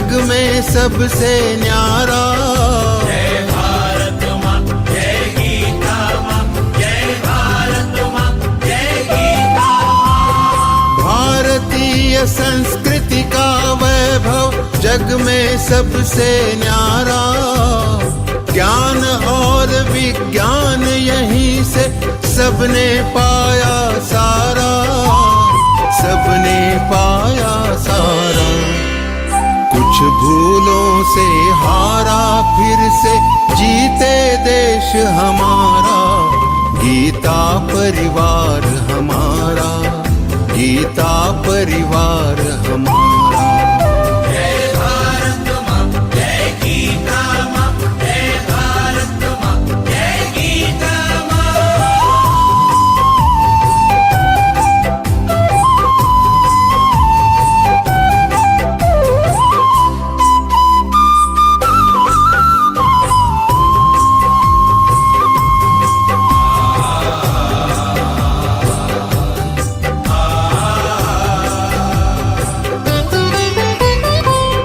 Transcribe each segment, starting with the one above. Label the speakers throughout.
Speaker 1: जग में सबसे न्यारा।
Speaker 2: जय भारत माँ, जय गीता माँ, जय भारत माँ, जय गीता माँ।
Speaker 1: भारतीय संस्कृति का वैभव जग में सबसे न्यारा। ज्ञान और विज्ञान यहीं से सबने पाया सारा, सबने पाया सारा। कुछ भूलों से हारा, फिर से जीते देश हमारा। गीता परिवार हमारा, गीता परिवार हमारा।
Speaker 2: जय भारत माँ, जय गीता माँ, जय भारत माँ, जय गीता माँ।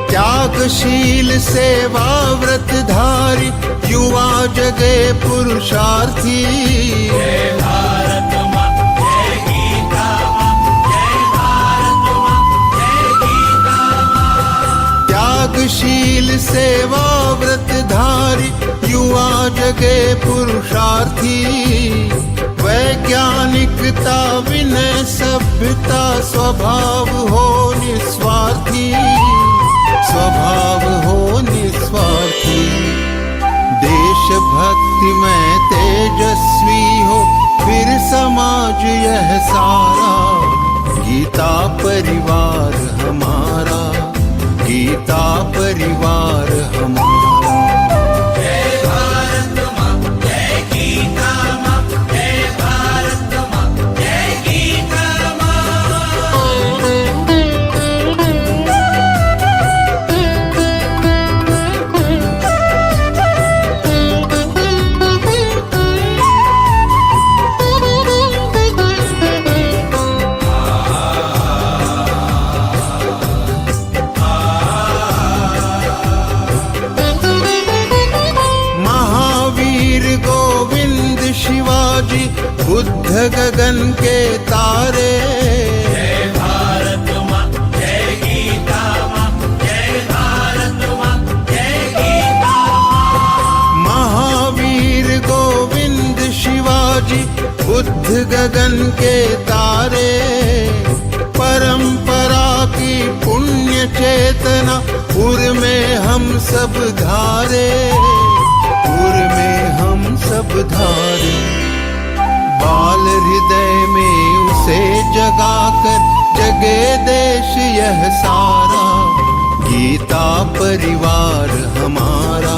Speaker 1: त्यागशील सेवा व्रतधारी युवा जगे पुरुषार्थी।
Speaker 2: जय भारत माँ, जय गीता माँ, जय भारत माँ, जय गीता माँ।
Speaker 1: त्यागशील सेवा व्रतधारी युवा जगे पुरुषार्थी। वैज्ञानिकता विनय सभ्यता स्वभाव हो निस्वार्थी, स्वभाव हो निस्वार्थी। देशभक्ति में तेजस्वी हो फिर समाज यह सारा। गीता परिवार हमारा, गीता परिवार हमारा।
Speaker 2: जय भारत माँ, जय गीता माँ, जय भारत माँ, जय गीता माँ।
Speaker 1: शिवाजी बुद्ध गगन के तारे।
Speaker 2: जय भारत माँ, जय गीता माँ, जय भारत माँ, जय गीता माँ।
Speaker 1: महावीर गोविंद शिवाजी बुद्ध गगन के तारे। परंपरा की पुण्य चेतना उर में हम सब धारे, उर में हम सब धारे। बाल हृदय में उसे जगाकर जगे देश यह सारा। गीता परिवार हमारा,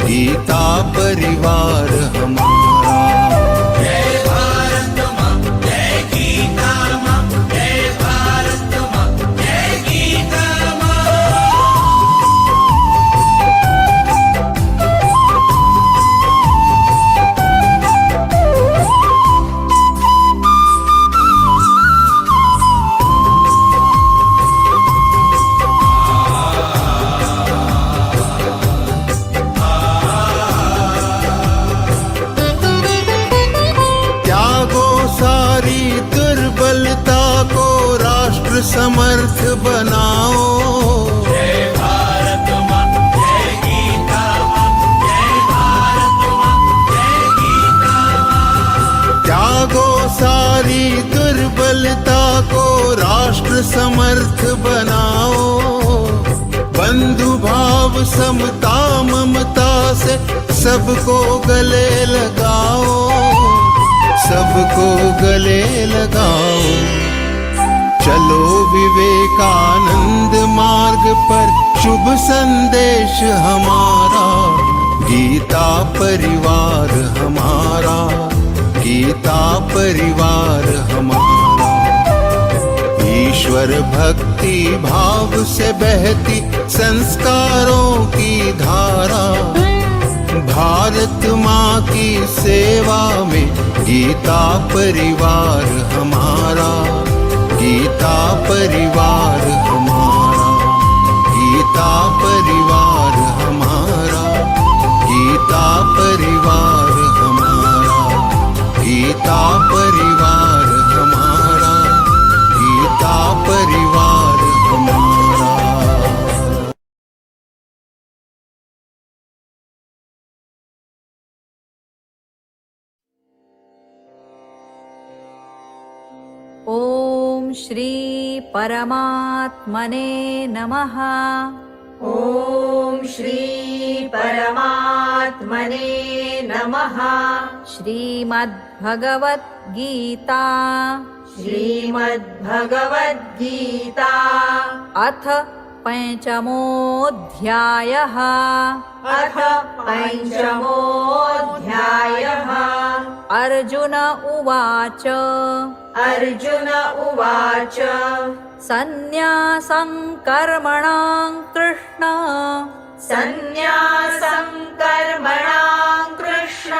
Speaker 1: गीता परिवार हमारा।
Speaker 2: जय भारत माँ, जय गीता माँ, जय भारत माँ, जय गीता माँ।
Speaker 1: दुर्बलता को राष्ट्र समर्थ बनाओ।
Speaker 2: जय भारत माँ, जय गीता माँ, जय भारत माँ, जय गीता माँ।
Speaker 1: त्यागो सारी दुर्बलता को राष्ट्र समर्थ बनाओ। बंधु भाव समता ममता से सबको गले लगाओ, सबको गले लगाओ। चलो विवेकानंद मार्ग पर शुभ संदेश हमारा। गीता परिवार हमारा, गीता परिवार हमारा। ईश्वर भक्ति भाव से बहती संस्कारों की धारा। भारत माँ की सेवा में गीता परिवार हमारा, गीता परिवार हमारा, गीता गीता परिवार हमारा, गीता परिवार हमारा, गीता परिवार हमारा, गीता परिवार हमारा।
Speaker 3: ॐ श्री परमात्मने नमः।
Speaker 4: ॐ श्री परमात्मने नमः।
Speaker 3: श्रीमद्भगवद्गीता
Speaker 4: श्रीमद्भगवद्गीता
Speaker 3: अथ पञ्चमोऽध्यायः।
Speaker 4: अथ पञ्चमोऽध्यायः।
Speaker 3: अर्जुन उवाच
Speaker 4: अर्जुन उवाच
Speaker 3: सन्न्यासं कर्मणां कृष्ण
Speaker 4: सन्न्यासं कर्मणां कृष्ण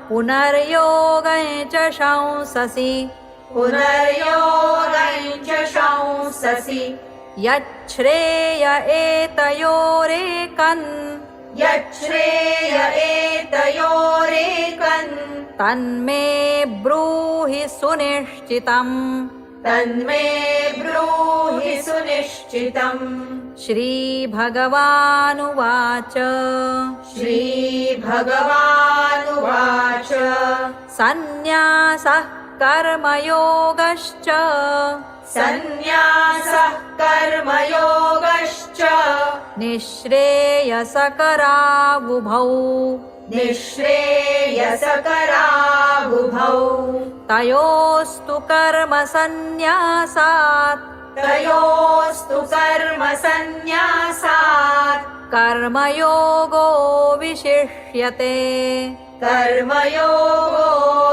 Speaker 3: पुनर्योगं च शंससि
Speaker 4: पुनर्योगं च शंससि
Speaker 3: यच्छ्रेय एतयोरेकन्
Speaker 4: यच्छ्रेय एतयोरेकन्
Speaker 3: तन्मे ब्रूहि सुनिश्चितम्।
Speaker 4: तन्मे ब्रूहि सुनिश्चितम्।
Speaker 3: श्रीभगवानुवाच
Speaker 4: श्रीभगवानुवाच
Speaker 3: सन्न्यासः कर्मयोगश्च
Speaker 4: सन्न्यासः कर्मयोगश्च
Speaker 3: निःश्रेयसकरावुभौ
Speaker 4: निःश्रेयसकरावुभौ
Speaker 3: तयोस्तु कर्मसन्न्यासात्
Speaker 4: तयोस्तु कर्मसन्न्यासात्
Speaker 3: कर्मयोगो विशिष्यते।
Speaker 4: कर्मयोगो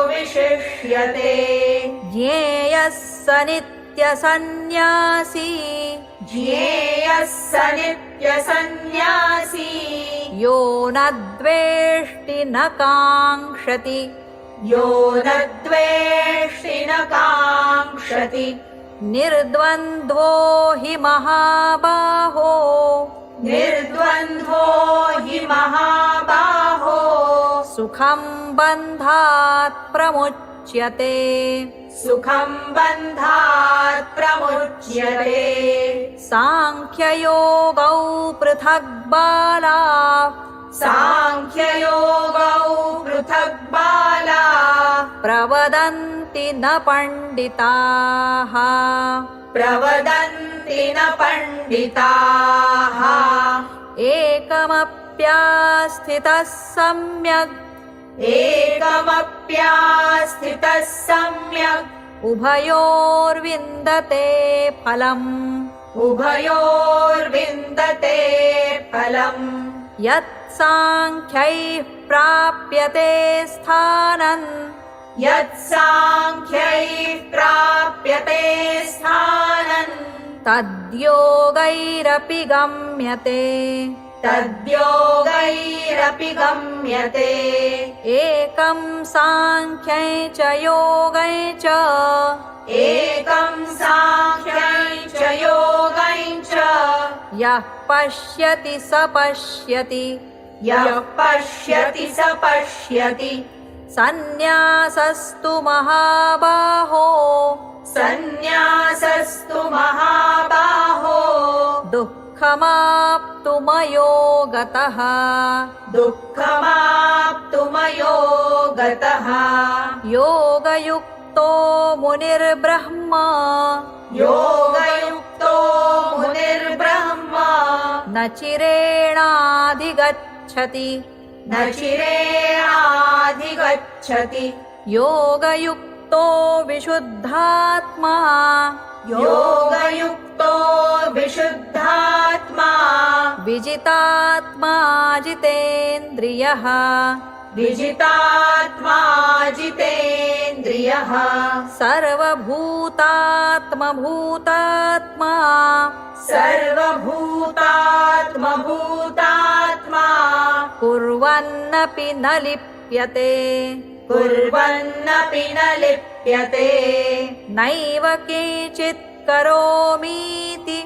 Speaker 4: विशिष्यते।
Speaker 3: ज्ञेयः स नित्यसन्न्यासी
Speaker 4: ज्ञेयः स नित्यसन्न्यासी
Speaker 3: यो न द्वेष्टि न काङ्क्षति
Speaker 4: यो न द्वेष्टि न काङ्क्षति
Speaker 3: निर्द्वन्द्वो हि महाबाहो
Speaker 4: निर्द्वन्द्वो हि महाबाहो
Speaker 3: सुखं बन्धात् प्रमुच्यते
Speaker 4: सुखं बन्धात् प्रमुच्यते।
Speaker 3: साङ्ख्ययोगौ पृथक् बालाः
Speaker 4: साङ्ख्ययोगौ पृथक् बालाः
Speaker 3: प्रवदन्ति न पण्डिताः
Speaker 4: प्रवदन्ति न पण्डिताः
Speaker 3: एकमप्यास्थितः सम्यग्
Speaker 4: एकमप्यास्थितः सम्यक्
Speaker 3: उभयोर्विन्दते फलम्
Speaker 4: उभयोर्विन्दते फलम्
Speaker 3: यत् साङ्ख्यैः प्राप्यते स्थानम्
Speaker 4: यत् साङ्ख्यैः प्राप्यते स्थानम्
Speaker 3: तद्योगैरपि गम्यते
Speaker 4: तद्योगैरपि गम्यते।
Speaker 3: एकं साङ्ख्यै च योगै च
Speaker 4: एकं साङ्ख्यै च योगै च
Speaker 3: यः पश्यति स पश्यति
Speaker 4: यः पश्यति स पश्यति
Speaker 3: सन्न्यासस्तु महाबाहो
Speaker 4: सन्न्यासस्तु महाबाहो
Speaker 3: दुःखमाप्तुमयो गतः
Speaker 4: दुःखमाप्तुमयो गतः
Speaker 3: योगयुक्तो मुनिर्ब्रह्मा
Speaker 4: योगयुक्तो मुनिर्ब्रह्मा
Speaker 3: न चिरेणाधिगच्छति
Speaker 4: न चिरेणाधिगच्छति
Speaker 3: योगयुक्तो विशुद्धात्मा
Speaker 4: योगयुक्तो विशुद्धात्मा
Speaker 3: विजितात्मा जितेन्द्रियः
Speaker 4: विजितात्मा जितेन्द्रियः
Speaker 3: सर्वभूतात्मभूतात्मा
Speaker 4: सर्वभूतात्मभूतात्मा
Speaker 3: कुर्वन्नपि न लिप्यते
Speaker 4: कुर्वन्नपि न लिप्यते
Speaker 3: नैव किञ्चित् करोमीति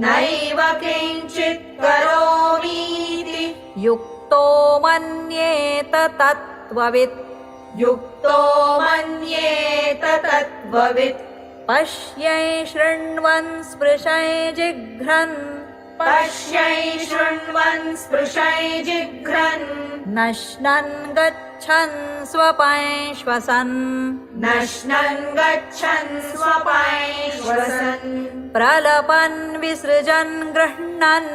Speaker 4: नैव किञ्चित् करोमीति
Speaker 3: युक्तो मन्येत तत्त्ववित्
Speaker 4: युक्तो मन्येत तत्त्ववित्
Speaker 3: पश्यै शृण्वन् स्पृशै जिघ्रन्
Speaker 4: पश्यै शृण्वन् स्पृशै जिघ्रन्
Speaker 3: नश्नन् गच्छन् स्वपै श्वसन्
Speaker 4: नश्नन् गच्छन् स्वपै श्वसन्
Speaker 3: प्रलपन् विसृजन् गृह्णन्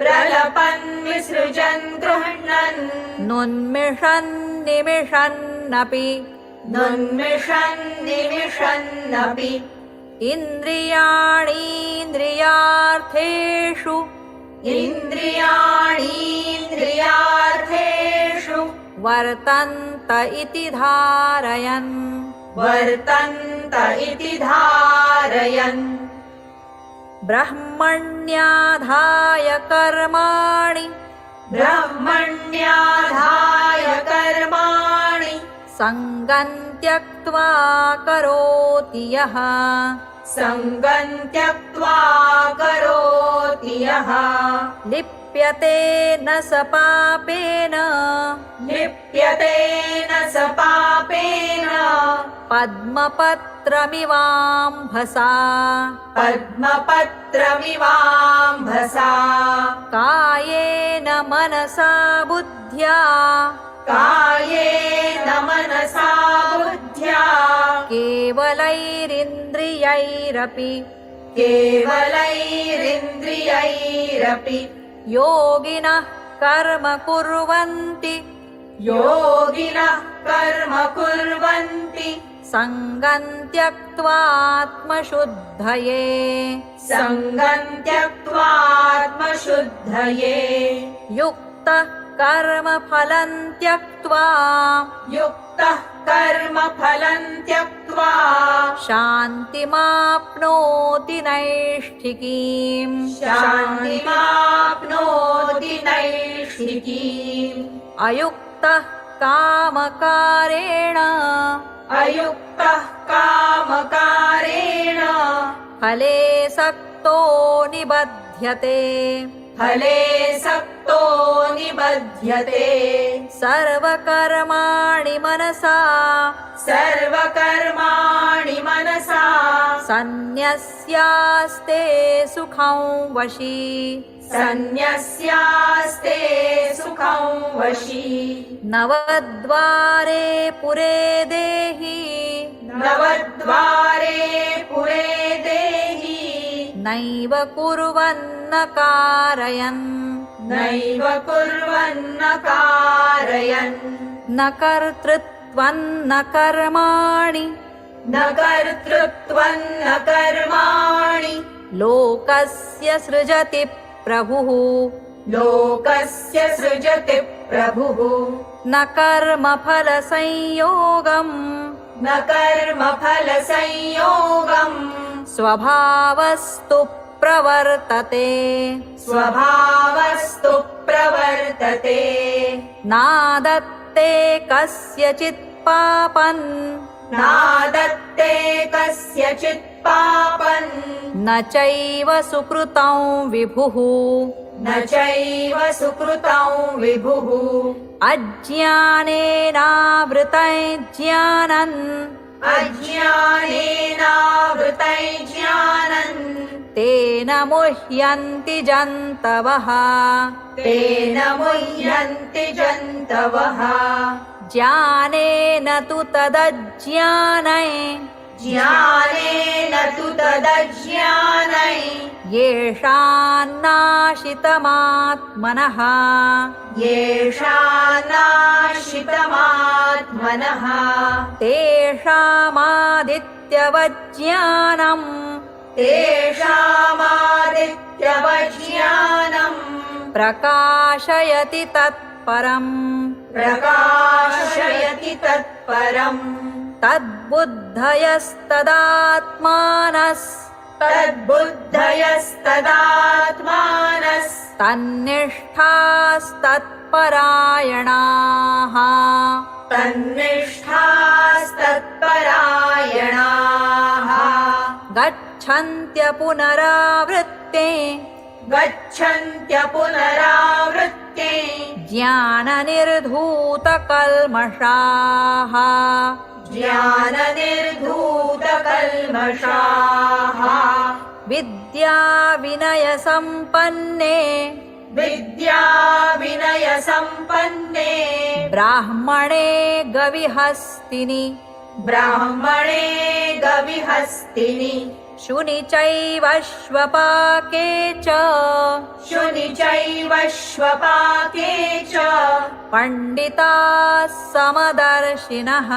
Speaker 4: प्रलपन् विसृजन् गृह्णन्
Speaker 3: नुन्मिषन् निमिषन्नपि
Speaker 4: नुन्मिषन् निमिषन्नपि
Speaker 3: इन्द्रियाणीन्द्रियार्थेषु
Speaker 4: इन्द्रियाणीन्द्रियार्थेषु
Speaker 3: वर्तन्त इति धारयन्
Speaker 4: वर्तन्त इति धारयन्
Speaker 3: ब्रह्मण्याधाय कर्माणि
Speaker 4: ब्रह्मण्याधाय कर्माणि
Speaker 3: सङ्गं त्यक्त्वा करोति यः
Speaker 4: सङ्गं त्यक्त्वा करोति यः
Speaker 3: लिप्यते न स पापेन
Speaker 4: लिप्यते न स पापेन
Speaker 3: पद्मपत्रमिवाम्भसा
Speaker 4: पद्मपत्रमिवाम्भसा
Speaker 3: कायेन मनसा बुद्ध्या
Speaker 4: कायेन मनसा बुद्ध्या
Speaker 3: केवलैरिन्द्रियैरपि
Speaker 4: केवलैरिन्द्रियैरपि
Speaker 3: योगिनः कर्म कुर्वन्ति
Speaker 4: योगिनः कर्म कुर्वन्ति
Speaker 3: सङ्गं त्यक्त्वात्मशुद्धये
Speaker 4: सङ्गं त्यक्त्वात्मशुद्धये
Speaker 3: युक्तः कर्मफलं त्यक्त्वा
Speaker 4: युक्तः कर्मफलं त्यक्त्वा
Speaker 3: शान्तिमाप्नोति नैष्ठिकीम्
Speaker 4: शान्तिमाप्नोति नैष्ठिकीम्
Speaker 3: अयुक्तः कामकारेण
Speaker 4: अयुक्तः कामकारेण
Speaker 3: फले सक्तो निबध्यते
Speaker 4: फले सक्तो निबध्यते
Speaker 3: सर्वकर्माणि मनसा
Speaker 4: सर्वकर्माणि मनसा
Speaker 3: सन्न्यस्यास्ते सुखं वशी
Speaker 4: सन्न्यस्यास्ते सुखं वशी
Speaker 3: नवद्वारे पुरे देहि
Speaker 4: नवद्वारे पुरे देहि
Speaker 3: नैव कुर्वन्न कारयन्
Speaker 4: नैव कुर्वन्न कारयन्
Speaker 3: न कर्तृत्वं न कर्माणि
Speaker 4: न कर्तृत्वं न कर्माणि
Speaker 3: लोकस्य सृजति प्रभुः
Speaker 4: लोकस्य सृजति प्रभुः
Speaker 3: न कर्मफलसंयोगम्
Speaker 4: न कर्मफलसंयोगम्
Speaker 3: स्वभावस्तु प्रवर्तते
Speaker 4: स्वभावस्तु प्रवर्तते
Speaker 3: नादत्ते कस्यचित् पापन्
Speaker 4: नादत्ते कस्यचित् पापन्
Speaker 3: न चैव सुकृतं विभुः
Speaker 4: न चैव सुकृतं विभुः
Speaker 3: अज्ञानेनावृतं ज्ञानन्
Speaker 4: अज्ञानेनावृतं ज्ञानन्
Speaker 3: तेन मुह्यन्ति जन्तवः
Speaker 4: तेन मुह्यन्ति जन्तवः
Speaker 3: ज्ञानेन तु तदज्ञानै
Speaker 4: ज्ञानेन तु तदज्ञानै
Speaker 3: येषान्नाशितमात्मनः
Speaker 4: येषान्नाशितमात्मनः
Speaker 3: तेषामादित्यवज्ञानम्
Speaker 4: तेषामादित्यवज्ञानम्
Speaker 3: प्रकाशयति तत्परम्
Speaker 4: प्रकाशयति तत्परम् तद्बुद्धयस्तदात्मानस्
Speaker 3: तन्निष्ठास्तत्परायणाः
Speaker 4: तन्निष्ठास्तत्परायणाः
Speaker 3: गच्छन्त्य पुनरावृत्ति
Speaker 4: गच्छन्त्य पुनरावृत्ते
Speaker 3: ज्ञाननिर्धूतकल्मषाः
Speaker 4: ज्ञाननिर्धूतकल्मषाः
Speaker 3: विद्याविनयसम्पन्ने
Speaker 4: विद्याविनयसम्पन्ने
Speaker 3: ब्राह्मणे गविहस्तिनि
Speaker 4: ब्राह्मणे गविहस्तिनि
Speaker 3: शुनि चैव श्वपाके च
Speaker 4: शुनि चैव श्वपाके च
Speaker 3: पण्डिताः समदर्शिनः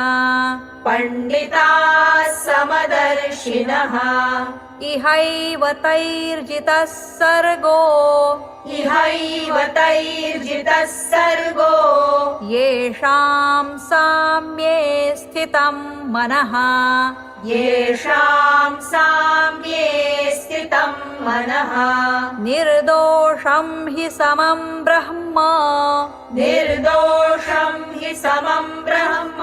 Speaker 4: पण्डिताः समदर्शिनः
Speaker 3: इहैव तैर्जितः सर्गो
Speaker 4: इहैव तैर्जितः सर्गो
Speaker 3: येषां साम्ये स्थितं मनः
Speaker 4: येषां साम्ये स्थितं मनः
Speaker 3: निर्दोषं हि समं ब्रह्म
Speaker 4: निर्दोषं हि समं ब्रह्म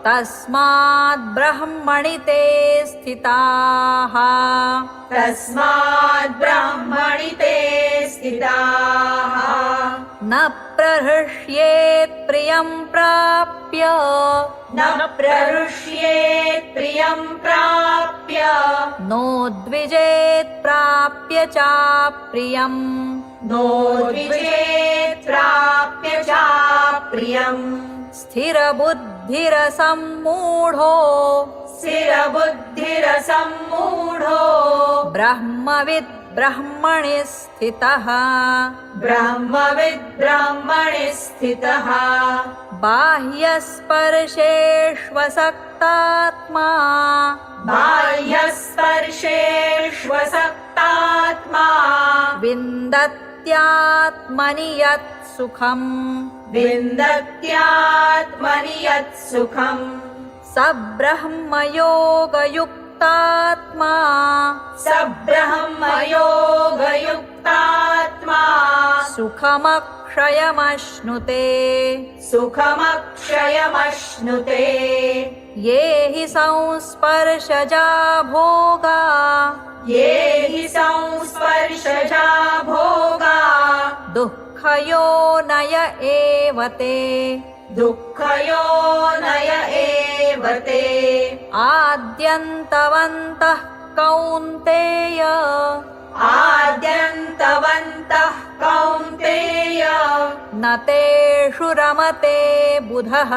Speaker 3: तस्माद् ब्रह्मणि ते स्थिताः
Speaker 4: तस्माद् ब्रह्मणि ते स्थिताः
Speaker 3: न प्रहृष्येत् प्रियं प्राप्य
Speaker 4: न प्रहृष्येत् प्रियं प्राप्य
Speaker 3: नो द्विजेत् प्राप्य चाप्रियम्
Speaker 4: नो द्विजेत् प्राप्य चाप्रियम्
Speaker 3: स्थिरबुद्धिरसम्मूढो
Speaker 4: स्थिरबुद्धिरसम्मूढो
Speaker 3: ब्रह्मविद् ब्रह्मणि स्थितः
Speaker 4: ब्रह्मविद् ब्रह्मणि स्थितः
Speaker 3: बाह्यस्पर्शेष्वसक्तात्मा
Speaker 4: बाह्यस्पर्शेष्वसक्तात्मा
Speaker 3: विन्दत्यात्मनि यत् सुखम्
Speaker 4: विन्दत्यात्मनि यत् सुखम्
Speaker 3: स ब्रह्मयोगयुक्तात्मा
Speaker 4: स ब्रह्मयोगयुक्तात्मा
Speaker 3: सुखमक्षयमश्नुते
Speaker 4: सुखमक्षयमश्नुते
Speaker 3: ये हि संस्पर्शजा भोगा
Speaker 4: ये हि संस्पर्शजा भोगा
Speaker 3: दुःखयोनय एव ते
Speaker 4: दुःखयोनय एव ते
Speaker 3: आद्यन्तवन्तः कौन्तेय
Speaker 4: आद्यन्तवन्तः कौन्तेय
Speaker 3: न तेषु रमते बुधः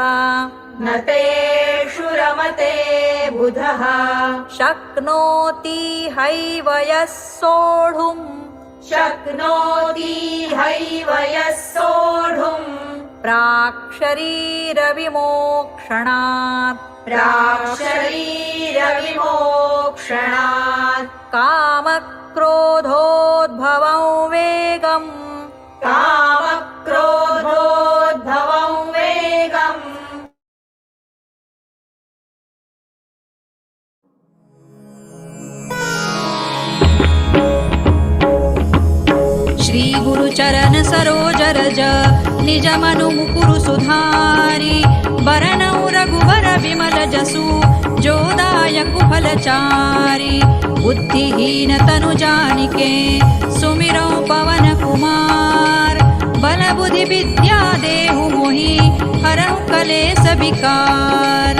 Speaker 4: न तेषु रमते बुधः
Speaker 3: शक्नोति हैव यः सोढुम्
Speaker 4: शक्नोति हैव यः सोढुम्
Speaker 3: प्राक्शरीरविमोक्षणात्
Speaker 4: प्राक्शरीरविमोक्षणात्
Speaker 3: कामक्रोधोद्भवं वेगम्
Speaker 4: कामक्रोधोद्भवं वेगम्
Speaker 3: श्री गुरुचरण सरोज रज निज मनु मुकुरु सुधारी बरनौ रघुवर विमल जसु जोदायक फलचारी बुद्धिहीन तनु जानिके सुमिरौ पवन कुमार बल बुद्धि विद्या देहु मोहि हरहु कलेस विकार।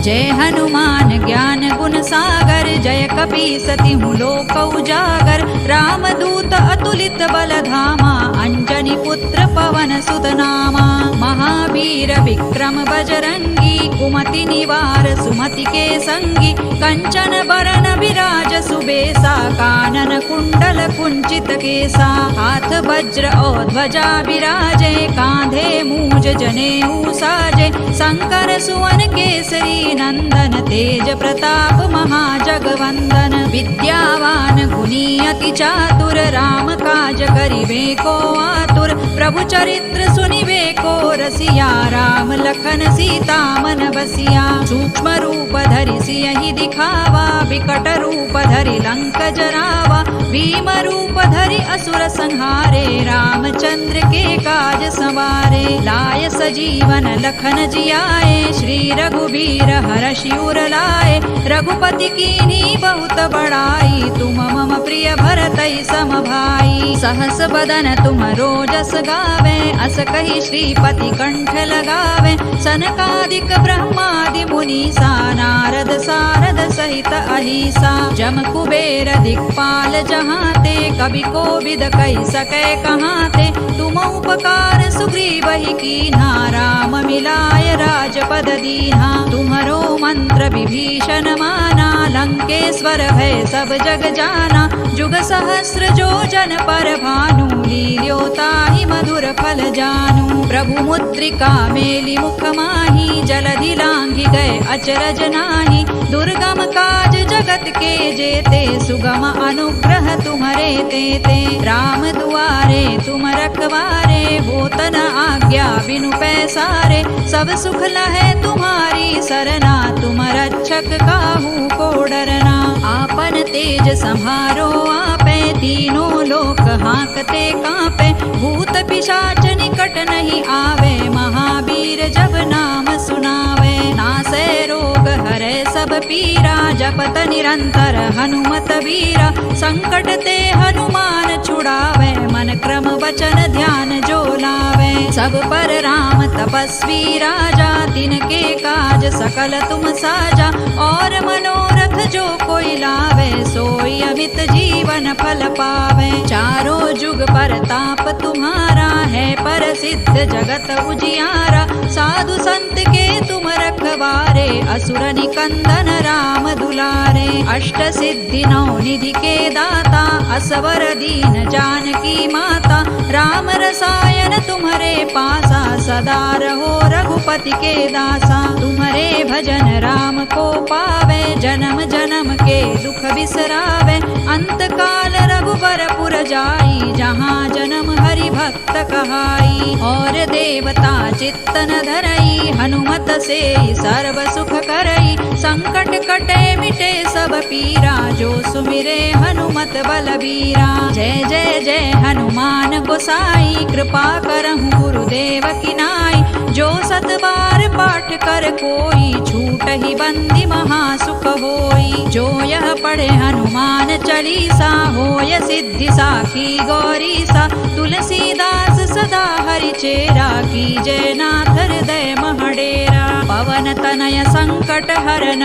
Speaker 3: जय हनुमान ज्ञान गुण सागर जय कपीसति लोक उजागर रामदूत अतुलित बल धामा अंजनी पुत्र पवन सुत नामा महावीर विक्रम बजरंगी कुमति निवार सुमति के संगी कंचन बरन विराज सुबेसा कानन कुंडल कुंचित केसा हाथ वज्र और ध्वजा विराजे कांधे मूज जनेऊ साजे शंकर सुवन केसरी नंदन तेज प्रताप महाजगवंदन विद्यावान गुणी अति चातुर राम काज करिबे को आतुर प्रभु चरित्र सुनिबे को रसिया राम लखन सीता मन बसिया सूक्ष्म रूप धरि सियहि दिखावा विकट रूप धरि लंक जरावा भीम रूप धरि असुर संहारे रामचंद्र के काज संवारे। लाय सजीवन लखन जियाए, श्री रघुबीर हरषि उर लाए। रघुपति कीन्ही बहुत बड़ाई, तुम मम प्रिय भरतई सम भाई। सहस बदन तुम रोजस गावे, अस कहि श्रीपति कंठ लगावे। सनकादिक ब्रह्मादि मुनीसा, नारद सारद सहित अहिसा। जम कुबेर दिक्पाल जहाते, कवि कोविद कहि सकै कहाते। तुम उपकार सुग्रीवहि कीन्हा, राम मिलाय राजपद दीन्हा। तुम्हरो मंत्र विभीषण माना, लंकेश्वर भय सब जग जाना। जुग सहस्र जो जन पर भानु, लील्यो ताहि मधुर फल जानू। प्रभु मुद्रिका मेलि मुख माहि, जलधि लांघि गए अचरज नाही। दुर्गम काज जगत के जेते, सुगम अनुग्रह तुम्हरे तेते। राम दुआरे तुम रखवारे, होत न आज्ञा बिनु पैसारे। सब सुख लहै तुम्हारी सरना, तुम रक्षक काहू को डरना। आपन तेज सम्हारो आपे, तीनों लोक हांकते कांपे। भूत पिशाच निकट नहीं आवे, महावीर जब नाम सुनावे। नासै रोग हरै सब पीरा, जपत निरंतर हनुमत वीरा। संकट ते हनुमान छुड़ावे, मन क्रम वचन ध्यान जो लावे। सब पर राम तपस्वी राजा, तिनके काज सकल तुम साजा। और मनोरथ जो कोई लावे, सोई अमित जीवन फल पावे। चारों जुग परताप तुम्हारा है, प्रसिद्ध जगत उजियारा। साधु संत के तुम रखवारे, असुर निकंदन राम दुलारे। अष्ट सिद्धि नौ निधि के दाता, असवर दीन जानकी माता। राम रसायन तुम्हारे पासा, सदा रहो रघुपति के दासा। तुम्हारे भजन राम को पावे, जन्म जन्म के दुख बिसरावे। अंत काल रघुबर पुर जाई, जहाँ जन्म हरि भक्त कहाई। और देवता चित्तन धरई, हनुमत से सर्व सुख करई। संकट कटे मिटे सब पीरा, जो सुमिरे हनुमत बलबीरा। जय जय जय हनुमान गोसाई, कृपा करहु गुरुदेव की नाई। जो सत बार पाठ कर कोई, छूट ही बंदी महासुख होई। जो यह पढ़े हनुमान चालीसा, होय सिद्धि साखी गौरीसा। तुलसीदास सदा हरि चेरा, कीजय नाथ हृदय महडेरा। पवन तनय संकट हरन,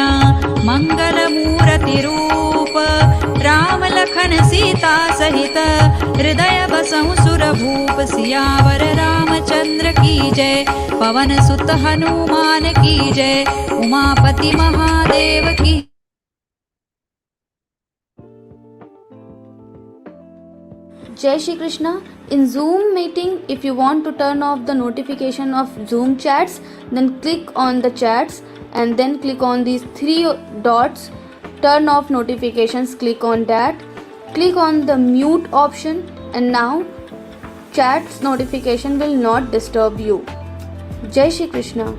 Speaker 3: मंगल मूरति रूप। राम लखन सीता सहित, हृदय बसहु सुर भूप। सियावर रामचंद्र की जय, पवन सुत हनुमान की जय। उमापति महादेव की।
Speaker 5: Jai Shri Krishna. In Zoom meeting, if you want to turn off the notification of Zoom chats, then click on the chats and then click on these three dots. Turn off notifications, click on that. Click on the mute option and now chats notification will not disturb you. Jai Shri Krishna.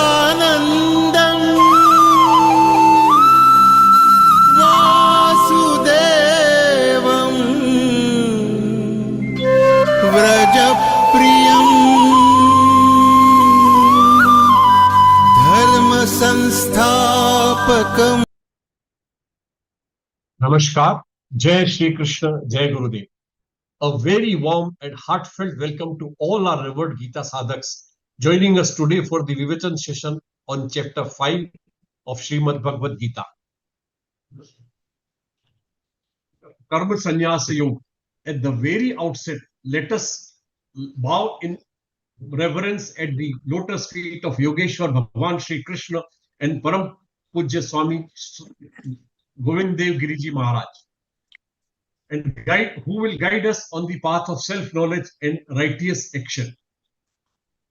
Speaker 1: सच्चिदानन्दं वासुदेवं व्रजप्रियं धर्मसंस्थापकम्।
Speaker 6: Namaskar, Jai Shri Krishna, Jai Gurudev. A very warm and heartfelt welcome to all our revered Geeta sadhaks joining us today for the Vivachan session on chapter 5 of Śrīmad-Bhagavadgītā. Karma Sannyasa Yoga. At the very outset, let us bow in reverence at the lotus feet of Yogeshwar Bhagavan Shri Krishna and Param Pujya Swami Govindev Giriji Maharaj, and who will guide us on the path of self-knowledge and righteous action.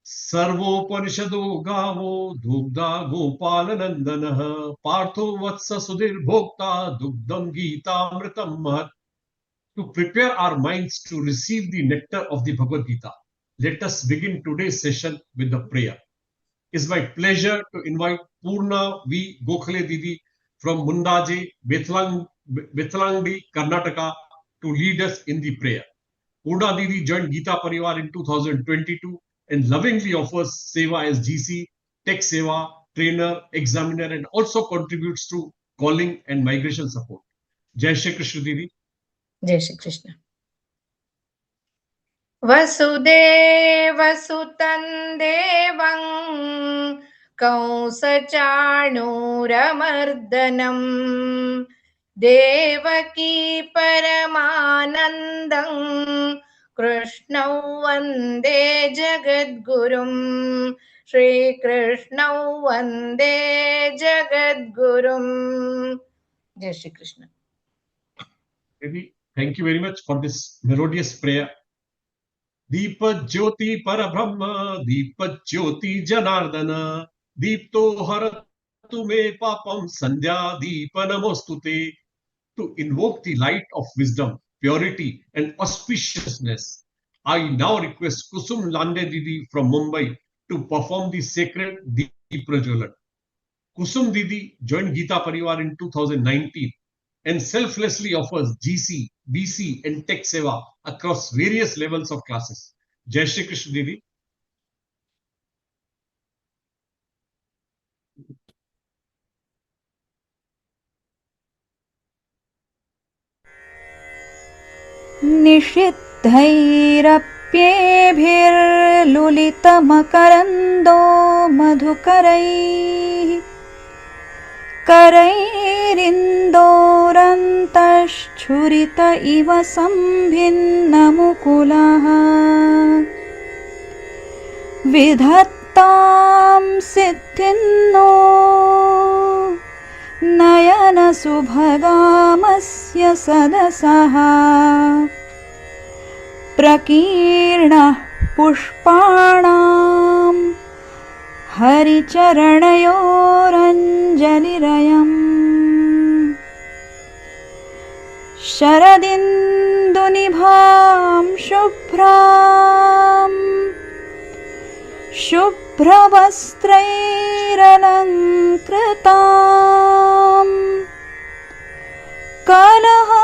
Speaker 6: सर्वोपनिषदो गावो दुग्धा गोपालनंदनः पार्थो वत्स सुधीर्भोक्ता दुग्धम गीतामृतम महत्. To prepare our minds to receive the nectar of the Bhagavad Gita, let us begin today's session with the prayer. It's my pleasure to invite Purna V. Gokhale Didi from Mundaje, Bethlangdi, Karnataka to lead us in the prayer. Purna Didi joined Geeta Pariwar in 2022 and lovingly offers Seva as GC, Tech Seva, trainer, examiner, and also contributes to calling and migration support. Jai Shri Krishna Didi.
Speaker 7: जय श्री कृष्ण. वसुदेवसुतं देवं कंसचाणूरमर्दनं देवकी परमानन्दं कृष्णौ वन्दे जगद्गुरुं श्रीकृष्णौ वन्दे जगद्गुरुं. जय Shri Krishna.
Speaker 6: Devi, thank you very much for this melodious prayer. Deepa Jyoti Parabrahma, Deepa Jyoti Janardana, Deepto Haratu Me Papam Sandhya Deepa Namostute. To invoke the light of wisdom, purity, and auspiciousness, I now request Kusum Lande Didi from Mumbai to perform the sacred Deep Prajalan. Kusum Didi joined Geeta Pariwar in 2019 and selflessly offers GC, BC, and Tech Seva across various levels of classes. Jai Shri Krishna Didi.
Speaker 3: निषिद्धैरप्येभिर्लुलितमकरन्दो मधुकरैः करैरिन्दोरन्तश्छुरित इव सम्भिन्नमुकुलः विधत्तां सिद्धिन्नो नयनसुभगामस्य सदसः प्रकीर्णः पुष्पाणां हरिचरणयोरञ्जलिरयम् शरदिन्दुनिभां शुभ्रवस्त्रैरलङ्कृताम् कलहंसकृतावासां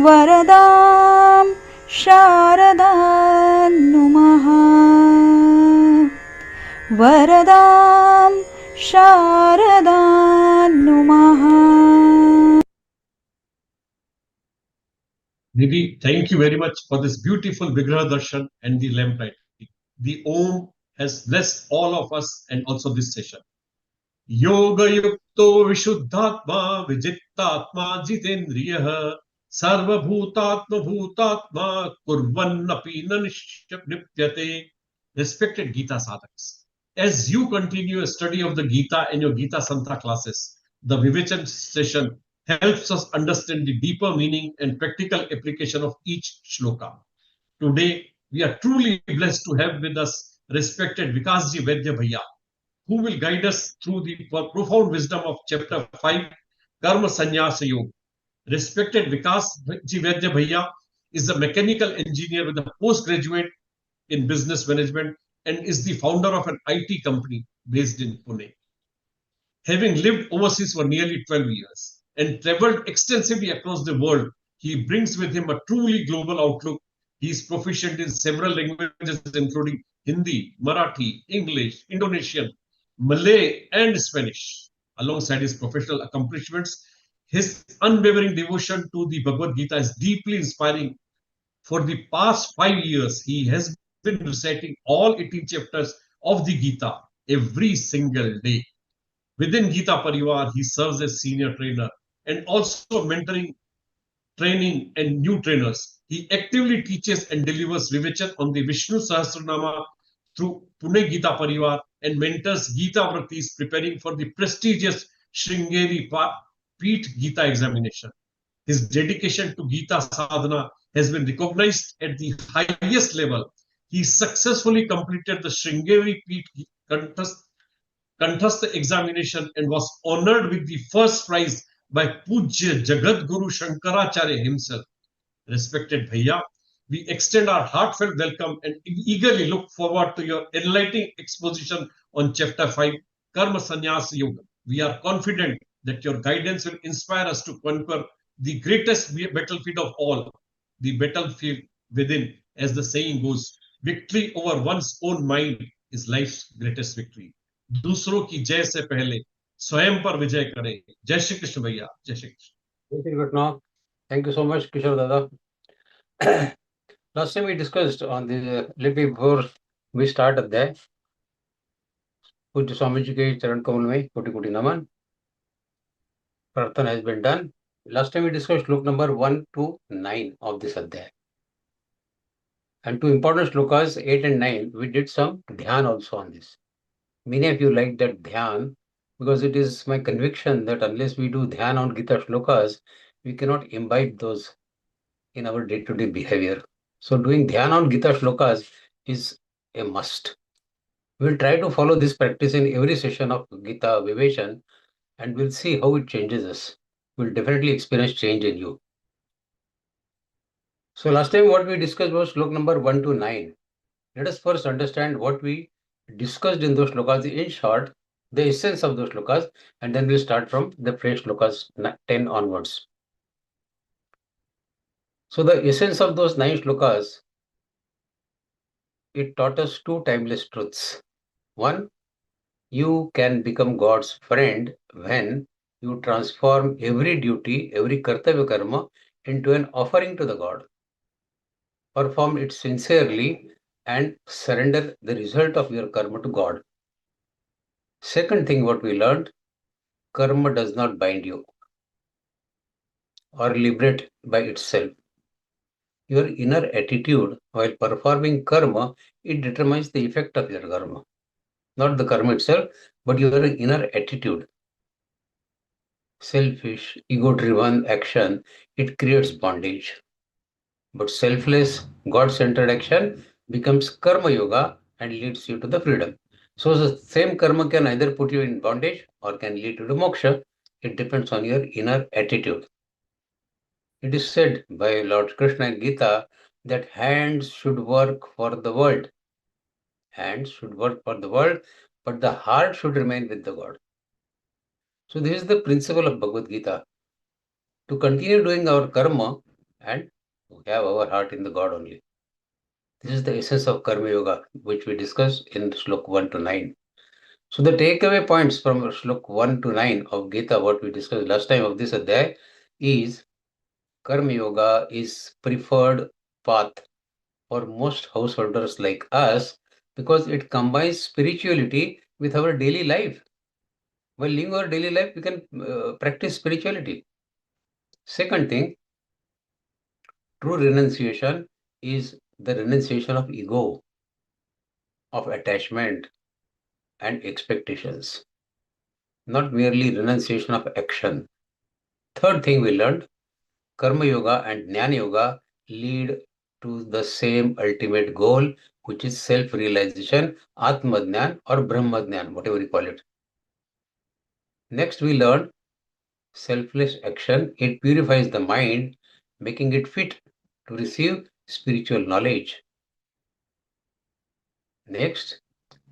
Speaker 3: वरदां शारदां नुमः वरदां शारदां नुमः.
Speaker 6: Didi, thank you very much for this beautiful Vigraha Darshan and the lamplight. The Om has blessed all of us and also this session. Yoga Yukto Vishuddhatma Vijittatma Jitendriyaha Sarva Bhutatma Bhutatma Kurvannapi Nanishtyate. Respected Geeta Sadhaks, as you continue a study of the Gita in your Gita Santa classes, the Vivechan session helps us understand the deeper meaning and practical application of each shloka. Today, we are truly blessed to have with us respected Vikas Vaidya Bhaiya, who will guide us through the profound wisdom of chapter 5, Karma Sannyasa Yoga. Respected Vikas Vaidya Bhaiya is a mechanical engineer with a postgraduate in business management and is the founder of an IT company based in Pune. Having lived overseas for nearly 12 years and traveled extensively across the world, he brings with him a truly global outlook. He is proficient in several languages, including Hindi, Marathi, English, Indonesian, Malay, and Spanish. Alongside his professional accomplishments, his unwavering devotion to the Bhagavad Gita is deeply inspiring. For the past 5 years, he has been reciting all 18 chapters of the Gita every single day. Within Geeta Pariwar, he serves as senior trainer and also mentoring, training, and new trainers. He actively teaches and delivers Vivachan on the Vishnu Sahasranama through Pune Geeta Pariwar and mentors Geeta Vratis preparing for the prestigious Sringeri Peeth Geeta examination. His dedication to Geeta Sadhana has been recognized at the highest level. He successfully completed the Sringeri Peeth Kanthastha examination and was honored with the first prize by Pujya Jagat Guru Shankaracharya himself. Respected Bhaiya, we extend our heartfelt welcome and eagerly look forward to your enlightening exposition on Chapter 5, Karma Sannyas Yoga. We are confident that your guidance will inspire us to conquer the greatest battlefield of all, the battlefield within. As the saying goes, victory over one's own mind is life's greatest victory. दूसरों की जय से पहले स्वयं पर विजय करें. जय श्री कृष्ण भैया. जय Shri Krishna.
Speaker 8: Jai Shri Krishna. Thank you so much, Kishore Dada. Last time we discussed on the little before we start Adhyay. Pujya Swami Ji ke charan kamal mein koti koti naman. Prarthana has been done. Last time we discussed slok number 1 to 9 of this Adhyay. And two important shlokas 8 and 9, we did some dhyan also on this. Many of you like that dhyan because it is my conviction that unless we do dhyan on Gita shlokas, we cannot imbibe those in our day-to-day behavior. So doing dhyan on Gita shlokas is a must. We'll try to follow this practice in every session of Gita Vivachan and we'll see how it changes us. We'll definitely experience change in you. So last time what we discussed was slok number 1 to 9. Let us first understand what we discussed in those shlokas in short, the essence of those shlokas, and then we'll start from the fresh shlokas 10 onwards. So the essence of those 9 shlokas, it taught us two timeless truths. One, you can become God's friend when you transform every duty, every kartavya karma into an offering to the God. Perform it sincerely and surrender the result of your karma to God. Second thing what we learned, karma does not bind you or liberate by itself. Your inner attitude while performing karma, it determines the effect of your karma. Not the karma itself, but your inner attitude. Selfish, ego-driven action, it creates bondage. But selfless, God-centered action becomes karma yoga and leads you to the freedom. So the same karma can either put you in bondage or can lead you to moksha. It depends on your inner attitude. It is said by Lord Krishna in Gita that hands should work for the world. Hands should work for the world, but the heart should remain with the God. So this is the principle of Bhagavad Gita. To continue doing our karma and have our heart in the God only. This is the essence of Karma Yoga, which we discussed in Slok 1 to 9. So the takeaway points from Slok 1 to 9 of Gita, what we discussed last time of this Adhyay, is Karma Yoga is preferred path for most householders like us because it combines spirituality with our daily life. While living our daily life, we can practice spirituality. Second thing, true renunciation is the renunciation of ego, of attachment and expectations, not merely renunciation of action. Third thing we learned, Karma Yoga and Jnana Yoga lead to the same ultimate goal, which is self-realization, Atma-Jnana or Brahma-Jnana, whatever you call it. Next we learned selfless action. It purifies the mind, making it fit to receive spiritual knowledge. Next,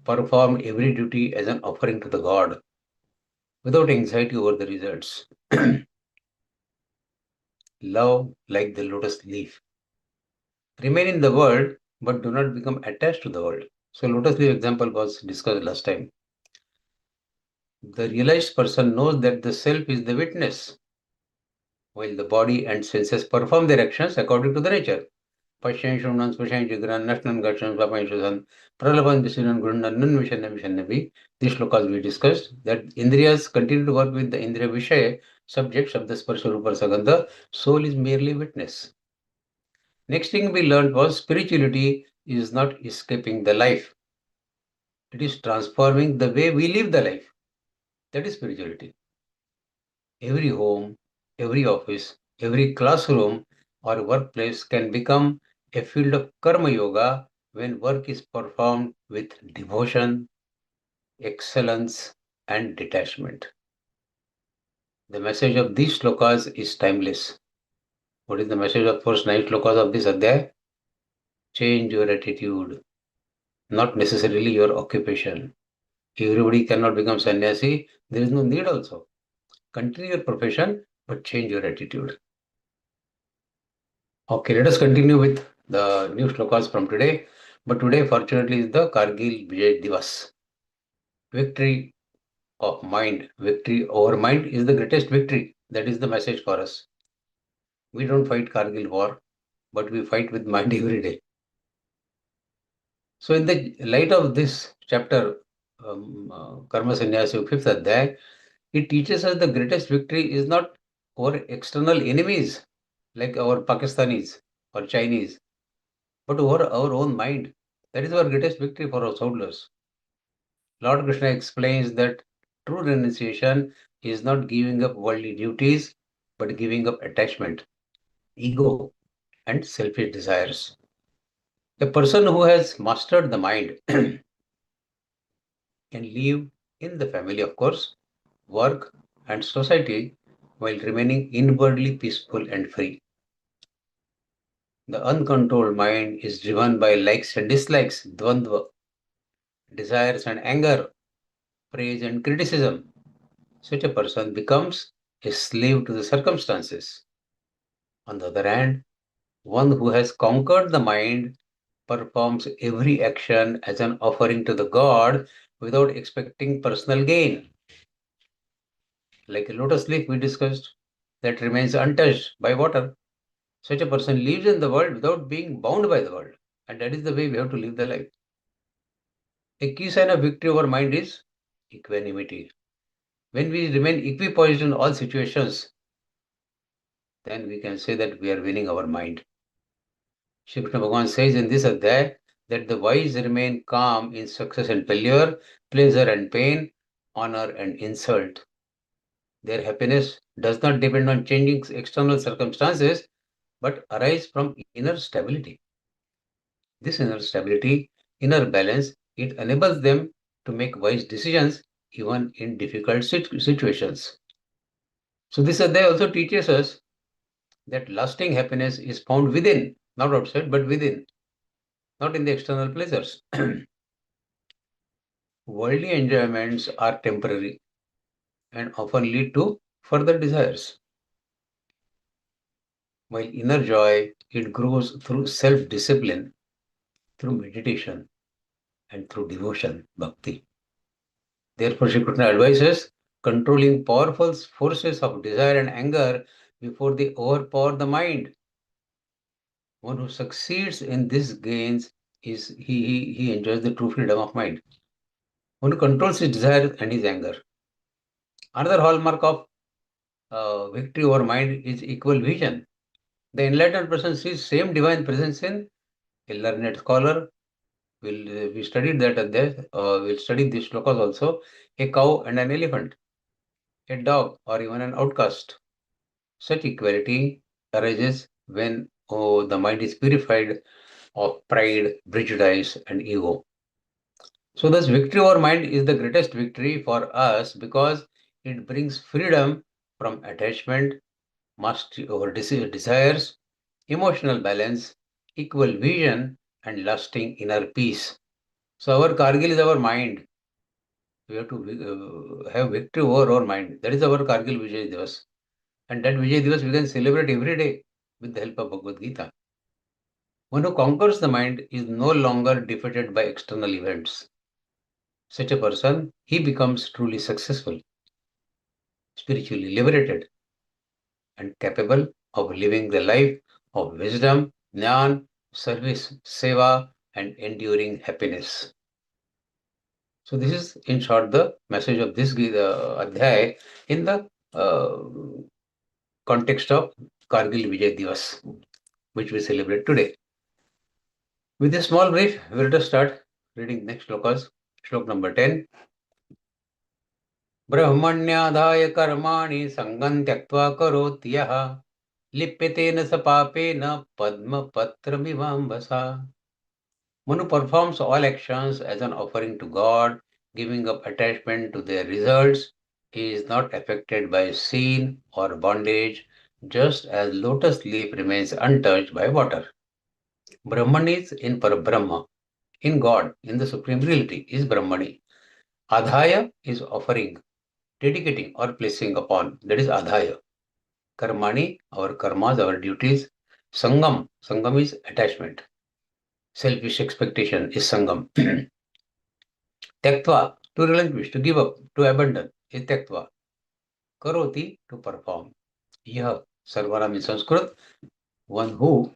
Speaker 8: perform every duty as an offering to the God without anxiety over the results. Love like the lotus leaf. Remain in the world, but do not become attached to the world. So lotus leaf example was discussed last time. The realized person knows that the self is the witness, while the body and senses perform their actions according to the nature. Pasyan Shumnan Spasyan Jigran Nashnan Garshan Papan Shusan Pralaban Visinan Grundan Nun Vishan Vishan. These shlokas we discussed that Indriyas continue to work with the Indriya Vishaya subject Shabda Sparsha Rupa Sagandha. Soul is merely witness. Next thing we learned was spirituality is not escaping the life. It is transforming the way we live the life. That is spirituality. Every home, every office, every classroom or workplace can become a field of karma yoga when work is performed with devotion, excellence, and detachment. The message of these shlokas is timeless. What is the message of first 9 shlokas of this adhyay? Change your attitude, not necessarily your occupation. Everybody cannot become sannyasi. There is no need also. Continue your profession, but change your attitude. Okay, let us continue with the new shlokas from today. But today, fortunately, is the Kargil Vijay Divas. Victory of mind, victory over mind is the greatest victory. That is the message for us. We don't fight Kargil war, but we fight with mind every day. So in the light of this chapter, Karma Sannyasa, 5th Adhyay, it teaches us the greatest victory is not over external enemies like our Pakistanis or Chinese, but over our own mind. That is our greatest victory for our soldiers. Lord Krishna explains that true renunciation is not giving up worldly duties, but giving up attachment, ego, and selfish desires. A person who has mastered the mind can live in the family, of course, work, and society while remaining inwardly peaceful and free. The uncontrolled mind is driven by likes and dislikes, dvandva, desires and anger, praise and criticism. Such a person becomes a slave to the circumstances. On the other hand, one who has conquered the mind performs every action as an offering to the God without expecting personal gain. Like a lotus leaf we discussed that remains untouched by water. Such a person lives in the world without being bound by the world. And that is the way we have to live the life. A key sign of victory over mind is equanimity. When we remain equipoised in all situations, then we can say that we are winning our mind. Shri Krishna Bhagavan says in this adhyay that the wise remain calm in success and failure, pleasure and pain, honor and insult. Their happiness does not depend on changing external circumstances, but arise from inner stability. This inner stability, inner balance, it enables them to make wise decisions even in difficult situations. So this adhyay also teaches us that lasting happiness is found within, not outside, but within, not in the external pleasures. Worldly enjoyments are temporary and often lead to further desires. While inner joy, it grows through self-discipline, through meditation, and through devotion, bhakti. Therefore, Shri Krishna advises controlling powerful forces of desire and anger before they overpower the mind. One who succeeds in this gains is he enjoys the true freedom of mind. One who controls his desire and his anger. Another hallmark of victory over mind is equal vision. The enlightened person sees same divine presence in a learned scholar. We studied that at there. We'll study these shlokas also. A cow and an elephant, a dog or even an outcast. Such equality arises when the mind is purified of pride, prejudice, and ego. So thus victory over mind is the greatest victory for us because it brings freedom from attachment, mastery over desires, emotional balance, equal vision, and lasting inner peace. So our Kargil is our mind. We have to have victory over our mind. That is our Kargil Vijay Divas. And that Vijay Divas we can celebrate every day with the help of Bhagavad-Gītā. One who conquers the mind is no longer defeated by external events. Such a person, he becomes truly successful, spiritually liberated, and capable of living the life of wisdom, jnana, service, seva, and enduring happiness. So this is, in short, the message of this adhyay in the context of Kargil Vijay Divas. which we celebrate today. With this small brief, we will just start reading next shlokas. Shlok number 10. ब्रह्मण्यादाय कर्माणि संगं त्यक्त्वा करोति यः लिप्यतेन स पापेन padmapatramivambasa. One who performs all actions as an offering to God, giving up attachment to their results, he is not affected by sin or bondage, just as lotus leaf remains untouched by water. Brahman is in Parabrahma, in God, in the Supreme Reality, is Brahmani. Adhaya is offering, dedicating or placing upon, that is Adhaya. Karmani, our karmas, our duties. Sangam, Sangam is attachment. Selfish expectation is Sangam. Tyaktva, to relinquish, to give up, to abandon, is Tyaktva. Karoti, to perform. Yah, Sarvaram in Sanskrit, one who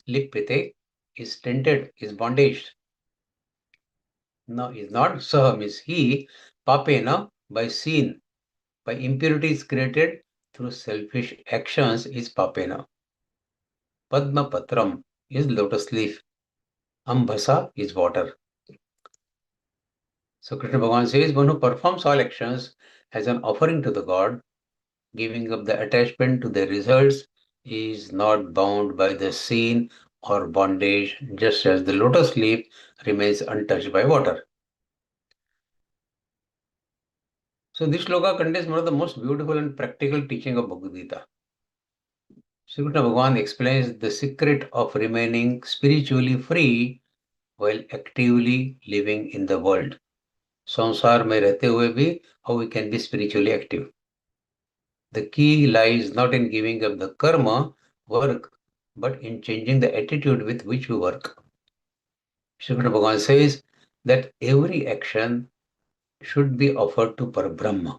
Speaker 8: lipite is tainted, is bondage. No, is not. Saha means he, papena, by sin, by impurities created through selfish actions is papena. Padma patram is lotus leaf. Ambasa is water. So Krishna Bhagavan says, one who performs all actions as an offering to the God, giving up the attachment to the results, is not bound by the sin or bondage, just as the lotus leaf remains untouched by water. So this shloka contains one of the most beautiful and practical teaching of Bhagavad Gita. Sri Krishna Bhagavan explains the secret of remaining spiritually free while actively living in the world. Sansar mein rehte hue bhi, how we can be spiritually active. The key lies not in giving up the karma, work, but in changing the attitude with which we work. Shri Krishna Bhagavan says that every action should be offered to Parabrahma,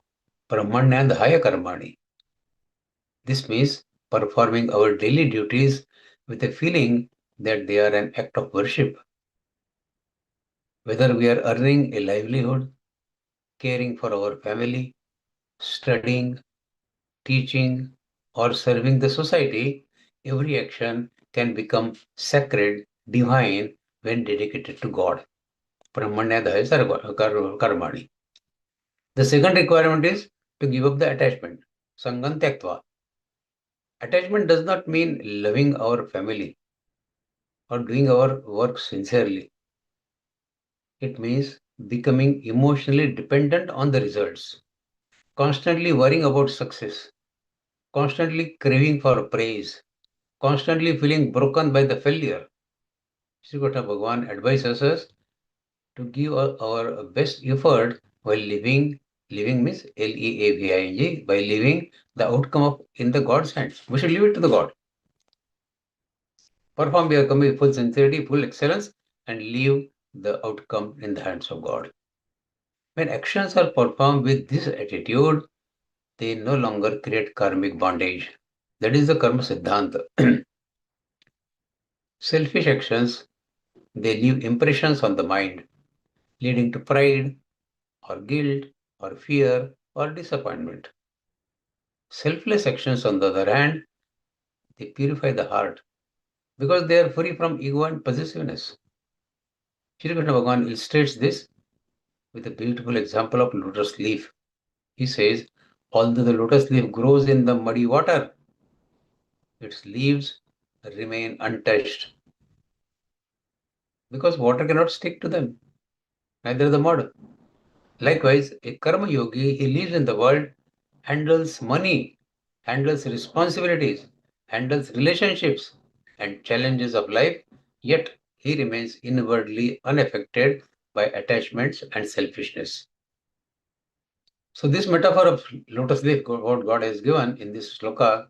Speaker 8: Brahmanyadhaya karmani. This means performing our daily duties with a feeling that they are an act of worship. Whether we are earning a livelihood, caring for our family, studying, teaching, or serving the society, every action can become sacred, divine, when dedicated to God. Brahmanyadhaya karmani. The second requirement is to give up the attachment. Sangam tyaktva. Attachment does not mean loving our family or doing our work sincerely. It means becoming emotionally dependent on the results, constantly worrying about success, constantly craving for praise, constantly feeling broken by the failure. Shri Krishna Bhagavan advises us to give our best effort while living means Leaving, by leaving the outcome of in the God's hands. We should leave it to the God. Perform your karma with full sincerity, full excellence, and leave the outcome in the hands of God. When actions are performed with this attitude, they no longer create karmic bondage. That is the karma siddhanta. Selfish actions, they leave impressions on the mind, leading to pride or guilt or fear or disappointment. Selfless actions, on the other hand, they purify the heart because they are free from ego and possessiveness. Shri Krishna Bhagavan illustrates this with a beautiful example of lotus leaf. He says, although the lotus leaf grows in the muddy water, its leaves remain untouched because water cannot stick to them, neither the mud. Likewise, a karma yogi, he lives in the world, handles money, handles responsibilities, handles relationships and challenges of life, yet he remains inwardly unaffected by attachments and selfishness. So this metaphor of lotus leaf, what God has given in this shloka,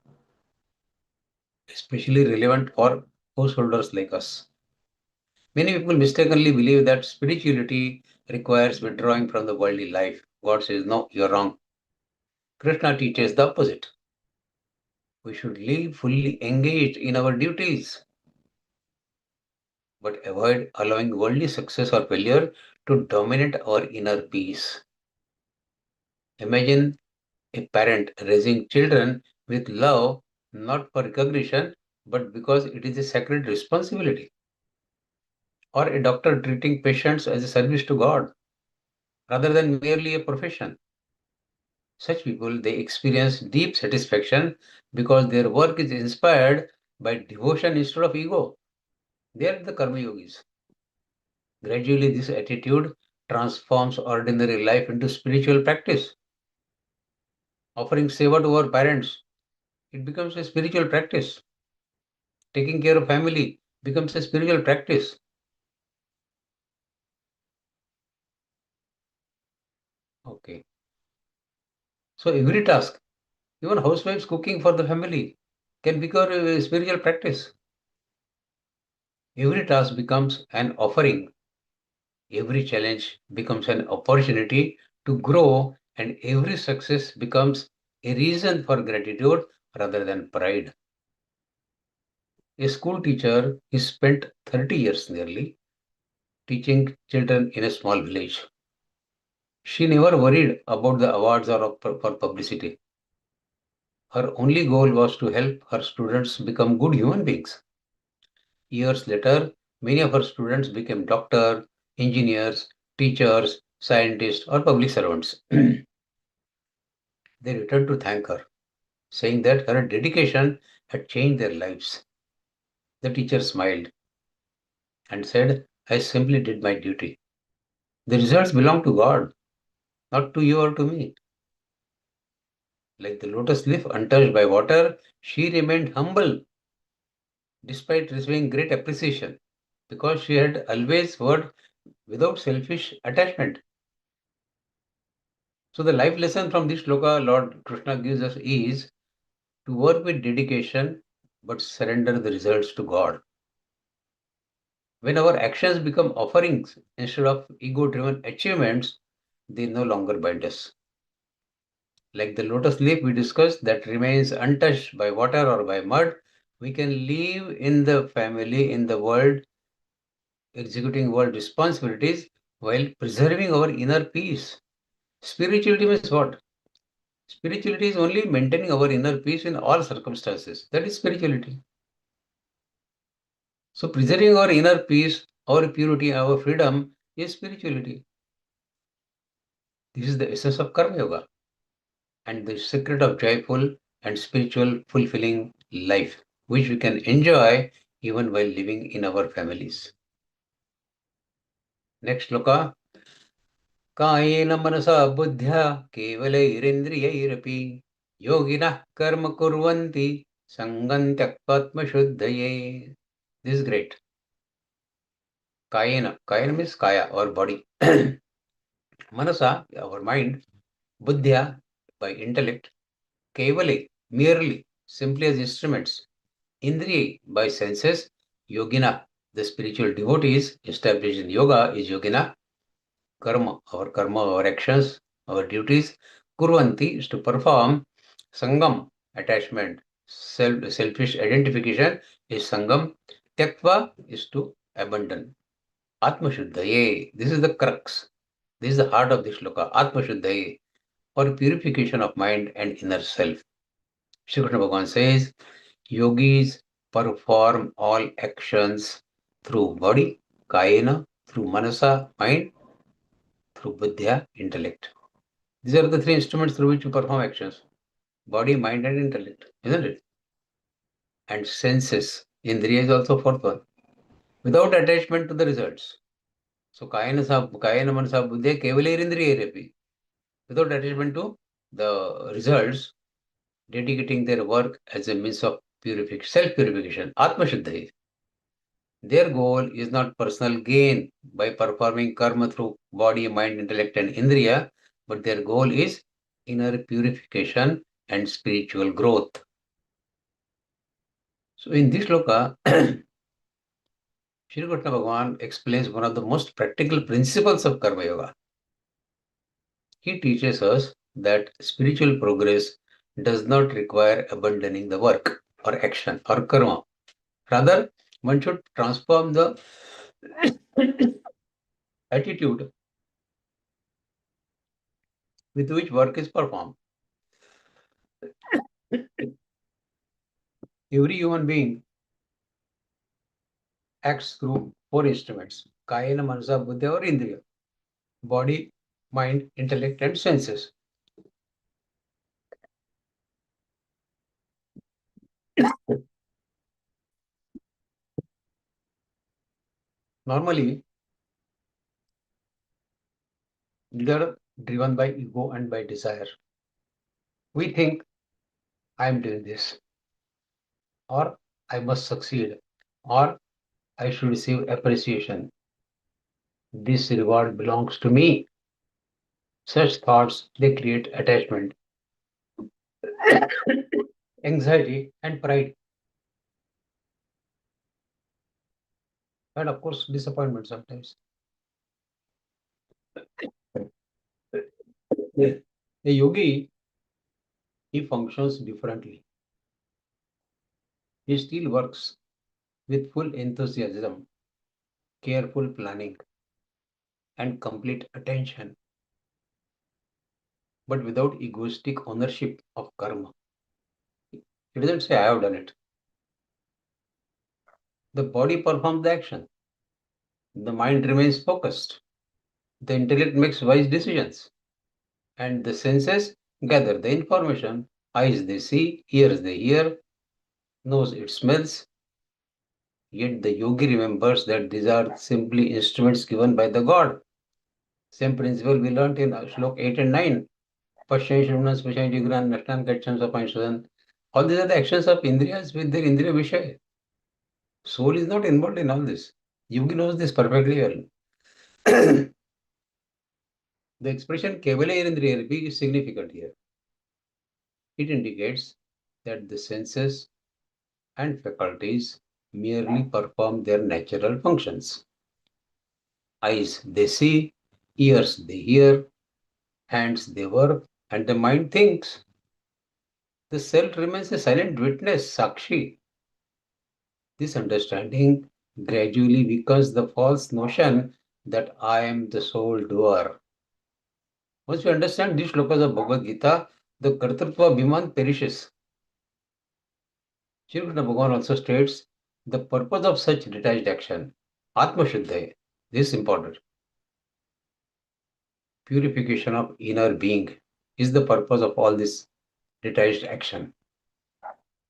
Speaker 8: is especially relevant for householders like us. Many people mistakenly believe that spirituality requires withdrawing from the worldly life. God says, no, you're wrong. Krishna teaches the opposite. We should live fully engaged in our duties, but avoid allowing worldly success or failure to dominate our inner peace. Imagine a parent raising children with love, not for recognition, but because it is a sacred responsibility. Or a doctor treating patients as a service to God, rather than merely a profession. Such people, they experience deep satisfaction because their work is inspired by devotion instead of ego. They are the Karma Yogis. Gradually, this attitude transforms ordinary life into spiritual practice. Offering seva to our parents, it becomes a spiritual practice. Taking care of family becomes a spiritual practice. Okay. So every task, even housewives cooking for the family, can become a spiritual practice. Every task becomes an offering. Every challenge becomes an opportunity to grow, and every success becomes a reason for gratitude rather than pride. A school teacher is spent 30 years nearly teaching children in a small village. She never worried about the awards or for publicity. Her only goal was to help her students become good human beings. Years later, many of her students became doctors, engineers, teachers, scientists, or public servants. They returned to thank her, saying that her dedication had changed their lives. The teacher smiled and said, I simply did my duty. The results belong to God, not to you or to me. Like the lotus leaf untouched by water, she remained humble despite receiving great appreciation because she had always worked without selfish attachment. So the life lesson from this shloka Lord Krishna gives us is to work with dedication but surrender the results to God. When our actions become offerings instead of ego-driven achievements, they no longer bind us. Like the lotus leaf we discussed that remains untouched by water or by mud, we can live in the family, in the world, executing world responsibilities while preserving our inner peace. Spirituality means what? Spirituality is only maintaining our inner peace in all circumstances. That is spirituality. So preserving our inner peace, our purity, our freedom is spirituality. This is the essence of Karma Yoga and the secret of joyful and spiritual fulfilling life, which we can enjoy even while living in our families. Next shloka. कायेन मनसा बुद्ध्या केवलैरिन्द्रियैरपि योगिनः कर्म कुर्वन्ति सङ्गं त्यक्त्वात्मशुद्धये. This is great. Kayena. Kayena means kaya, our body. Manasa, our mind. Buddhya, by intellect. Kevale, merely, simply as instruments. Indriya, by senses. Yogina, the spiritual devotees established in yoga is yogina. Karma, our actions, our duties. Kurvanti is to perform. Sangam, attachment. Selfish identification is sangam. Tyaktva is to abandon. Atma Shuddhaye. This is the crux. This is the heart of this shloka. Atma Shuddhaye. For purification of mind and inner self. Shri Krishna Bhagavan says, yogis perform all actions through body, kayena, through manasa, mind, through buddhya, intellect. These are the three instruments through which we perform actions. Body, mind, and intellect, isn't it? And senses. Indriya is also fourth one. Without attachment to the results. So kayena manasa buddhya kevaler indriya. Without attachment to the results, dedicating their work as a means of self-purification, Atma Shuddhi. Their goal is not personal gain by performing karma through body, mind, intellect, and indriya, but their goal is inner purification and spiritual growth. So in this shloka, Shri Krishna Bhagavan explains one of the most practical principles of Karma Yoga. He teaches us that spiritual progress does not require abandoning the work or action or karma. Rather, one should transform the attitude with which work is performed. Every human being acts through 4 instruments: Kayena, Manasa, Buddhi, or Indriya. Body, mind, intellect, and senses. Normally, we are driven by ego and by desire. We think, I am doing this, or I must succeed, or I should receive appreciation. This reward belongs to me. Such thoughts, they create attachment, anxiety, and pride. And of course, disappointment sometimes. The yogi, he functions differently. He still works with full enthusiasm, careful planning, and complete attention, but without egoistic ownership of karma. He doesn't say, I have done it. The body performs the action. The mind remains focused. The intellect makes wise decisions. And the senses gather the information. Eyes they see, ears they hear, nose it smells. Yet the yogi remembers that these are simply instruments given by the God. Same principle we learnt in Shlok 8 and 9. Pasyan, Shravan, Spasyan, Jigran, Nashtan, Kachan, Sapanshadan. All these are the actions of Indriyas with their Indriya Vishaya. Soul is not involved in all this. Yogi knows this perfectly well. The expression Kevala Indriya is significant here. It indicates that the senses and faculties merely perform their natural functions. Eyes they see, ears they hear, hands they work, and the mind thinks. The self remains a silent witness, Sakshi. This understanding gradually weakens the false notion that I am the sole doer. Once we understand these shlokas of Bhagavad Gita, the Kartrutva Bhiman perishes. Shri Krishna Bhagavan also states the purpose of such detached action, Atma Shuddhaya, this is important. Purification of inner being is the purpose of all this detached action.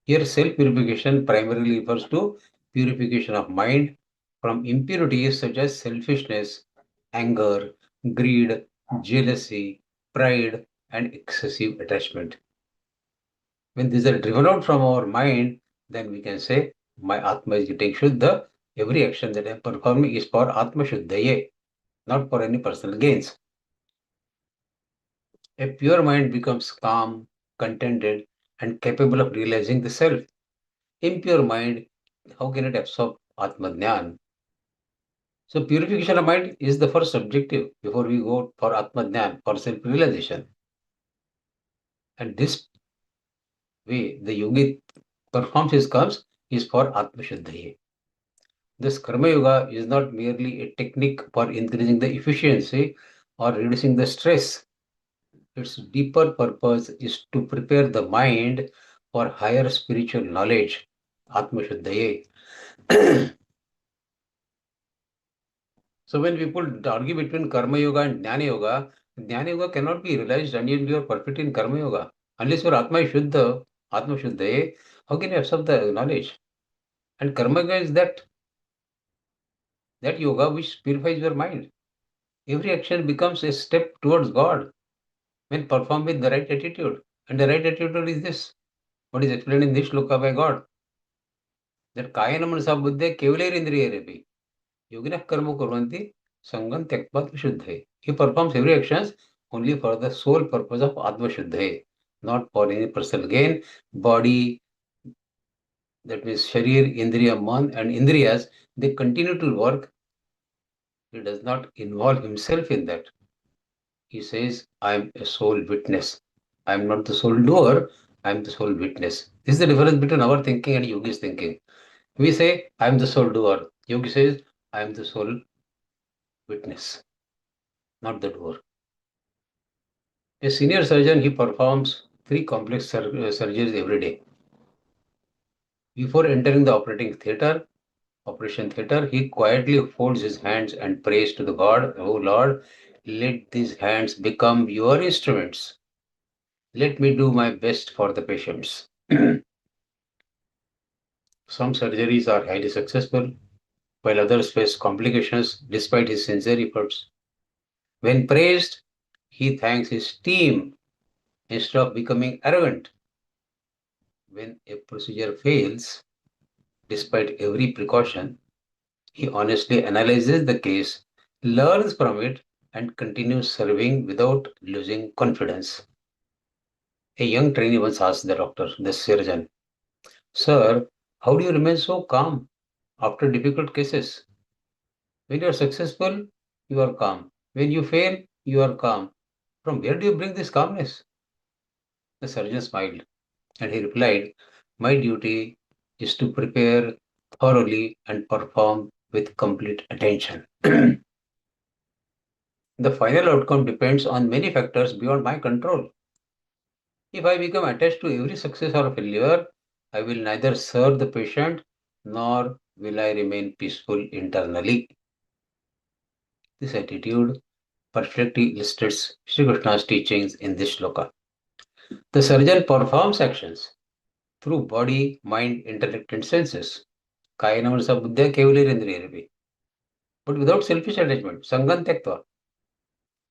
Speaker 8: Here, self-purification primarily refers to purification of mind from impurities such as selfishness, anger, greed, jealousy, pride, and excessive attachment. When these are driven out from our mind, then we can say, my Atma is getting Shuddha. Every action that I am performing is for Atma Shuddhaye, not for any personal gains. A pure mind becomes calm, contented, and capable of realizing the self. Impure mind, how can it absorb Atma Jnana? So purification of mind is the first objective before we go for Atma Jnana, for self-realization. And this way the yogi performs his karmas is for Atma Shuddhaye. This Karma Yoga is not merely a technique for increasing the efficiency or reducing the stress. Its deeper purpose is to prepare the mind for higher spiritual knowledge, Atma Shuddhaye. So when people argue between Karma Yoga and Jnana Yoga cannot be realized until you are perfect in Karma Yoga. Unless your Atma is Shuddha, Atma Shuddhaye, how can you absorb the knowledge? And Karma Yoga is that yoga which purifies your mind. Every action becomes a step towards God when performed with the right attitude. And the right attitude is this, what is explained in this shloka by God. That Kayena Manasa Buddhi Kevaler Indriya Yoginah Karma Kurvanti Sangam Tyakpat Shuddhaye. He performs every action only for the sole purpose of Atma Shuddhaye, not for any personal gain. Body, that means Sharir, Indriya, Man, and Indriyas, they continue to work. He does not involve himself in that. He says, I am a sole witness. I am not the sole doer, I am the sole witness. This is the difference between our thinking and Yogi's thinking. We say, I am the sole doer. Yogi says, I am the sole witness, not the doer. A senior surgeon, he performs 3 complex surgeries every day. Before entering the operating theatre, operation theater, he quietly folds his hands and prays to the God, "Oh Lord, let these hands become your instruments. Let me do my best for the patients." Some surgeries are highly successful, while others face complications despite his sincere efforts. When praised, he thanks his team instead of becoming arrogant. When a procedure fails, despite every precaution, he honestly analyzes the case, learns from it, and continues serving without losing confidence. A young trainee once asked the surgeon, "Sir, how do you remain so calm after difficult cases? When you are successful, you are calm. When you fail, you are calm. From where do you bring this calmness?" The surgeon smiled and he replied, "My duty is to prepare thoroughly and perform with complete attention. The final outcome depends on many factors beyond my control. If I become attached to every success or failure, I will neither serve the patient nor will I remain peaceful internally." This attitude perfectly illustrates Sri Krishna's teachings in this shloka. The surgeon performs actions through body, mind, intellect, and senses. Kayena manasa buddhya kevalerendriyarvi. But without selfish attachment, sangan tyaktva.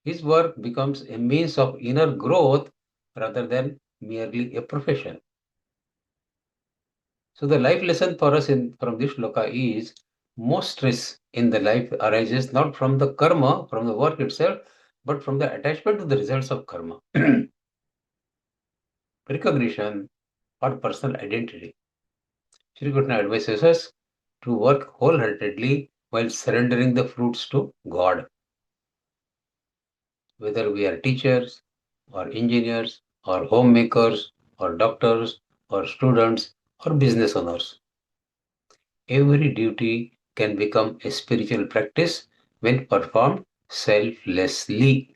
Speaker 8: His work becomes a means of inner growth rather than merely a profession. So the life lesson for us from this shloka is most stress in the life arises not from the karma, from the work itself, but from the attachment to the results of karma. Recognition or personal identity. Shri Krishna advises us to work wholeheartedly while surrendering the fruits to God. Whether we are teachers or engineers or homemakers or doctors or students or business owners, every duty can become a spiritual practice when performed selflessly.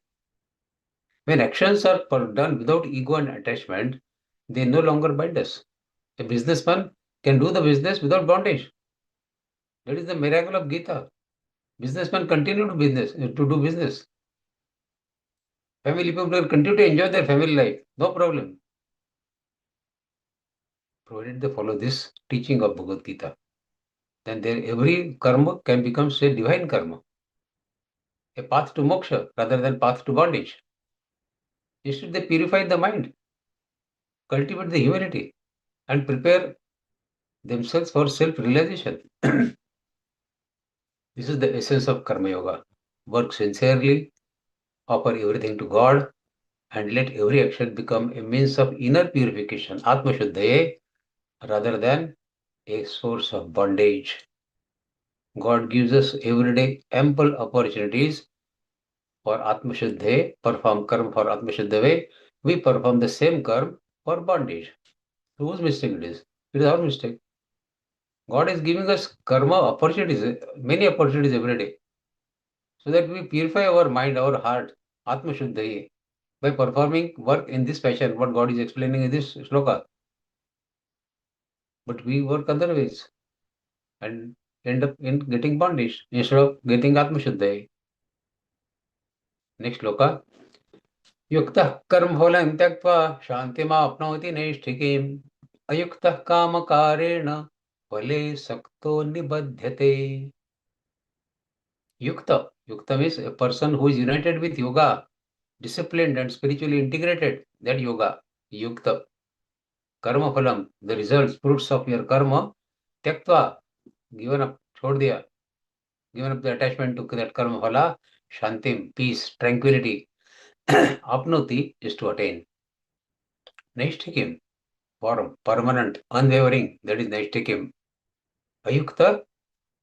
Speaker 8: When actions are done without ego and attachment, they no longer bind us. A businessman can do the business without bondage. That is the miracle of Gita. Businessmen continue to do business. Family people continue to enjoy their family life, no problem, provided they follow this teaching of Bhagavad Gita. Then every karma can become say divine karma, a path to moksha rather than path to bondage. Instead, they purify the mind, cultivate the humility, and prepare themselves for self-realization. This is the essence of karma yoga. Work sincerely, offer everything to God, and let every action become a means of inner purification, Atma Shuddhaye, rather than a source of bondage. God gives us every day ample opportunities for Atma Shuddhaye, perform karma for Atma Shuddhaye. We perform the same karma for bondage. So whose mistake it is? It is our mistake. God is giving us karma opportunities, many opportunities every day, so that we purify our mind, our heart, Atma Shuddhaye, by performing work in this fashion, what God is explaining in this shloka. But we work other ways and end up in getting bondage instead of getting Atma Shuddhaye. Next shloka. युक्तः कर्मफलं त्यक्त्वा शान्तिमाप्नोति नैष्ठिकीम् अयुक्तः कामकारेण फले सक्तो निबध्यते. Yukta means a person who is united with yoga, disciplined and spiritually integrated. That yoga, yukta. Karma phalam, the results, fruits of your karma, tyaktva, given up, chhod diya, given up the attachment to that karma phala, shantim, peace, tranquility. Apnoti is to attain. Naishtikim, form, permanent, unwavering, that is Naishtikim. Ayukta,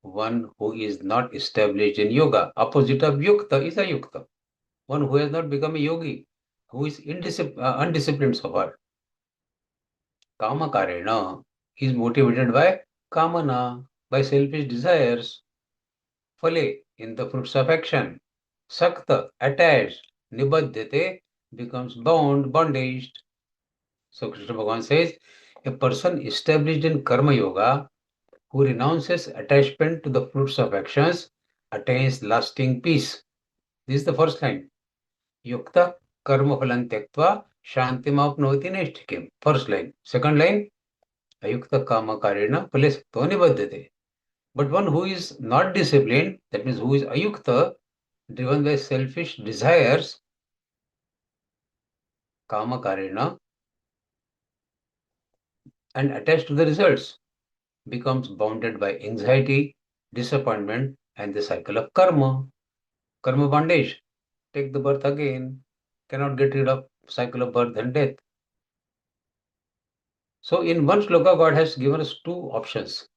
Speaker 8: one who is not established in yoga. Opposite of Yukta is Ayukta, one who has not become a yogi, who is undisciplined so far. Kama karena is motivated by kamana, by selfish desires. Phale, in the fruits of action. Sakta, attached. Nibadhyate, becomes bound, bondaged. So Krishna Bhagavan says, a person established in karma yoga who renounces attachment to the fruits of actions attains lasting peace. This is the first line. Yukta karma phalam tyaktva shantimapnoti neshtikim. First line. Second line. Ayukta kama karena phalesakto nibaddhate. But one who is not disciplined, that means who is ayukta, driven by selfish desires, kama karena, and attached to the results, becomes bounded by anxiety, disappointment, and the cycle of karma. Karma bondage. Take the birth again. Cannot get rid of cycle of birth and death. So in one shloka, God has given us two options.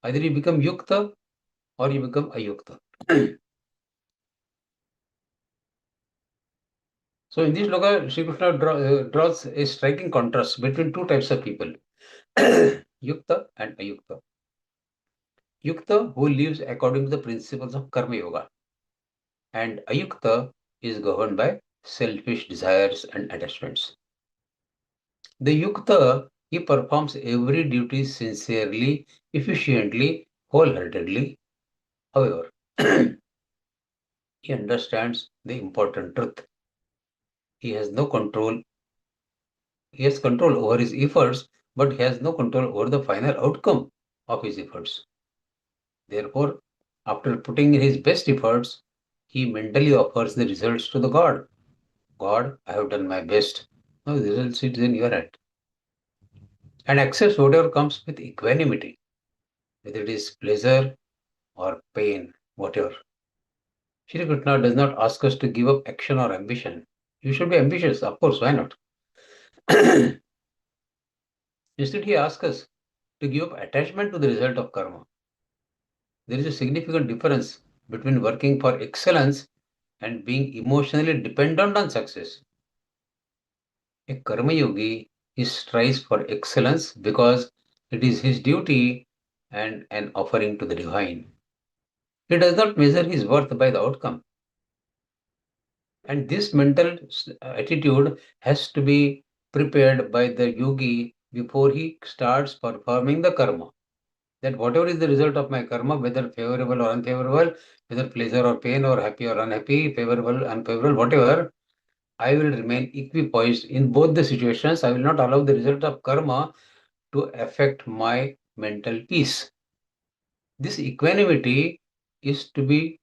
Speaker 8: Either you become yukta or you become ayukta. So in this shloka, Shri Krishna draws a striking contrast between two types of people, yukta and ayukta. Yukta, who lives according to the principles of karma yoga, and ayukta is governed by selfish desires and attachments. The yukta, he performs every duty sincerely, efficiently, wholeheartedly. However, he understands the important truth. He has no control. He has control over his efforts, but he has no control over the final outcome of his efforts. Therefore, after putting in his best efforts, he mentally offers the results to the God. God, I have done my best. Now the result sits in your hand. And accepts whatever comes with equanimity, whether it is pleasure or pain, whatever. Shri Krishna does not ask us to give up action or ambition. You should be ambitious, of course, why not? Instead, he asks us to give up attachment to the result of karma. There is a significant difference between working for excellence and being emotionally dependent on success. A karma yogi, he strives for excellence because it is his duty and an offering to the divine. He does not measure his worth by the outcome. And this mental attitude has to be prepared by the yogi before he starts performing the karma. That whatever is the result of my karma, whether favorable or unfavorable, whether pleasure or pain or happy or unhappy, favorable, unfavorable, whatever, I will remain equipoised in both the situations. I will not allow the result of karma to affect my mental peace. This equanimity is to be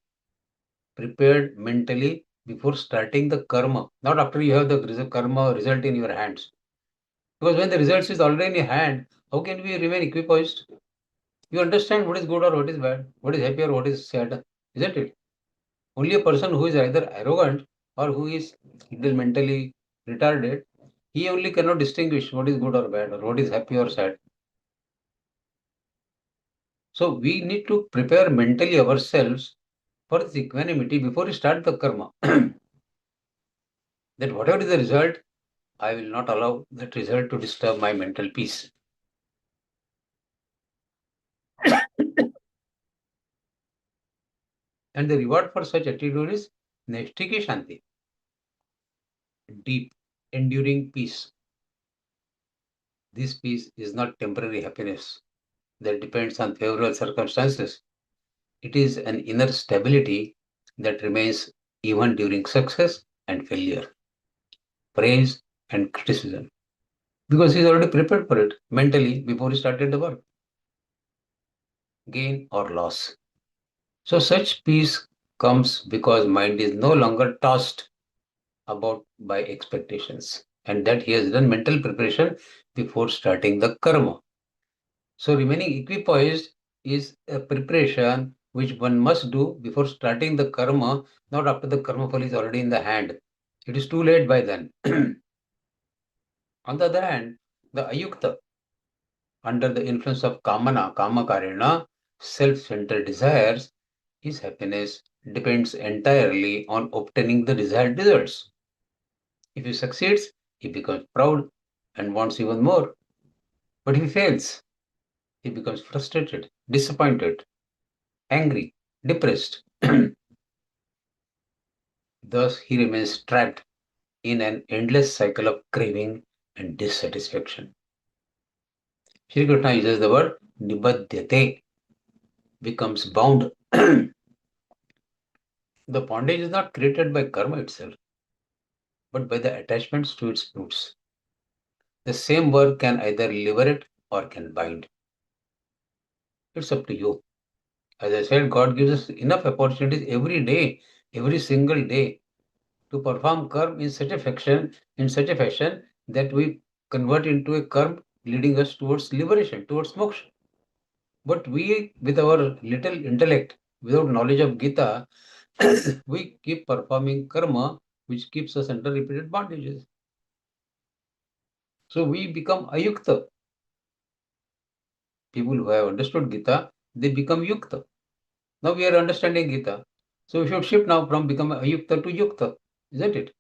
Speaker 8: prepared mentally before starting the karma, not after you have the karma result in your hands. Because when the result is already in your hand, how can we remain equipoised? You understand what is good or what is bad, what is happy or what is sad, isn't it? Only a person who is either arrogant or who is mentally retarded, he only cannot distinguish what is good or bad or what is happy or sad. So we need to prepare mentally ourselves for this equanimity before we start the karma. That whatever is the result, I will not allow that result to disturb my mental peace. And the reward for such attitude is Naishtiki Shanti, deep, enduring peace. This peace is not temporary happiness that depends on favorable circumstances. It is an inner stability that remains even during success and failure, praise and criticism, because he is already prepared for it mentally before he started the work, gain or loss. So such peace comes because mind is no longer tossed about by expectations, and that he has done mental preparation before starting the karma. So remaining equipoised is a preparation which one must do before starting the karma, not after the karma phal is already in the hand. It is too late by then. On the other hand, the ayukta, under the influence of kamana, kama karena, self-centered desires, his happiness depends entirely on obtaining the desired results. If he succeeds, he becomes proud and wants even more. But if he fails, he becomes frustrated, disappointed, angry, depressed. Thus, he remains trapped in an endless cycle of craving and dissatisfaction. Shri Krishna uses the word nibadyate. becomes bound. The bondage is not created by karma itself, but by the attachments to its fruits. The same work can either liberate or can bind. It's up to you. As I said, God gives us enough opportunities every day, every single day, to perform karma in such a fashion that we convert into a karma leading us towards liberation, towards moksha. But we, with our little intellect, without knowledge of Gita, we keep performing karma which keeps us under repeated bondages. So we become ayukta. People who have understood Gita, they become yukta. Now we are understanding Gita. So we should shift now from become ayukta to yukta, isn't it?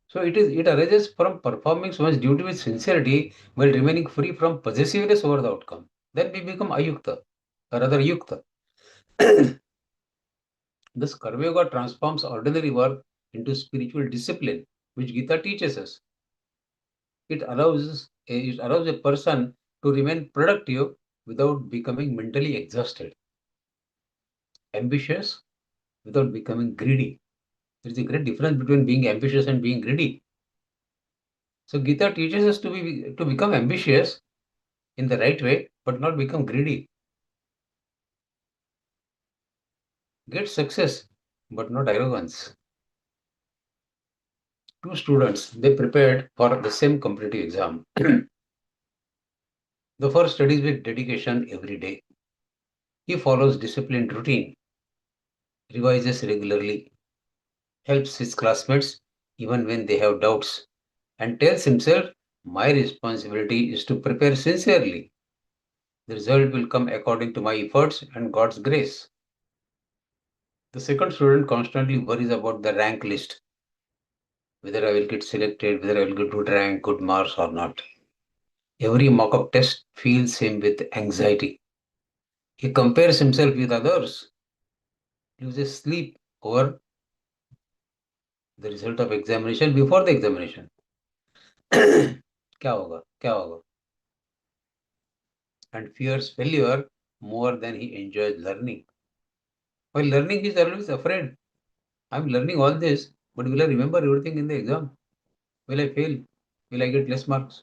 Speaker 8: So it arises from performing one's duty with sincerity while remaining free from possessiveness over the outcome. Then we become ayukta, or rather yukta. Thus, Karma Yoga transforms ordinary work into spiritual discipline, which Gita teaches us. It allows a person to remain productive without becoming mentally exhausted, ambitious without becoming greedy. There is a great difference between being ambitious and being greedy. So Gita teaches us to become ambitious in the right way, but not become greedy. Get success, but not arrogance. Two students, they prepared for the same competitive exam. The first studies with dedication every day. He follows disciplined routine, revises regularly, helps his classmates even when they have doubts, and tells himself, my responsibility is to prepare sincerely. The result will come according to my efforts and God's grace. The second student constantly worries about the rank list, whether I will get selected, whether I will get good rank, good marks or not. Every mock-up test fills him with anxiety. He compares himself with others, loses sleep over the result of examination before the examination. क्या होगा? And fears failure more than he enjoys learning. While learning, he is always afraid. I'm learning all this, but will I remember everything in the exam? Will I fail? Will I get less marks?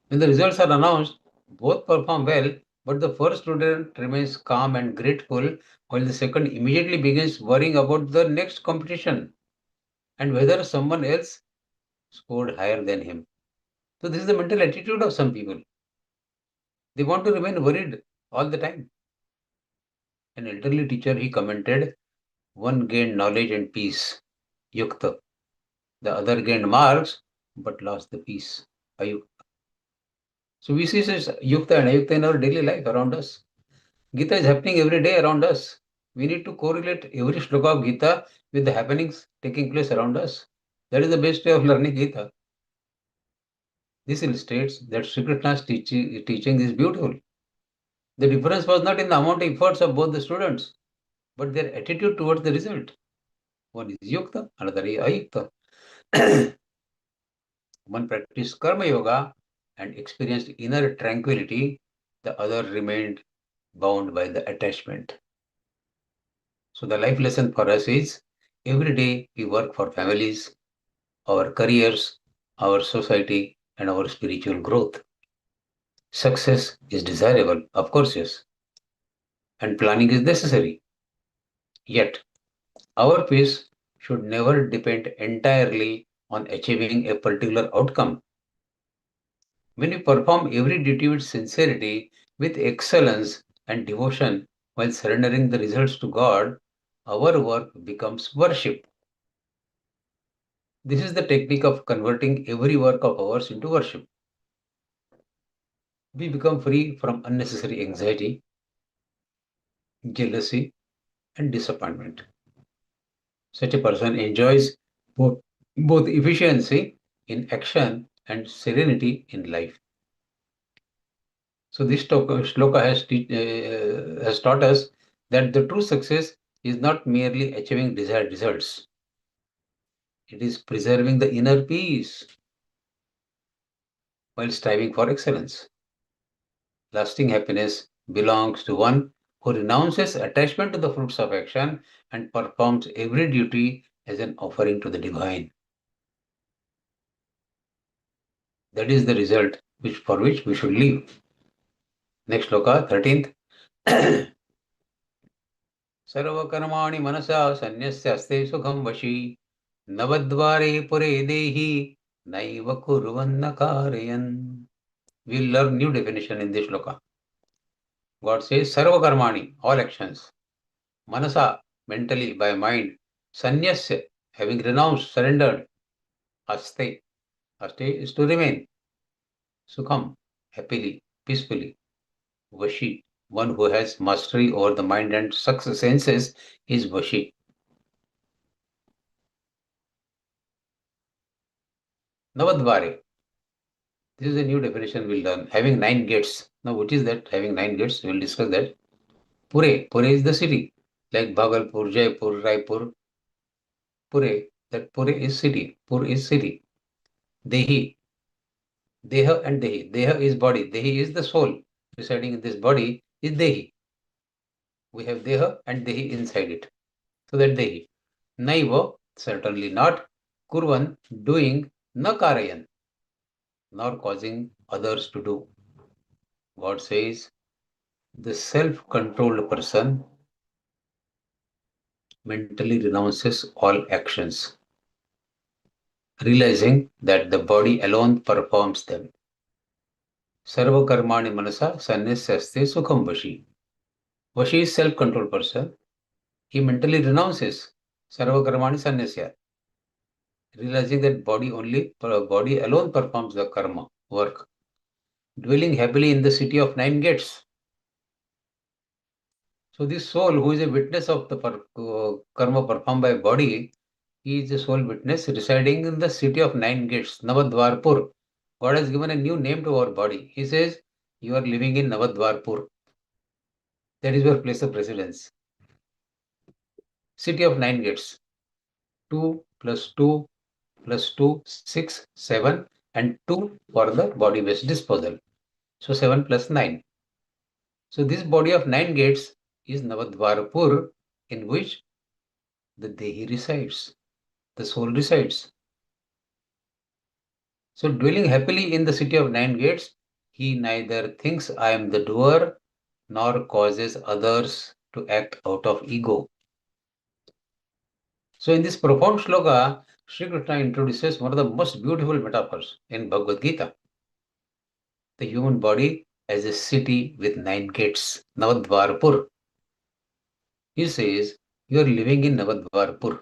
Speaker 8: When the results are announced, both perform well, but the first student remains calm and grateful, while the second immediately begins worrying about the next competition and whether someone else scored higher than him. So this is the mental attitude of some people. They want to remain worried all the time. An elderly teacher, he commented, one gained knowledge and peace, yukta. The other gained marks, but lost the peace, ayukta. So we see such yukta and ayukta in our daily life around us. Gita is happening every day around us. We need to correlate every shloka of Gita with the happenings taking place around us. That is the best way of learning Gita. This illustrates that Sri Krishna's teaching is beautiful. The difference was not in the amount of efforts of both the students, but their attitude towards the result. One is yukta, another is ayukta. One practiced karma yoga and experienced inner tranquility, the other remained bound by the attachment. So the life lesson for us is every day we work for families, our careers, our society, and our spiritual growth. Success is desirable, of course, yes, and planning is necessary. Yet, our peace should never depend entirely on achieving a particular outcome. When we perform every duty with sincerity, with excellence and devotion, while surrendering the results to God, our work becomes worship. This is the technique of converting every work of ours into worship. We become free from unnecessary anxiety, jealousy, and disappointment. Such a person enjoys both efficiency in action and serenity in life. So this shloka has taught us that the true success is not merely achieving desired results. It is preserving the inner peace while striving for excellence. Lasting happiness belongs to one who renounces attachment to the fruits of action and performs every duty as an offering to the divine. That is the result for which we should live. Next sloka, 13th. सर्वकर्माणि मनसा सन्न्यस्य अस्ते सुखं वशी नवद्वारे पुरे देहि naiva kurvanna karayan. We'll learn new definition in this shloka. God says, Sarva karmani, all actions. Manasa, mentally, by mind. Sannyasya, having renounced, surrendered. Aste, aste is to remain. Sukham, happily, peacefully. Vashi, one who has mastery over the mind and senses is Vashi. Navadvare. This is a new definition we'll learn. Having 9 gates. Now, what is that? Having 9 gates, we'll discuss that. Pure. Pure is the city. Like Bhagalpur, Jaipur, Raipur. Pure. That Pure is city. Pur is city. Dehi. Deha and Dehi. Deha is body. Dehi is the soul. Residing in this body is Dehi. We have Deha and Dehi inside it. So that Dehi. Naiva, certainly not. Kurvan, doing, na karayan. Nor causing others to do. God says, the self-controlled person mentally renounces all actions, realizing that the body alone performs them. Sarva karmani manasa sannyasaste sukham vashi. Vashi is self-controlled person. He mentally renounces sarva karmani sannyasya, realizing that body alone performs the karma, work. Dwelling happily in the city of 9 gates. So this soul who is a witness of the karma performed by body, he is a soul witness residing in the city of 9 gates, Navadvarpur. God has given a new name to our body. He says, you are living in Navadvarpur. That is your place of residence. City of 9 gates. 2 plus 2 plus 2, 6, 7 and 2 for the body waste disposal. So 7 plus 9. So this body of 9 gates is Navadvarpur, in which the Dehi resides, the soul resides. So dwelling happily in the city of 9 gates, he neither thinks I am the doer nor causes others to act out of ego. So in this profound shloka, Shri Krishna introduces one of the most beautiful metaphors in Bhagavad-Gītā. The human body as a city with 9 gates, Navadvarpur. He says, you are living in Navadvarpur.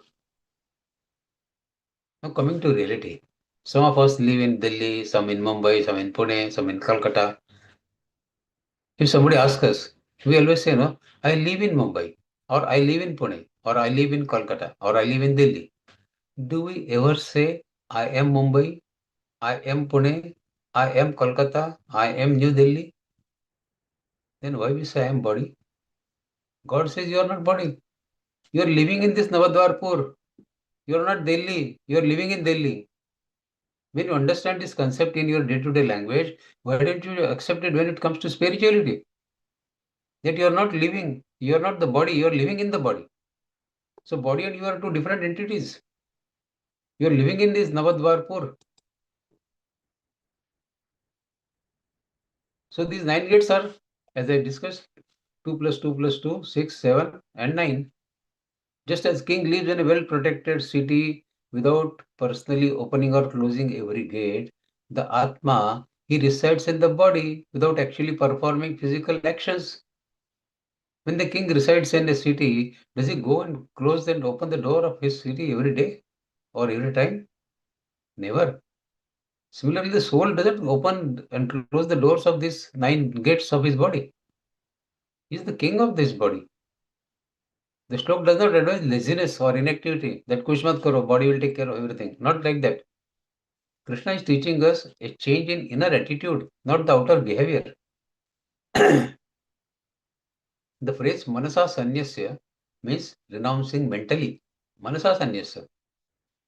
Speaker 8: Now coming to reality, some of us live in Delhi, some in Mumbai, some in Pune, some in Calcutta. If somebody asks us, we always say, no, I live in Mumbai, or I live in Pune, or I live in Calcutta, or I live in Delhi. Do we ever say, I am Mumbai, I am Pune, I am Kolkata, I am New Delhi? Then why we say I am body? God says you are not body. You are living in this Navadvarpur. You are not Delhi. You are living in Delhi. When you understand this concept in your day-to-day language, why don't you accept it when it comes to spirituality? That you are not living, you are not the body, you are living in the body. So body and you are two different entities. You are living in this Navadvarpur. So these 9 gates are, as I discussed, 2 plus 2 plus 2, 6, 7 and 9. Just as king lives in a well-protected city without personally opening or closing every gate, the Atma, he resides in the body without actually performing physical actions. When the king resides in a city, does he go and close and open the door of his city every day or every time? Never. Similarly, the soul doesn't open and close the doors of these 9 gates of his body. He is the king of this body. The shlok does not advise laziness or inactivity, that kuch mat karo, body will take care of everything. Not like that. Krishna is teaching us a change in inner attitude, not the outer behavior. The phrase manasa sanyasya means renouncing mentally. Manasa sanyasya.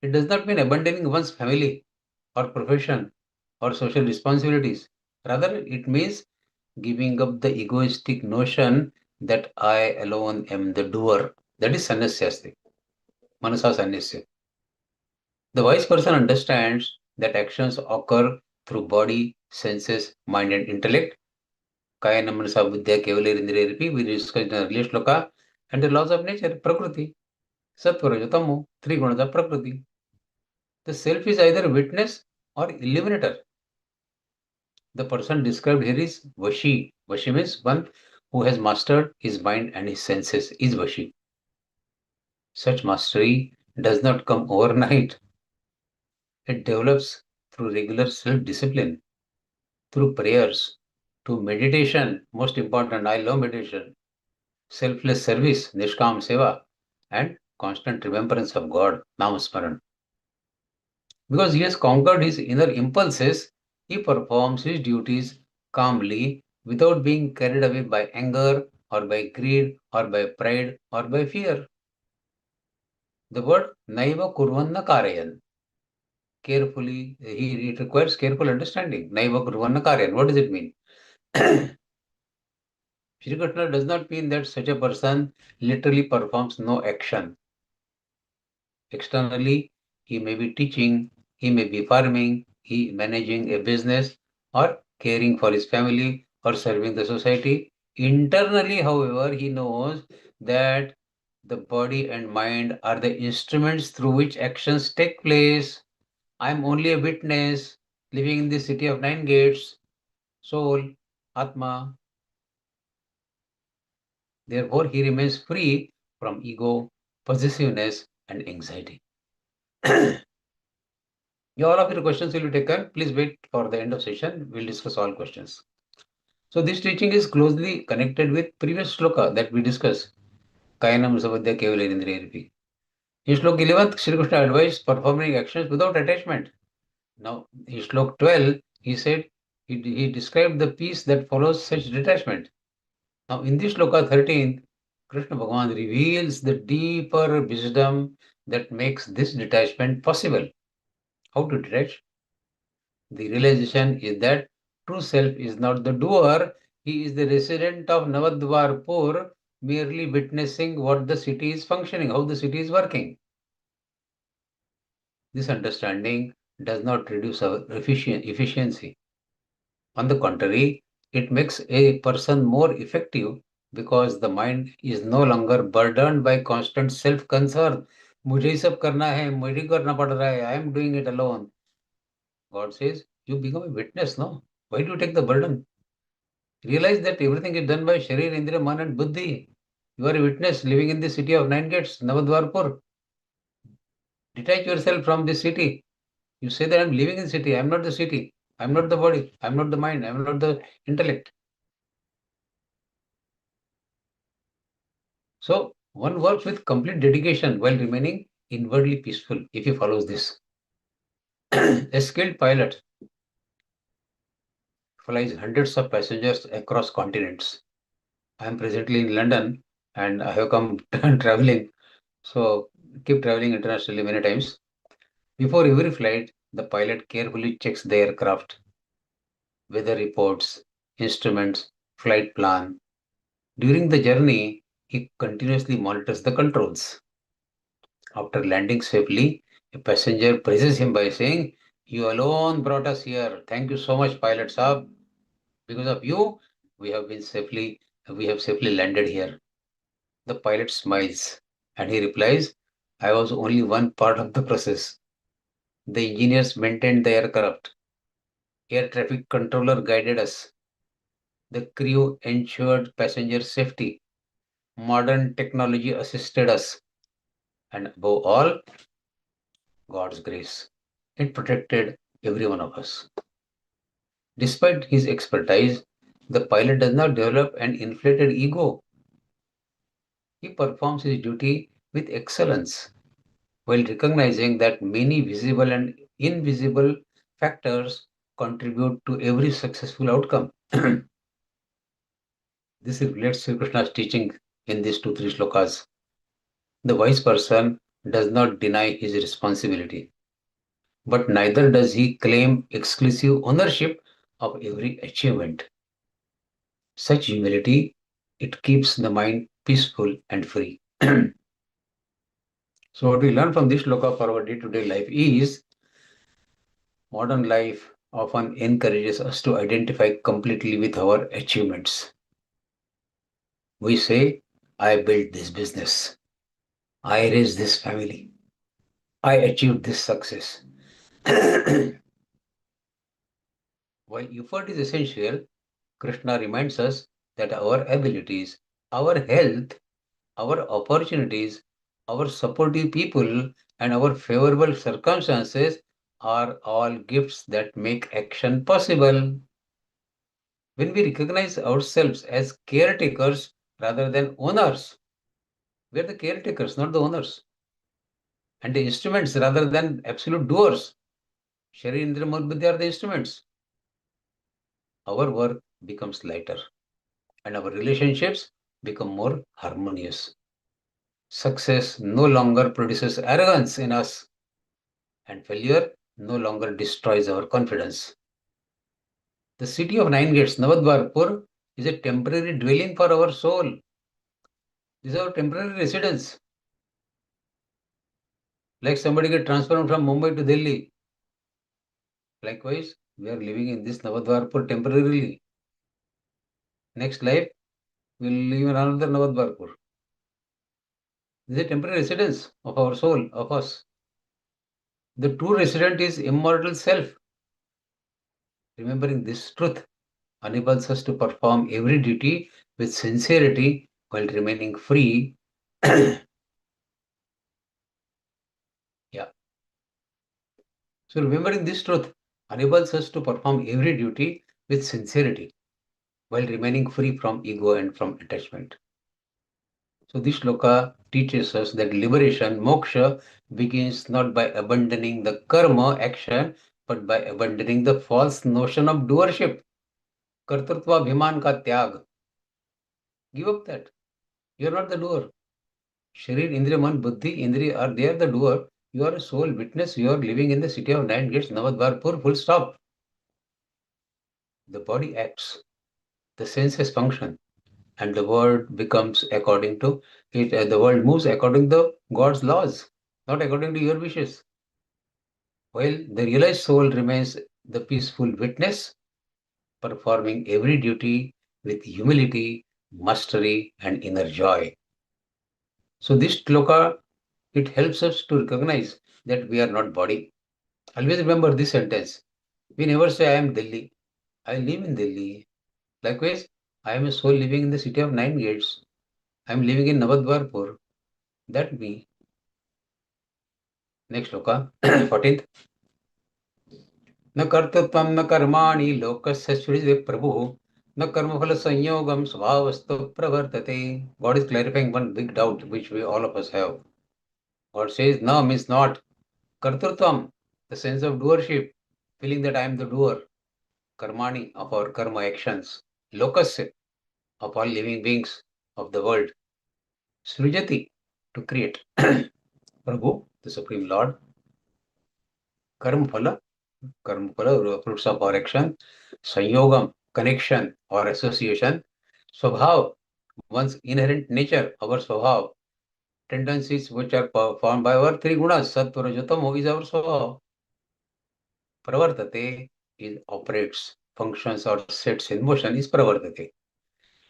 Speaker 8: It does not mean abandoning one's family or profession or social responsibilities. Rather, it means giving up the egoistic notion that I alone am the doer. That is sannyasya, manasa sannasya. The wise person understands that actions occur through body, senses, mind, and intellect. Kaya manasa buddhya kevalerindriya, we discussed in the earlier shloka, and the laws of nature, prakriti, sattva, raja, tamo, three gunas of prakriti. The self is either witness or illuminator. The person described here is Vashi. Vashi means one who has mastered his mind and his senses is Vashi. Such mastery does not come overnight. It develops through regular self-discipline, through prayers, through meditation, most important, I love meditation, selfless service, Nishkam Seva, and constant remembrance of God, Namasmaran. Because he has conquered his inner impulses, he performs his duties calmly without being carried away by anger or by greed or by pride or by fear. The word Naiva Kurvanna Karayan. Carefully, it requires careful understanding. Naiva Kurvanna Karayan. What does it mean? Shri Krishna does not mean that such a person literally performs no action. Externally, he may be teaching, he may be farming, he managing a business, or caring for his family, or serving the society. Internally, however, he knows that the body and mind are the instruments through which actions take place. I am only a witness living in the city of 9 gates, soul, Atma. Therefore, he remains free from ego, possessiveness, and anxiety. All of your questions will be taken. Please wait for the end of session. We'll discuss all questions. So this teaching is closely connected with previous shloka that we discussed. Kayanam Savadya Kevalerindriya. In Shlok 11th, Shri Krishna advised performing actions without attachment. Now, in Shlok 12, he said, he described the peace that follows such detachment. Now, in this Shloka 13th, Krishna Bhagavan reveals the deeper wisdom that makes this detachment possible. How to detach? The realization is that true self is not the doer, he is the resident of Navadvarpur, merely witnessing what the city is functioning, how the city is working. This understanding does not reduce our efficiency. On the contrary, it makes a person more effective because the mind is no longer burdened by constant self-concern. मुझे ही सब करना है, मुझे ही करना पड़ रहा है, I am doing it alone. God says, you become a witness, no? Why do you take the burden? Realize that everything is done by Shri, Indriya, Man and Buddhi. You are a witness living in the city of 9 gates, Navadvarpur. Detach yourself from this city. You say that I am living in the city. I am not the city. I am not the body. I am not the mind. I am not the intellect. So one works with complete dedication while remaining inwardly peaceful if he follows this. A skilled pilot flies hundreds of passengers across continents. I am presently in London and I have come traveling. So keep traveling internationally many times. Before every flight, the pilot carefully checks the aircraft, weather reports, instruments, flight plan. During the journey, he continuously monitors the controls. After landing safely, a passenger praises him by saying, "You alone brought us here. Thank you so much, pilot Saab. Because of you, we have safely landed here." The pilot smiles and he replies, "I was only one part of the process. The engineers maintained the aircraft. Air traffic controller guided us. The crew ensured passenger safety. Modern technology assisted us. And above all, God's grace. It protected every one of us." Despite his expertise, the pilot does not develop an inflated ego. He performs his duty with excellence while recognizing that many visible and invisible factors contribute to every successful outcome. This reflects Sri Krishna's teaching in these 2-3 shlokas. The wise person does not deny his responsibility, but neither does he claim exclusive ownership of every achievement. Such humility, it keeps the mind peaceful and free. So what we learn from this shloka for our day-to-day life is modern life often encourages us to identify completely with our achievements. We say, I built this business, I raised this family, I achieved this success. While effort is essential, Krishna reminds us that our abilities, our health, our opportunities, our supportive people, and our favorable circumstances are all gifts that make action possible. When we recognize ourselves as caretakers rather than owners, we are the caretakers, not the owners, and the instruments rather than absolute doers. Shri, Indra, Buddhi are the instruments. Our work becomes lighter, and our relationships become more harmonious. Success no longer produces arrogance in us, and failure no longer destroys our confidence. The city of nine gates, Navadvarpur, is a temporary dwelling for our soul. This is our temporary residence. Like somebody get transferred from Mumbai to Delhi. Likewise, we are living in this Navadvarpur temporarily. Next life, we will live in another Navadvarpur. This is a temporary residence of our soul, of us. The true resident is immortal self. Remembering this truth enables us to perform every duty with sincerity while remaining free. Yeah. So remembering this truth enables us to perform every duty with sincerity while remaining free from ego and from attachment. So this shloka teaches us that liberation, moksha, begins not by abandoning the karma action, but by abandoning the false notion of doership. Kartatva bhiman ka tyag. Give up that. You are not the doer. Shri, Indriya, Man, Buddhi, Indriya are they are the doer. You are a soul witness. You are living in the city of nine gates, Navadvarpur, full stop. The body acts, the senses function, and the world becomes according to it. The world moves according to God's laws, not according to your wishes. While the realized soul remains the peaceful witness, performing every duty with humility, mastery, and inner joy. So this shloka, it helps us to recognize that we are not body. Always remember this sentence. We never say, I am Delhi. I live in Delhi. Likewise, I am a soul living in the city of nine gates. I am living in Navadvarpur. That me. Next shloka, 14th. न कर्तृत्वं न कर्माणि लोकस्य सृजते प्रभुः न कर्मफल संयोगम स्वभावस्तु प्रवर्तते. God is clarifying one big doubt which we all of us have. God says na means not. Kartrutvam, the sense of doership, feeling that I am the doer. Karmani, of our karma actions. Lokasya, of all living beings of the world. Srijati, to create. Prabhu, the Supreme Lord. Karmaphala, fruits of our action. Sanyogam, connection or association. Swabhav, one's inherent nature, our swabhav. Tendencies which are formed by our three gunas. Sattva, Rajatamo is our swabhav. Pravartate is operates, functions or sets in motion is pravartate.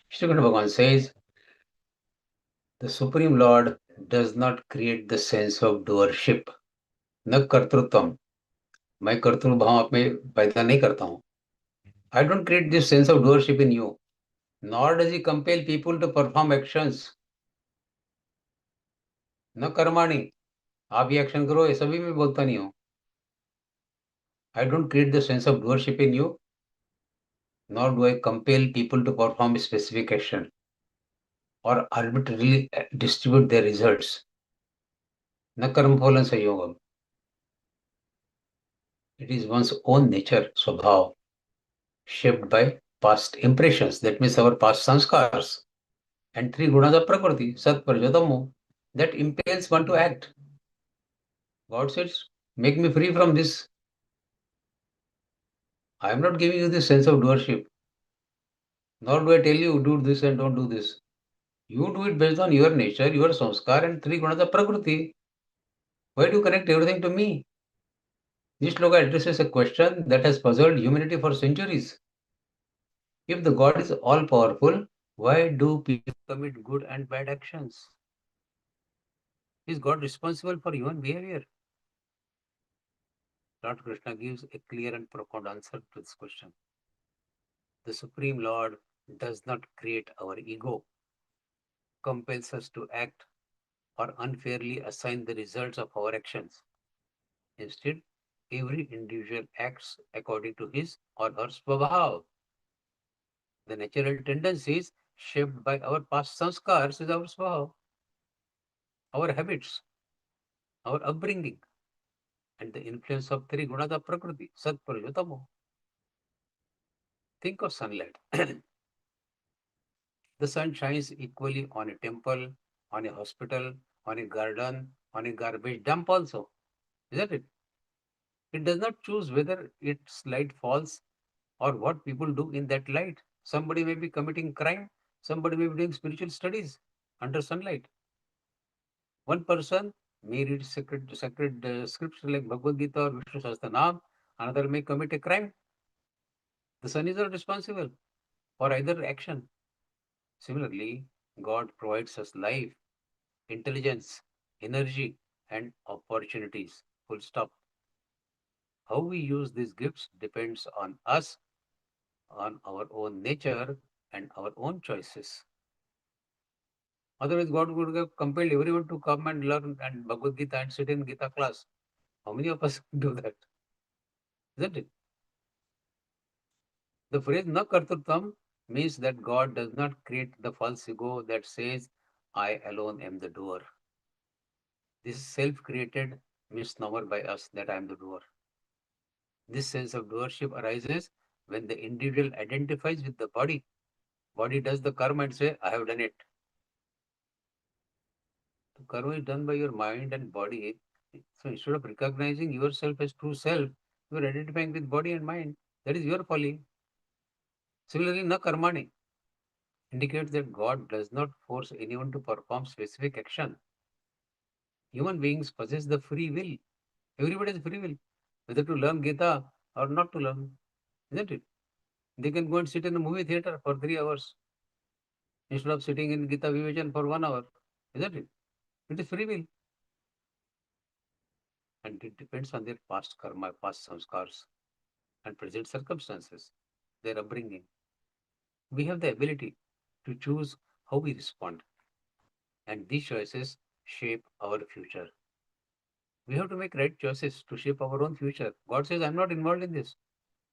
Speaker 8: Shri Bhagavan says, the Supreme Lord does not create the sense of doership. न कर्तृत्वम, मैं कर्तृ भाव में पैदा नहीं करता हूं. I don't create this sense of doership in you, nor does he compel people to perform actions. न कर्माणि, आप ये एक्शन करो, ये सभी में बोलता नहीं हूं. I don't create the sense of doership in you, nor do I compel people to perform a specific action or arbitrarily distribute their results. न कर्मफल संयोगम. It is one's own nature, swabhav, shaped by past impressions, that means our past sanskars, and three gunas of prakriti, sat, prajatamo, that impels one to act. God says, make me free from this. I am not giving you this sense of doership. Nor do I tell you do this and don't do this. You do it based on your nature, your samskar, and three gunas of prakriti. Why do you connect everything to me? This shloka addresses a question that has puzzled humanity for centuries. If the God is all powerful, why do people commit good and bad actions? Is God responsible for human behavior? Lord Krishna gives a clear and profound answer to this question. The Supreme Lord does not create our ego, compels us to act, or unfairly assign the results of our actions. Instead, every individual acts according to his or her svabhav. The natural tendencies shaped by our past sanskars is our svabhav, our habits, our upbringing, and the influence of three gunas of prakriti, sat, praja, tamo. Think of sunlight. The sun shines equally on a temple, on a hospital, on a garden, on a garbage dump also, isn't it? It does not choose whether its light falls or what people do in that light. Somebody may be committing crime, somebody may be doing spiritual studies under sunlight. One person may read sacred scriptures like Bhagavad-Gītā or Vishnu Sahasranam, another may commit a crime. The sun is not responsible for either action. Similarly, God provides us life, intelligence, energy, and opportunities. Full stop. How we use these gifts depends on us, on our own nature, and our own choices. Otherwise, God would have compelled everyone to come and learn and Bhagavad Gita and sit in Gita class. How many of us do that? Isn't it? The phrase na karturtam means that God does not create the false ego that says, I alone am the doer. This is self-created misnomer by us that I am the doer. This sense of doership arises when the individual identifies with the body. Body does the karma and say, I have done it. The karma is done by your mind and body. So instead of recognizing yourself as true self, you are identifying with body and mind. That is your folly. Similarly, na karmani indicates that God does not force anyone to perform specific action. Human beings possess the free will. Everybody has free will, whether to learn Gita or not to learn, isn't it? They can go and sit in a movie theater for 3 hours instead of sitting in Gita Vivajan for 1 hour, isn't it? It is free will. And it depends on their past karma, past samskars, and present circumstances, their upbringing. We have the ability to choose how we respond, and these choices shape our future. We have to make right choices to shape our own future. God says, I'm not involved in this.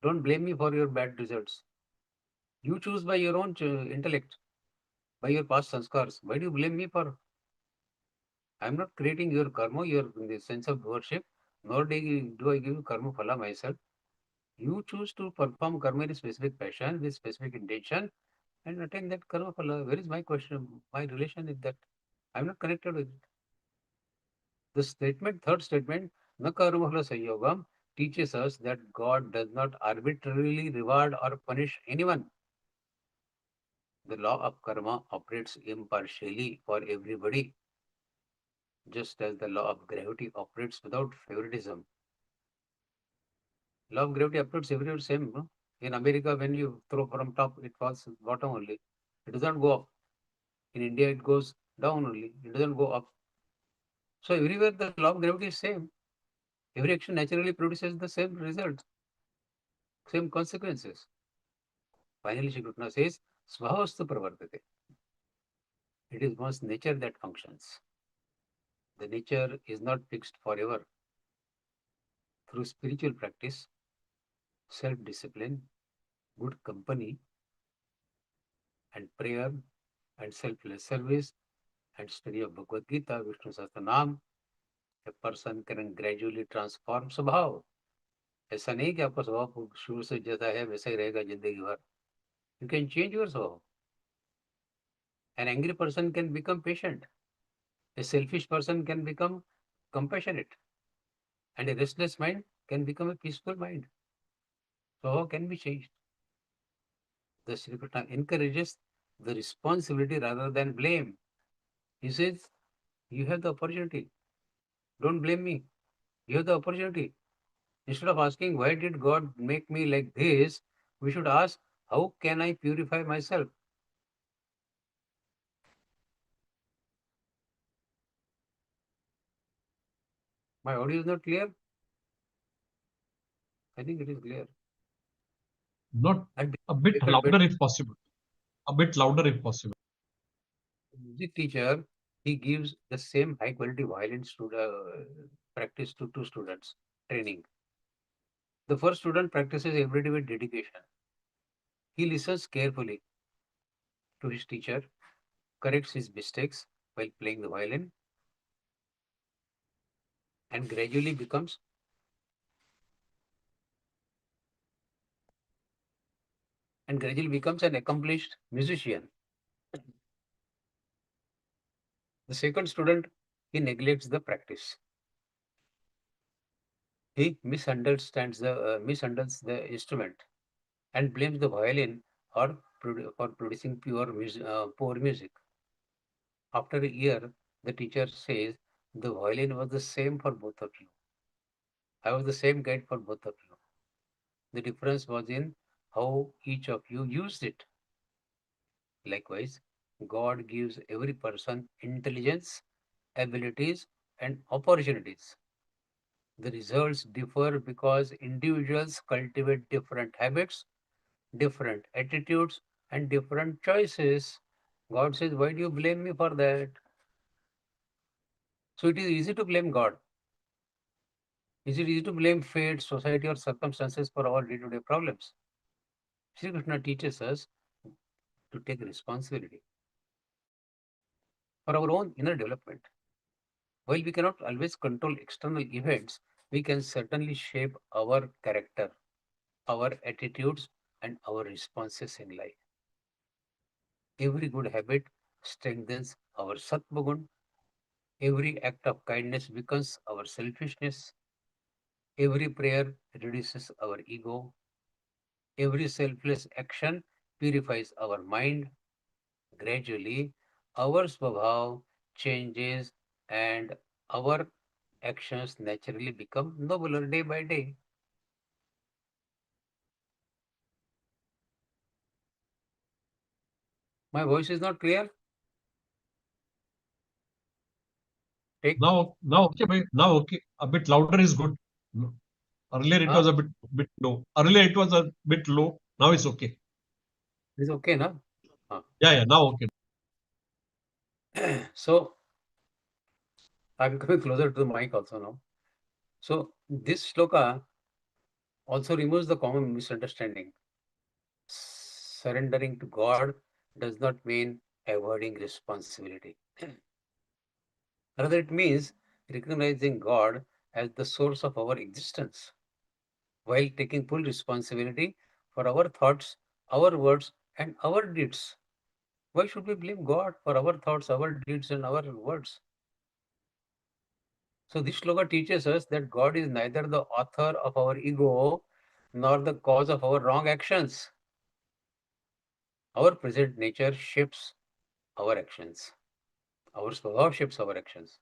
Speaker 8: Don't blame me for your bad results. You choose by your own intellect, by your past sanskars. Why do you blame me for? I'm not creating your karma, your sense of worship, nor do I give you karma phala myself. You choose to perform karma in a specific fashion, with specific intention, and attain that karma phala. Where is my question? My relation is that I'm not connected with it. The statement, third statement, na karma phala sanyogam, teaches us that God does not arbitrarily reward or punish anyone. The law of karma operates impartially for everybody, just as the law of gravity operates without favoritism. Law of gravity operates everywhere same. No? In America, when you throw from top, it falls bottom only. It doesn't go up. In India, it goes down only. It doesn't go up. So everywhere the law of gravity is same. Every action naturally produces the same result, same consequences. Finally, Shri Krishna says, Svahavastu pravartate. It is one's nature that functions. The nature is not fixed forever. Through spiritual practice, self-discipline, good company, and prayer, and selfless service, and study of Bhagavad Gita, Vishnu Sahasranam, a person can gradually transform स्वभाव. ऐसा नहीं कि आपका स्वभाव शुरू से जैसा है वैसा ही रहेगा जिंदगी भर. You can change your स्वभाव. An angry person can become patient. A selfish person can become compassionate. And a restless mind can become a peaceful mind. Swabhav can be changed. The Shri Krishna encourages the responsibility rather than blame. He says, you have the opportunity. Don't blame me. You have the opportunity. Instead of asking, why did God make me like this? We should ask, how can I purify myself? My audio is not clear? I think it is clear.
Speaker 6: Not
Speaker 8: And
Speaker 6: a bit louder if possible. A bit louder if possible.
Speaker 8: music teacher, he gives the same high quality violin practice to two students, training. The first student practices every day with dedication. He listens carefully to his teacher, corrects his mistakes while playing the violin, and gradually becomes an accomplished musician. The second student, he neglects the practice. He misunderstands the instrument and blames the violin for producing poor music. After a year, the teacher says the violin was the same for both of you. I was the same guide for both of you. The difference was in how each of you used it. Likewise, God gives every person intelligence, abilities, and opportunities. The results differ because individuals cultivate different habits, different attitudes, and different choices. God says, why do you blame me for that? So it is easy to blame God. Is it easy to blame fate, society, or circumstances for our day-to-day problems? Sri Krishna teaches us to take responsibility for our own inner development. While we cannot always control external events, we can certainly shape our character, our attitudes, and our responses in life. Every good habit strengthens our sattva. Every act of kindness becomes our selfishness. Every prayer reduces our ego. Every selfless action purifies our mind. Gradually, our swabhav changes and our actions naturally become nobler day by day. My voice is not clear? Take.
Speaker 6: Now okay, bhai. Now okay. A bit louder is good. No. Earlier it was a bit low. Earlier it was a bit low. Now it's okay.
Speaker 8: It's okay, na?
Speaker 6: Yeah. Now okay.
Speaker 8: So I'm coming closer to the mic also now. So this shloka also removes the common misunderstanding. Surrendering to God does not mean avoiding responsibility. Rather, it means recognizing God as the source of our existence while taking full responsibility for our thoughts, our words, and our deeds. Why should we blame God for our thoughts, our deeds, and our words? So this shloka teaches us that God is neither the author of our ego nor the cause of our wrong actions. Our present nature shapes our actions. Our swabhav shapes our actions.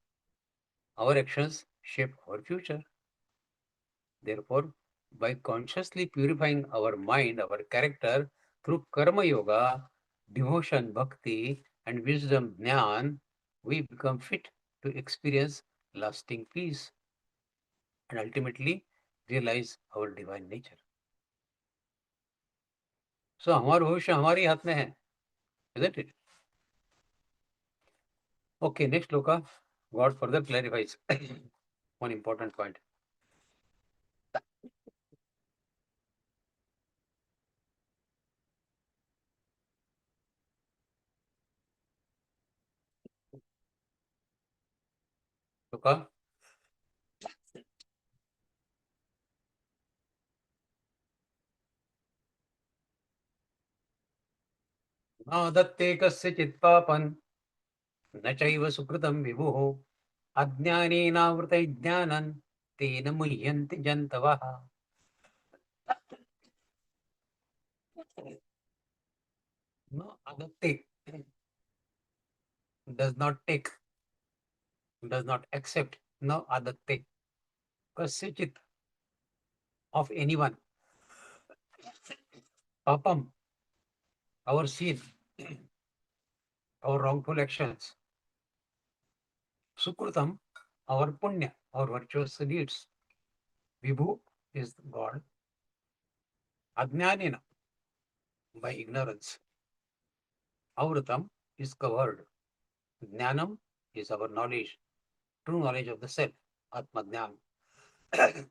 Speaker 8: Our actions shape our future. Therefore, by consciously purifying our mind, our character through karma yoga, devotion, bhakti, and wisdom, jnana, we become fit to experience lasting peace and ultimately realize our divine nature. So, हमारा भविष्य हमारे हाथ में है, isn't it? Okay, next shloka, God further clarifies one important point. Shloka. न दत्ते कस्यचित् पापं न चैव सुकृतं विभुः अज्ञानेनावृतै ज्ञानं तेन मुह्यन्ति जन्तवः. No adapte does not take, does not accept. No adatte kasachit of anyone. Papam, our sin, our wrongful actions. Sukrutam, our punya, our virtuous deeds. Vibhu is God. Ajnanina, by ignorance. Avratam is covered. Jnanam is our knowledge, true knowledge of the self. Atma Jnana.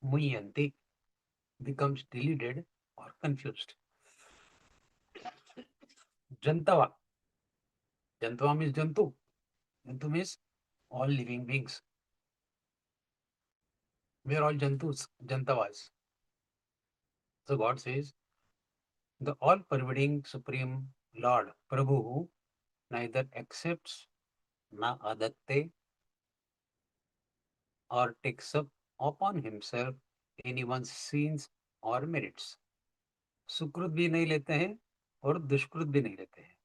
Speaker 8: Muyanti becomes deluded or confused. Jantava. Jantava means Jantu. Jantu means all living beings. We are all Jantus, Jantavas. So God says, the all-pervading Supreme Lord, Prabhu, neither accepts, na adatte, or takes up upon himself anyone's sins or merits. सुकृत भी नहीं लेते हैं और दुष्कृत भी नहीं लेते हैं.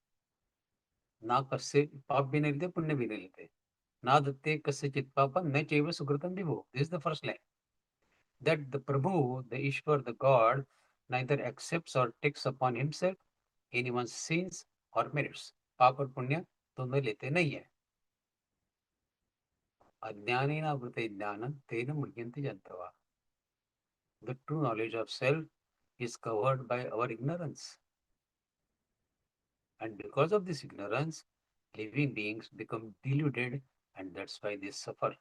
Speaker 8: ना कस्य पाप भी नहीं लेते, पुण्य भी नहीं लेते. ना दत्ते कस्यचित् पापं न चैव सुकृतं विभो. This is the first line. That the Prabhu, the Ishwar, the God, neither accepts or takes upon himself anyone's sins or merits. पाप और पुण्य दोनों लेते नहीं है. अज्ञानेन आवृते ज्ञानं तेन मुह्यन्ति जन्तवः. The true knowledge of self is covered by our ignorance. And because of this ignorance, living beings become deluded, and that's why they suffer.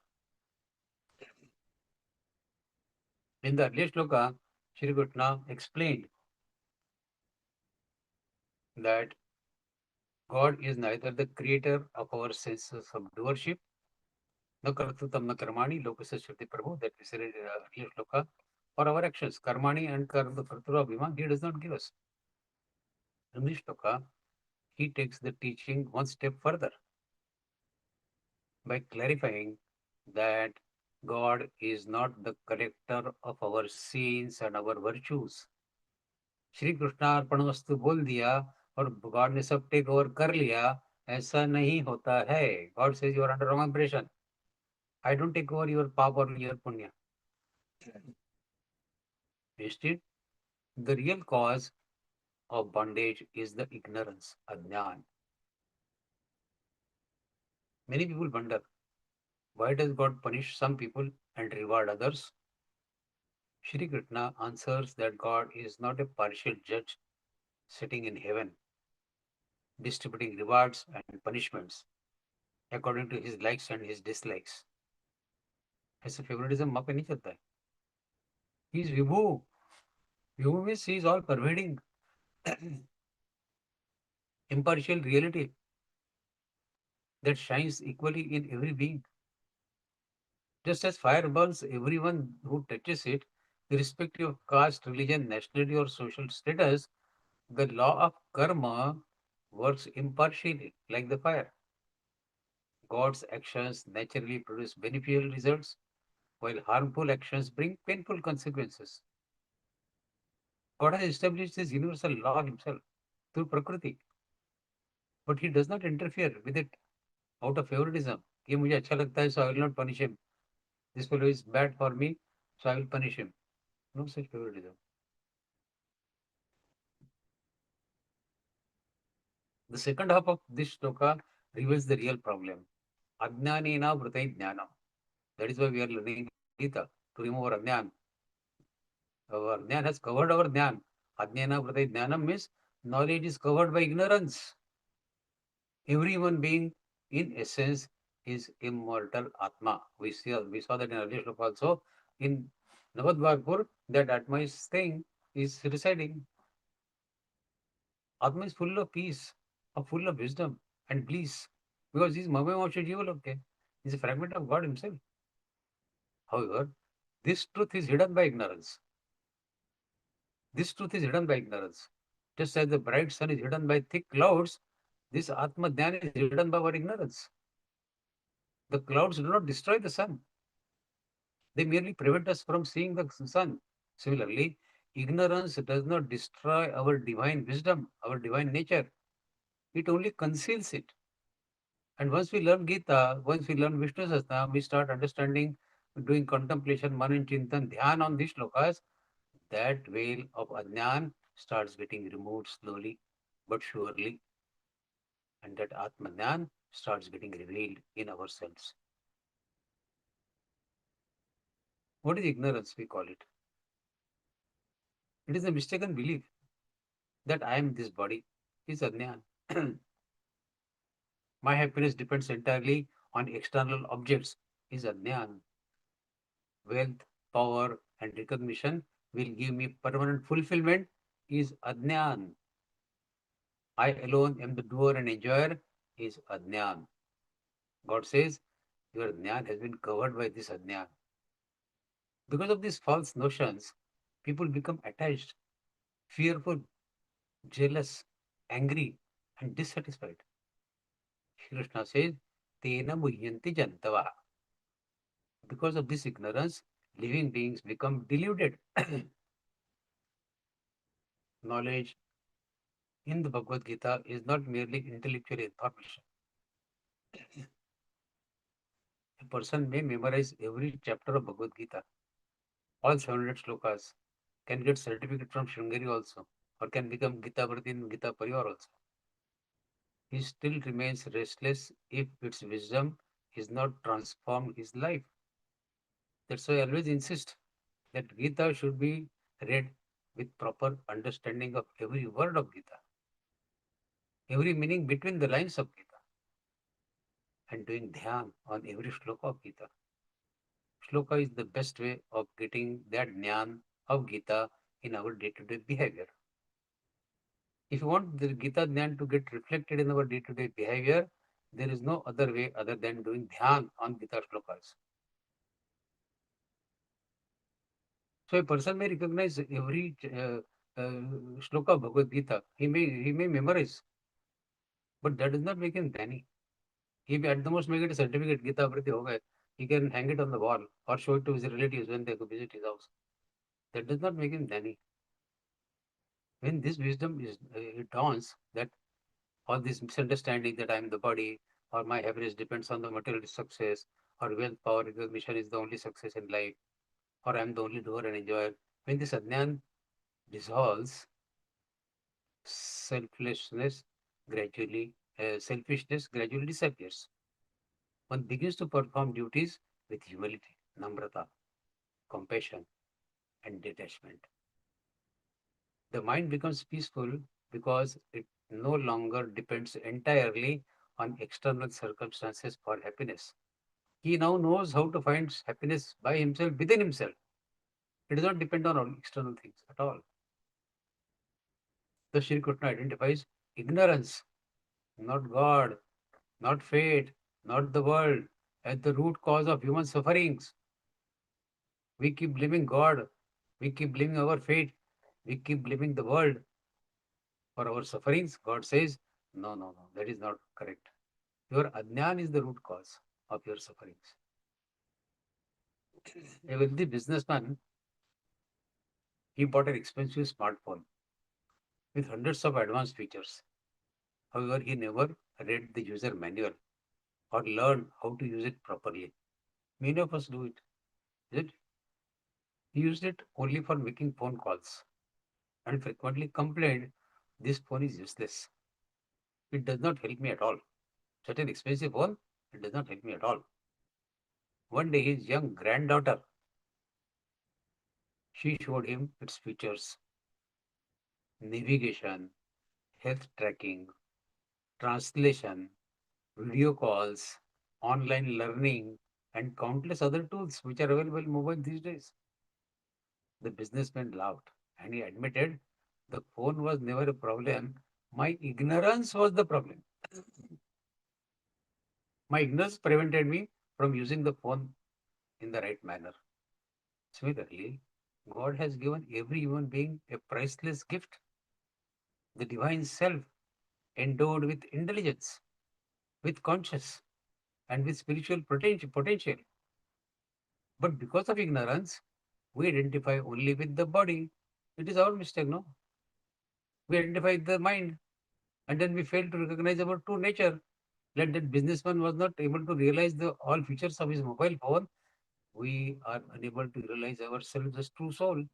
Speaker 8: In the earlier shloka, Shri Krishna explained that God is neither the creator of our senses of doership, na kartutam na karmani, lokasya shruti prabhu, that we said in the earlier shloka, or our actions, karmani and kartura bhima, he does not give us. In this shloka, he takes the teaching one step further by clarifying that God is not the collector of our sins and our virtues. Shri कृष्णार्पणमस्तु बोल दिया और God ने सब take over कर लिया, ऐसा नहीं होता है. God says you are under wrong impression. I don't take over your पाप और योर पुण्य. Instead, the real cause of bondage is the ignorance, ajnan. Many people wonder, why does God punish some people and reward others? Shri Krishna answers that God is not a partial judge sitting in heaven, distributing rewards and punishments according to his likes and his dislikes. ऐसे favouritism वहां पे नहीं चलता है. He is Vibhu. Vibhu means he is all pervading, impartial reality that shines equally in every being. Just as fire burns everyone who touches it, irrespective of caste, religion, nationality, or social status, the law of karma works impartially like the fire. God's actions naturally produce beneficial results, while harmful actions bring painful consequences. God has established this universal law himself through Prakriti, but he does not interfere with it out of favoritism. ये मुझे अच्छा लगता है, so I will not punish him. This fellow is bad for me, so I will punish him. No such favoritism. The second half of this shloka reveals the real problem. Ajnanena vritai jnanam. That is why we are learning Geeta, to remove our ajnan. Our ajnan has covered our jnan. Ajnana vritai jnanam means knowledge is covered by ignorance. Every human being, in essence, is immortal Atma. We saw that in earlier shloka also. In Navad that Atma is staying, is residing. Atma is full of peace, full of wisdom and bliss, because he is Mamamosha Jivalokya. He is a fragment of God himself. However, this truth is hidden by ignorance. This truth is hidden by ignorance. Just as the bright sun is hidden by thick clouds, this Atma Dhyan is hidden by our ignorance. The clouds do not destroy the sun. They merely prevent us from seeing the sun. Similarly, Ignorance does not destroy our divine wisdom, our divine nature. It only conceals it. And once we learn Gita, once we learn Vishnu Sahasranam, we start understanding, doing contemplation, manan, chintan, dhyan on these shlokas, that veil of ajnan starts getting removed slowly but surely. And that Atmajnan starts getting revealed in ourselves. What is ignorance, we call it? It is a mistaken belief that I am this body. Is ajnan. My happiness depends entirely on external objects. Is ajnan. Wealth, power, and recognition will give me permanent fulfillment. Is ajnan. I alone am the doer and enjoyer. Is ajnan. God says, your jnana has been covered by this ajnana. Because of these false notions, people become attached, fearful, jealous, angry, and dissatisfied. Shri Krishna says, Tena muhyanti jantava. Because of this ignorance, living beings become deluded. Knowledge in the Bhagavad Gita is not merely intellectual information. A person may memorize every chapter of Bhagavad Gita, all 700 slokas, can get certificate from Shringeri also, or can become Gita Bharati in Gita Pariwar also. He still remains restless if its wisdom is not transformed his life. That's why I always insist that Gita should be read with proper understanding of every word of Gita, every meaning between the lines of Gita, and doing dhyan on every shloka of Gita. Shloka is the best way of getting that jnana of Gita in our day-to-day behavior. If you want the Gita jnana to get reflected in our day-to-day behavior, there is no other way other than doing dhyan on Gita shlokas. So a person may recognize every shloka of Bhagavad Gita. He may memorize, but that does not make him dhani. He may at the most may get a certificate, Gita Bharati ho gaye. He can hang it on the wall or show it to his relatives when they go visit his house. That does not make him dhani. When this wisdom is it dawns that all this misunderstanding that I am the body or my happiness depends on the material success or wealth, power, recognition is the only success in life or I am the only doer and enjoyer. When this ajnan dissolves, selfishness gradually disappears. One begins to perform duties with humility, namrata, compassion, and detachment. The mind becomes peaceful because it no longer depends entirely on external circumstances for happiness. He now knows how to find happiness by himself, within himself. It does not depend on external things at all. The Shri Krishna identifies ignorance, not God, not fate, not the world, as the root cause of human sufferings. We keep blaming God, we keep blaming our fate, we keep blaming the world for our sufferings. God says, no, that is not correct. Your ajnan is the root cause of your sufferings. A wealthy businessman, he bought an expensive smartphone with hundreds of advanced features. However, he never read the user manual or learned how to use it properly. Many of us do it. Is it? He used it only for making phone calls and frequently complained, this phone is useless. It does not help me at all. Such an expensive phone, it does not help me at all. One day his young granddaughter, she showed him its features: navigation, health tracking, translation, video calls, online learning, and countless other tools which are available in mobile these days. The businessman laughed and he admitted the phone was never a problem. My ignorance was the problem. My ignorance prevented me from using the phone in the right manner. Similarly, God has given every human being a priceless gift, the divine self, endowed with intelligence, with conscience, and with spiritual potential. But because of ignorance, we identify only with the body, It is our mistake, no? We identify the mind and then we fail to recognize our true nature. Like that businessman was not able to realize the all features of his mobile phone. We are unable to realize ourselves as true soul.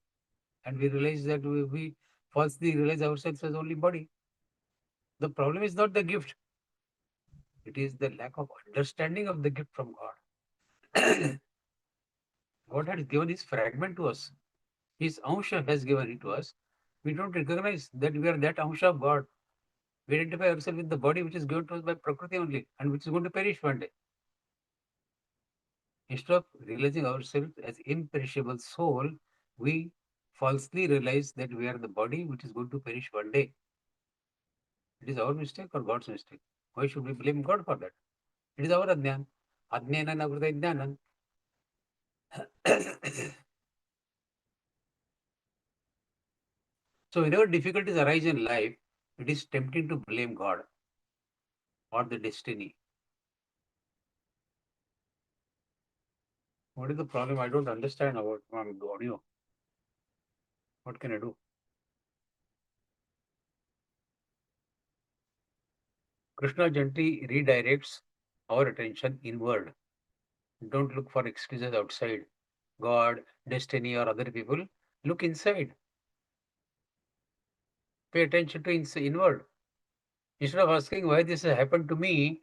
Speaker 8: And we realize that we falsely realize ourselves as only body. The problem is not the gift. It is the lack of understanding of the gift from God. God has given his fragment to us. His Ansha has given it to us. We don't recognize that we are that Ansha of God. We identify ourselves with the body which is given to us by Prakriti only and which is going to perish one day. Instead of realizing ourselves as imperishable soul, we falsely realize that we are the body which is going to perish one day. It is our mistake or God's mistake? Why should we blame God for that? It is our adnyan. Adnyanan avrta jnanan. So whenever difficulties arise in life, it is tempting to blame God or the destiny. What is the problem? I don't understand about audio. What can I do? Krishna gently redirects our attention inward. Don't look for excuses outside God, destiny, or other people. Look inside. Pay attention to inward. Instead of asking why this has happened to me,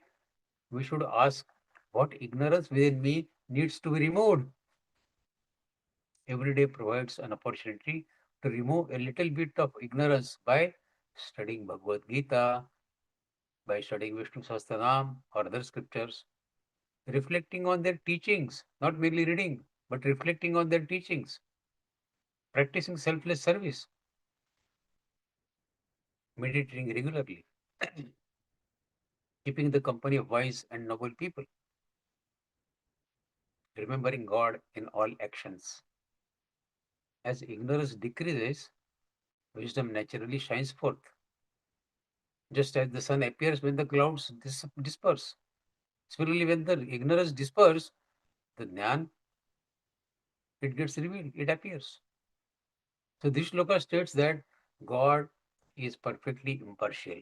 Speaker 8: we should ask what ignorance within me needs to be removed. Every day provides an opportunity to remove a little bit of ignorance by studying Bhagavad-Gītā, by studying Vishnu Sahasranam or other scriptures, reflecting on their teachings, not merely reading, but reflecting on their teachings, practicing selfless service, meditating regularly, keeping the company of wise and noble people, remembering God in all actions. As ignorance decreases, wisdom naturally shines forth. Just as the sun appears when the clouds disperse. Similarly, when the ignorance disperses, the jnana, it gets revealed, it appears. So this shloka states that God is perfectly impartial.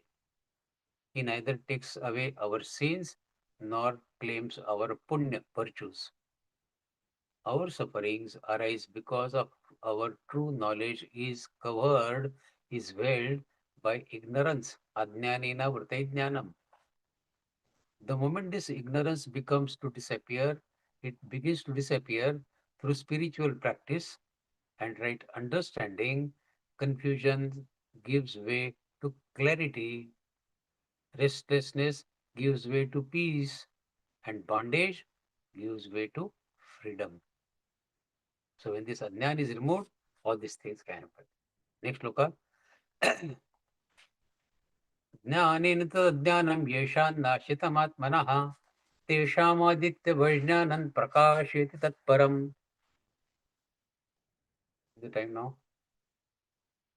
Speaker 8: He neither takes away our sins nor claims our punya virtues. Our sufferings arise because of our true knowledge is covered, is veiled by ignorance. Ajnanena vrtaijnanam. The moment this ignorance it begins to disappear through spiritual practice and right understanding, confusion gives way to clarity, restlessness gives way to peace, and bondage gives way to freedom. So when this ajnana is removed, all these things can happen. Next loka. ज्ञानेन तज्ज्ञानं येषां नाशितमात्मनः तेषामादित्यवैज्ञानं प्रकाशयति तत्परम्. The time now?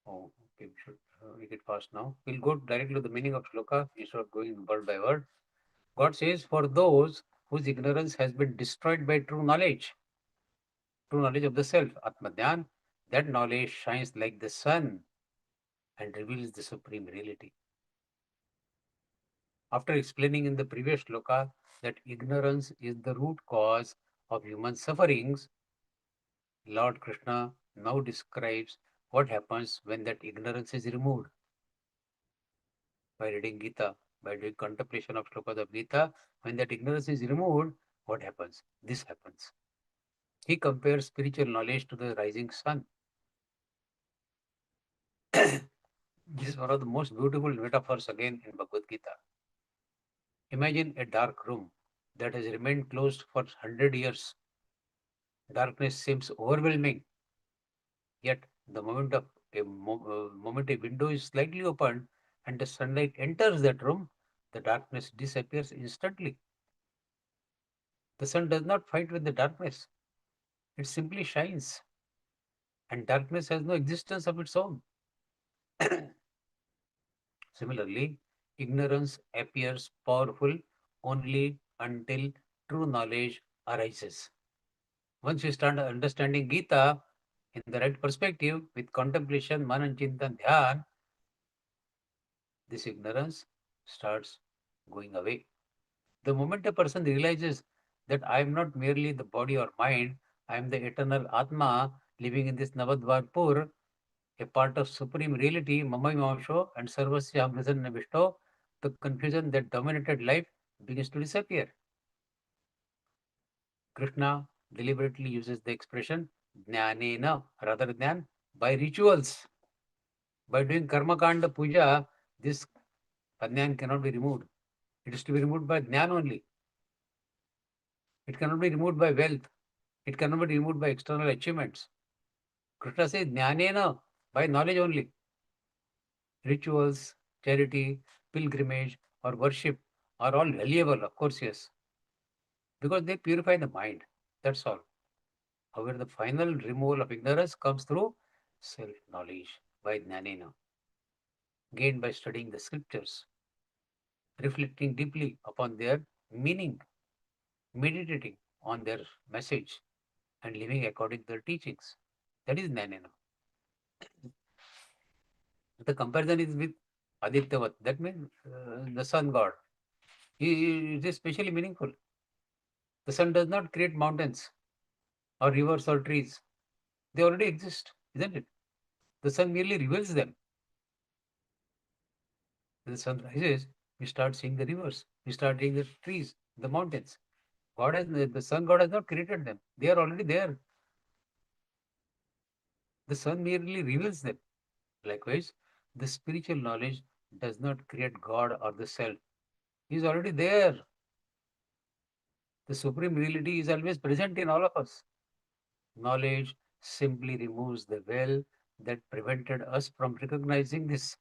Speaker 8: Oh, okay, we should make it fast now. We'll go directly to the meaning of shloka instead of going word by word. God says, for those whose ignorance has been destroyed by true knowledge of the self, Atmadyan, that knowledge shines like the sun and reveals the supreme reality. After explaining in the previous shloka that ignorance is the root cause of human sufferings, Lord Krishna now describes what happens when that ignorance is removed. By reading Gita, by doing contemplation of shlokas of Gita, when that ignorance is removed, what happens? This happens. He compares spiritual knowledge to the rising sun. This is one of the most beautiful metaphors again in Bhagavad Gita. Imagine a dark room that has remained closed for 100 years. Darkness seems overwhelming. Yet the moment a window is slightly opened and the sunlight enters that room, the darkness disappears instantly. The sun does not fight with the darkness. It simply shines. And darkness has no existence of its own. Similarly, ignorance appears powerful only until true knowledge arises. Once you start understanding Gita, in the right perspective, with contemplation, manan, chintan, dhyan, this ignorance starts going away. The moment a person realizes that I am not merely the body or mind, I am the eternal Atma living in this Navadvarpur, a part of supreme reality, Mama Vamsho and Sarvasya Amrisan Vishto, the confusion that dominated life begins to disappear. Krishna deliberately uses the expression Jnanena rather than by rituals. By doing karma kanda puja, this Ajnan cannot be removed. It is to be removed by Jnan only. It cannot be removed by wealth. It cannot be removed by external achievements. Krishna says Jnanena, by knowledge only. Rituals, charity, pilgrimage, or worship are all valuable, of course, yes, because they purify the mind. That's all. However, the final removal of ignorance comes through self-knowledge by Jnanena, gained by studying the scriptures, reflecting deeply upon their meaning, meditating on their message, and living according to their teachings. That is Jnanena. The comparison is with Adityavat. That means the sun god. It is especially meaningful. The sun does not create mountains or rivers or trees. They already exist, isn't it? The sun merely reveals them. When the sun rises, we start seeing the rivers. We start seeing the trees, the mountains. The sun god has not created them. They are already there. The sun merely reveals them. Likewise, the spiritual knowledge does not create God or the self. He is already there. The supreme reality is always present in all of us. Knowledge simply removes the veil that prevented us from recognizing this.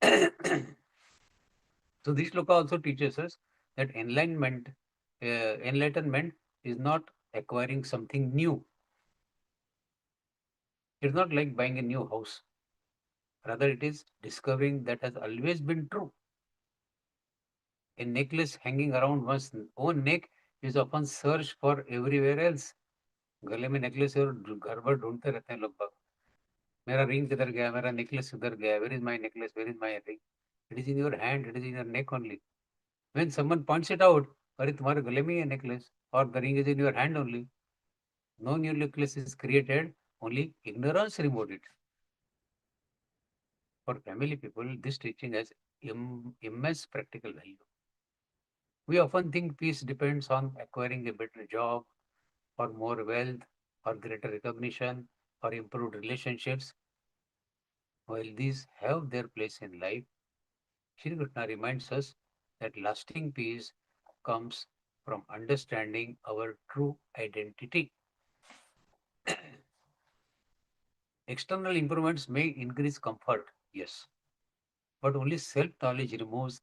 Speaker 8: So this shloka also teaches us that enlightenment is not acquiring something new. It's not like buying a new house. Rather, it is discovering that has always been true. A necklace hanging around one's own neck is often searched for everywhere else. गले में necklace और घर भर ढूंढते रहते हैं लोग बाग. मेरा रिंग किधर गया, मेरा नेकलेस किधर गया, where is my necklace, where is my ring? It is in your hand, it is in your neck only. When someone points it out, अरे तुम्हारे गले में ये necklace or the ring is in your hand only. No new necklace is created, only ignorance removed it. For family people, this teaching has immense practical value. We often think peace depends on acquiring a better job, or more wealth, or greater recognition, or improved relationships. While these have their place in life, Shri Krishna reminds us that lasting peace comes from understanding our true identity. External improvements may increase comfort, yes, but only self-knowledge removes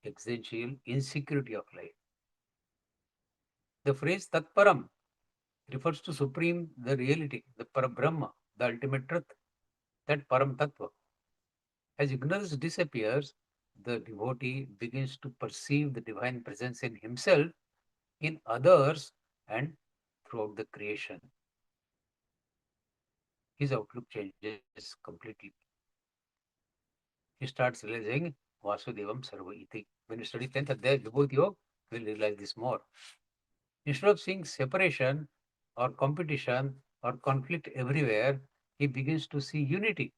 Speaker 8: existential insecurity of life. The phrase Tatparam refers to Supreme, the reality, the Parabrahma, the ultimate truth, that Param Tattva. As ignorance disappears, the devotee begins to perceive the divine presence in himself, in others, and throughout the creation. His outlook changes completely. He starts realizing Vasudevam Sarva Iti. When you study 10th Adhyaya Vibhuti Yoga, you will realize this more. Instead of seeing separation or competition or conflict everywhere, he begins to see unity,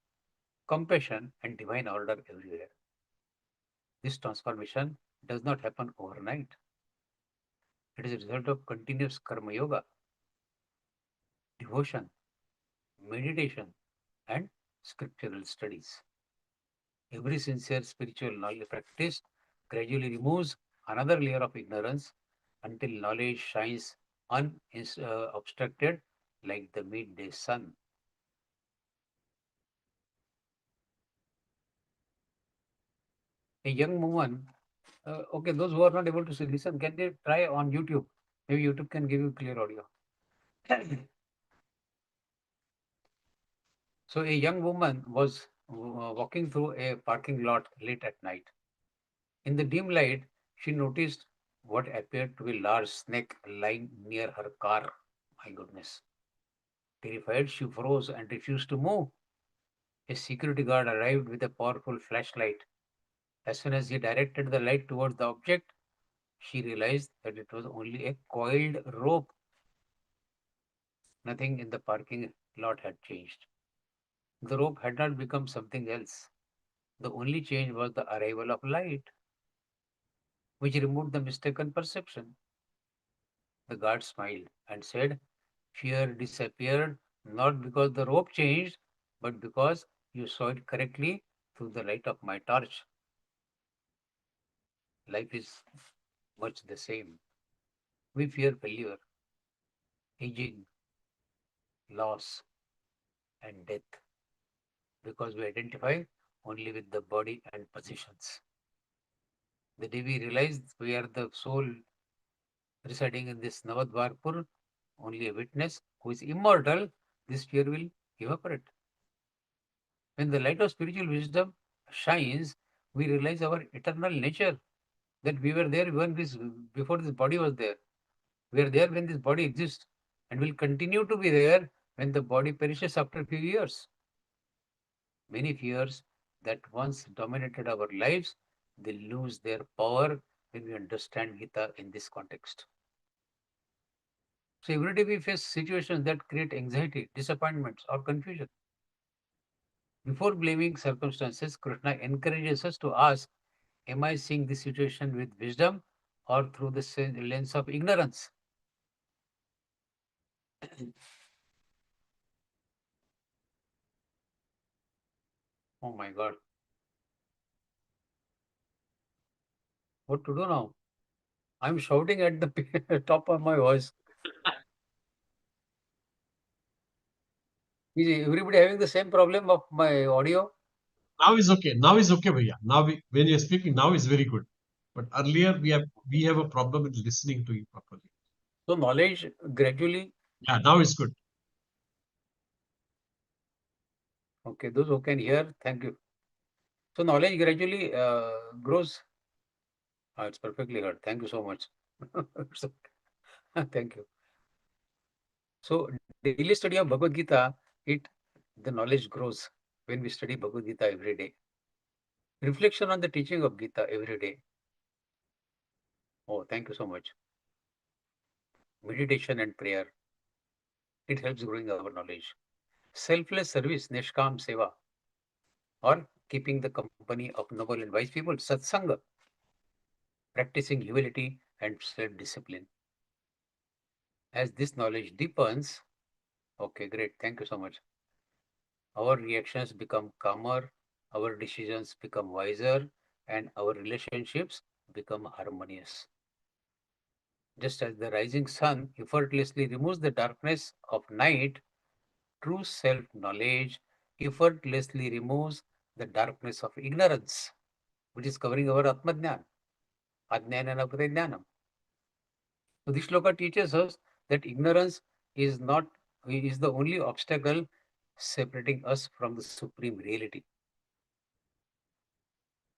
Speaker 8: compassion, and divine order everywhere. This transformation does not happen overnight. It is a result of continuous karma yoga, devotion, meditation, and scriptural studies. Every sincere spiritual knowledge practice gradually removes another layer of ignorance until knowledge shines unobstructed like the midday sun. A young woman, okay, those who are not able to listen, can they try on YouTube? Maybe YouTube can give you clear audio. So a young woman was walking through a parking lot late at night. In the dim light, she noticed what appeared to be a large snake lying near her car. My goodness. Terrified, she froze and refused to move. A security guard arrived with a powerful flashlight. As soon as he directed the light towards the object, she realized that it was only a coiled rope. Nothing in the parking lot had changed. The rope had not become something else. The only change was the arrival of light, which removed the mistaken perception. The guard smiled and said, "Fear disappeared not because the rope changed, but because you saw it correctly through the light of my torch." Life is much the same. We fear failure, aging, loss, and death because we identify only with the body and positions. The day we realize we are the soul residing in this Navadvarpur, only a witness who is immortal, this fear will evaporate. When the light of spiritual wisdom shines, we realize our eternal nature, that we were there when before this body was there. We are there when this body exists and will continue to be there when the body perishes after a few years. Many fears that once dominated our lives, they lose their power when we understand Gita in this context. So every day we face situations that create anxiety, disappointments, or confusion. Before blaming circumstances, Krishna encourages us to ask, am I seeing this situation with wisdom or through the lens of ignorance? Oh my God. What to do now? I'm shouting at the top of my voice. Is everybody having the same problem of my audio?
Speaker 6: Now is okay. Now is okay, Bhaiya. Now when you're speaking, now is very good. But earlier we have a problem with listening to you properly.
Speaker 8: So knowledge gradually,
Speaker 6: Yeah, now it's good.
Speaker 8: okay, those who can hear, thank you. So knowledge gradually grows. It's perfectly heard. Thank you so much. Thank you. So daily study of Bhagavad Gita, the knowledge grows when we study Bhagavad Gita every day. Reflection on the teaching of Gita every day. Oh, thank you so much. Meditation and prayer. It helps growing our knowledge. Selfless service, Nishkam Seva, or keeping the company of noble and wise people, Satsanga. Practicing humility and self-discipline. As this knowledge deepens, okay, great, thank you so much. Our reactions become calmer, our decisions become wiser, and our relationships become harmonious. Just as the rising sun effortlessly removes the darkness of night, true self-knowledge effortlessly removes the darkness of ignorance, which is covering our Atmadnyan, Ajnanana Pradnyanam. So this shloka teaches us that ignorance is the only obstacle separating us from the supreme reality.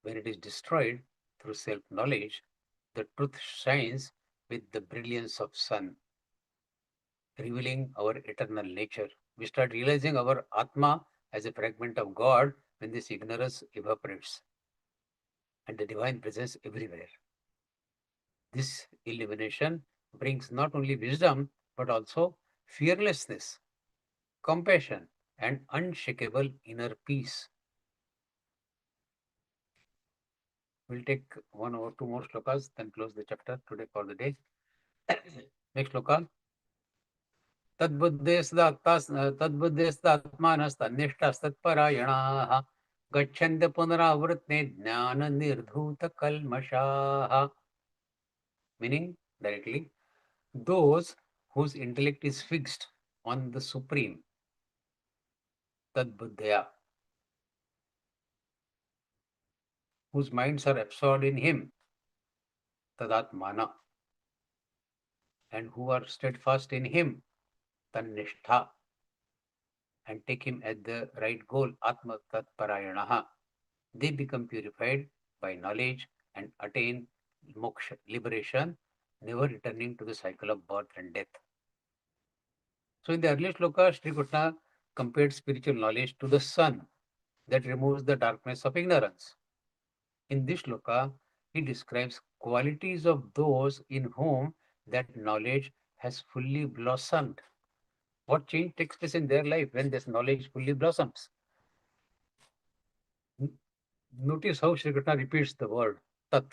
Speaker 8: When it is destroyed through self-knowledge, the truth shines with the brilliance of sun, revealing our eternal nature. We start realizing our Atma as a fragment of God when this ignorance evaporates and the divine presence everywhere. This illumination brings not only wisdom but also fearlessness, compassion, and unshakable inner peace. We'll take one or two more shlokas, then close the chapter today for the day. Next shloka. तद्बुद्धेस्तात्मानस्तन्निष्ठस्तत्परायणाः गच्छन्ति पुनरावृत्ते ज्ञाननिर्धूतकल्मषाः. Meaning directly, those whose intellect is fixed on the Supreme, Tadbuddhaya, whose minds are absorbed in Him, Tadatmana, and who are steadfast in Him, Tannishtha, and take Him at the right goal, Atma Tatparayanaha. They become purified by knowledge and attain moksha, liberation, never returning to the cycle of birth and death. So in the earlier shloka, Shri Krishna compared spiritual knowledge to the sun that removes the darkness of ignorance. In this shloka, he describes qualities of those in whom that knowledge has fully blossomed. What change takes place in their life when this knowledge fully blossoms? Notice how Shri Krishna repeats the word Tat.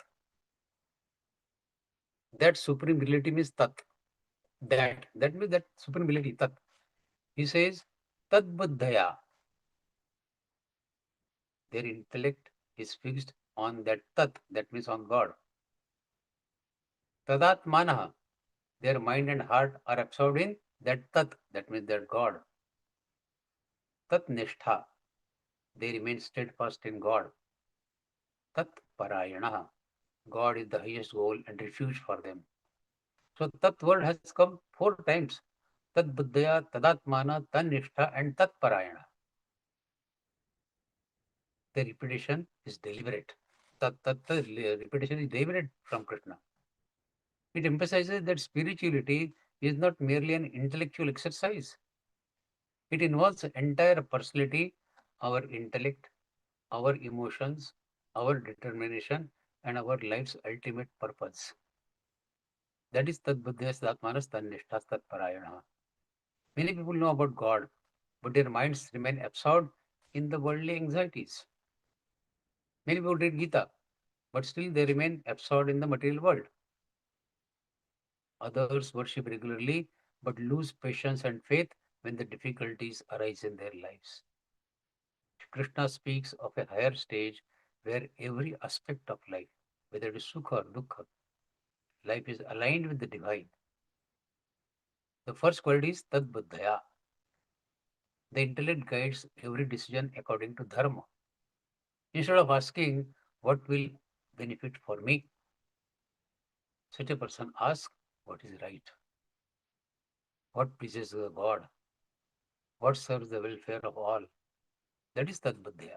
Speaker 8: That supreme reality means Tat. That means that supreme reality, Tat. He says, Tad Buddhaya. Their intellect is fixed on that Tat, that means on God. Tadatmanaha. Their mind and heart are absorbed in that Tat, that means that God. Tat Nishtha. They remain steadfast in God. Tat Parayanaha. God is the highest goal and refuge for them. So Tat word has come 4 times. Tat Buddhaya, Tadatmana, Tanishtha, and Tat Parayana. The repetition is deliberate. The repetition is deliberate from Krishna. It emphasizes that spirituality is not merely an intellectual exercise. It involves entire personality, our intellect, our emotions, our determination, and our life's ultimate purpose. That is Tat Buddhya Atmanas Tanishthas Tat Parayana. Many people know about God, but their minds remain absorbed in the worldly anxieties. Many people read Gita, but still they remain absorbed in the material world. Others worship regularly, but lose patience and faith when the difficulties arise in their lives. Krishna speaks of a higher stage where every aspect of life, whether it is sukha or dukkha, life is aligned with the divine. The first quality is tad buddhaya. The intellect guides every decision according to dharma. Instead of asking what will benefit for me, such a person asks what is right, what pleases God, what serves the welfare of all. That is tad buddhaya.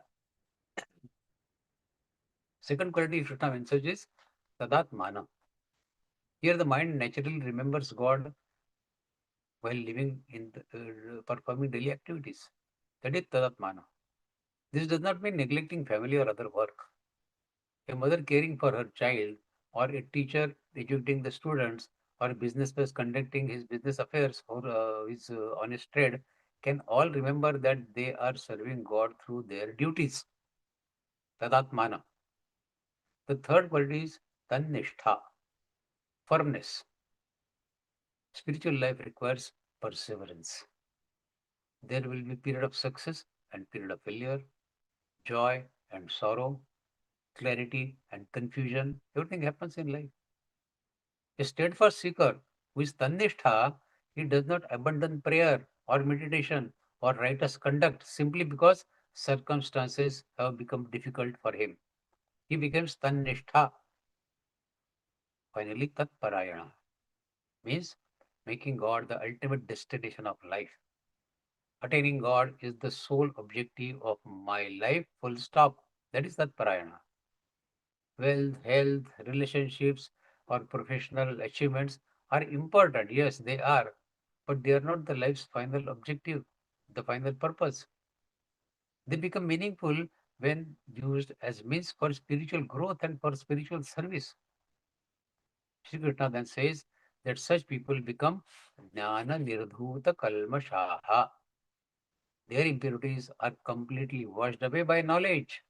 Speaker 8: Second quality Krishna mentions is tadatmana. Here the mind naturally remembers God while living in performing daily activities. That is tadatmana. This does not mean neglecting family or other work. A mother caring for her child, or a teacher educating the students, or a businessman conducting his business affairs or his honest trade can all remember that they are serving God through their duties. Tadatmana. The third quality is tannishtha, firmness. Spiritual life requires perseverance. There will be period of success and period of failure, joy and sorrow, clarity and confusion. Everything happens in life. A steadfast seeker who is tannishtha, he does not abandon prayer or meditation or righteous conduct simply because circumstances have become difficult for him. He becomes tannishtha. Finally, tat parayana means making God the ultimate destination of life. Attaining God is the sole objective of my life, full stop. That is Tat Parayana. Wealth, health, relationships, or professional achievements are important. Yes, they are. But they are not the life's final objective, the final purpose. They become meaningful when used as means for spiritual growth and for spiritual service. Sri Krishna then says that such people become Jnana Nirdhuta Kalmashaha. Their impurities are completely washed away by knowledge.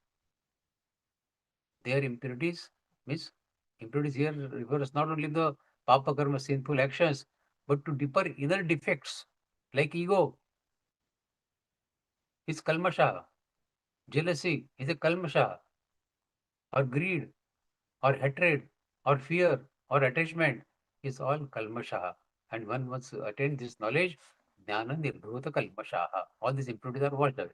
Speaker 8: Their impurities means impurities here refers not only the papa karma sinful actions, but to deeper inner defects like ego is kalmasha, jealousy is a kalmasha, or greed, or hatred, or fear, or attachment is all kalmasha. And one must attain this knowledge, jnana nirbhuta kalmasha. All these impurities are washed away.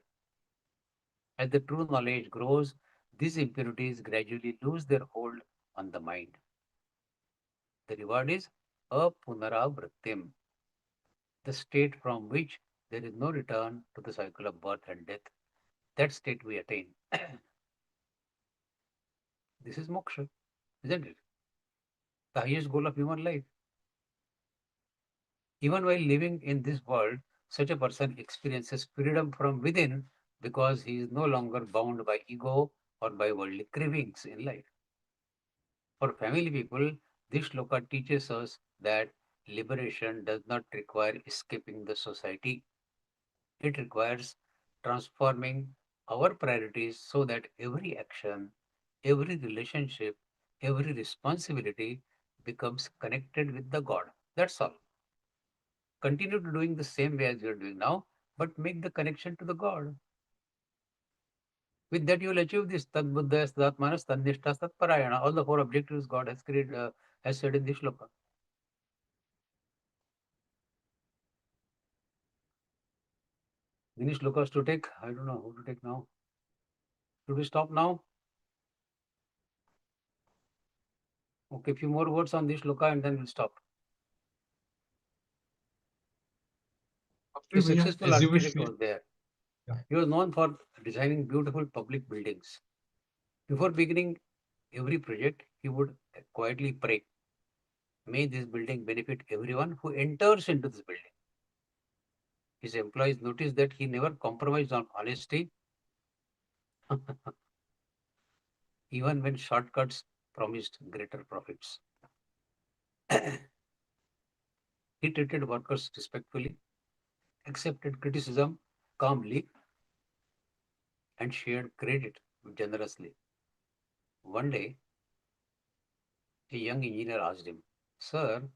Speaker 8: As the true knowledge grows, these impurities gradually lose their hold on the mind. The reward is apunaravrittim, the state from which there is no return to the cycle of birth and death. That state we attain. This is moksha, isn't it? The highest goal of human life. Even while living in this world, such a person experiences freedom from within because he is no longer bound by ego or by worldly cravings in life. For family people, this shloka teaches us that liberation does not require escaping the society. It requires transforming our priorities so that every action, every relationship, every responsibility becomes connected with the God. That's all. Continue to doing the same way as you're doing now, but make the connection to the God. With that, you will achieve this tad buddha tad manas tad nishta tad parayana. All the four objectives God has created, has said in this shloka. Many shlokas to take. I don't know who to take now. Should we stop now? Okay, a few more words on this shloka and then we'll stop. A successful
Speaker 6: As you wish.
Speaker 8: architect was there.
Speaker 6: Yeah.
Speaker 8: He was known for designing beautiful public buildings. Before beginning every project, he would quietly pray, may this building benefit everyone who enters into this building. His employees noticed that he never compromised on honesty, even when shortcuts promised greater profits. He treated workers respectfully, accepted criticism calmly, and shared credit generously. One day, a young engineer asked him, "Sir,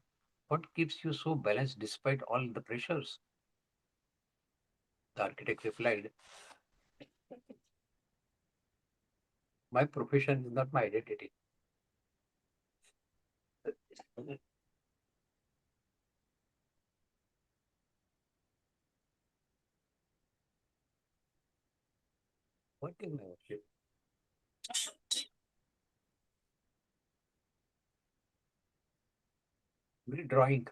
Speaker 8: what keeps you so balanced despite all the pressures?" The architect replied, "My profession is not my identity." What is my worship? Every drawing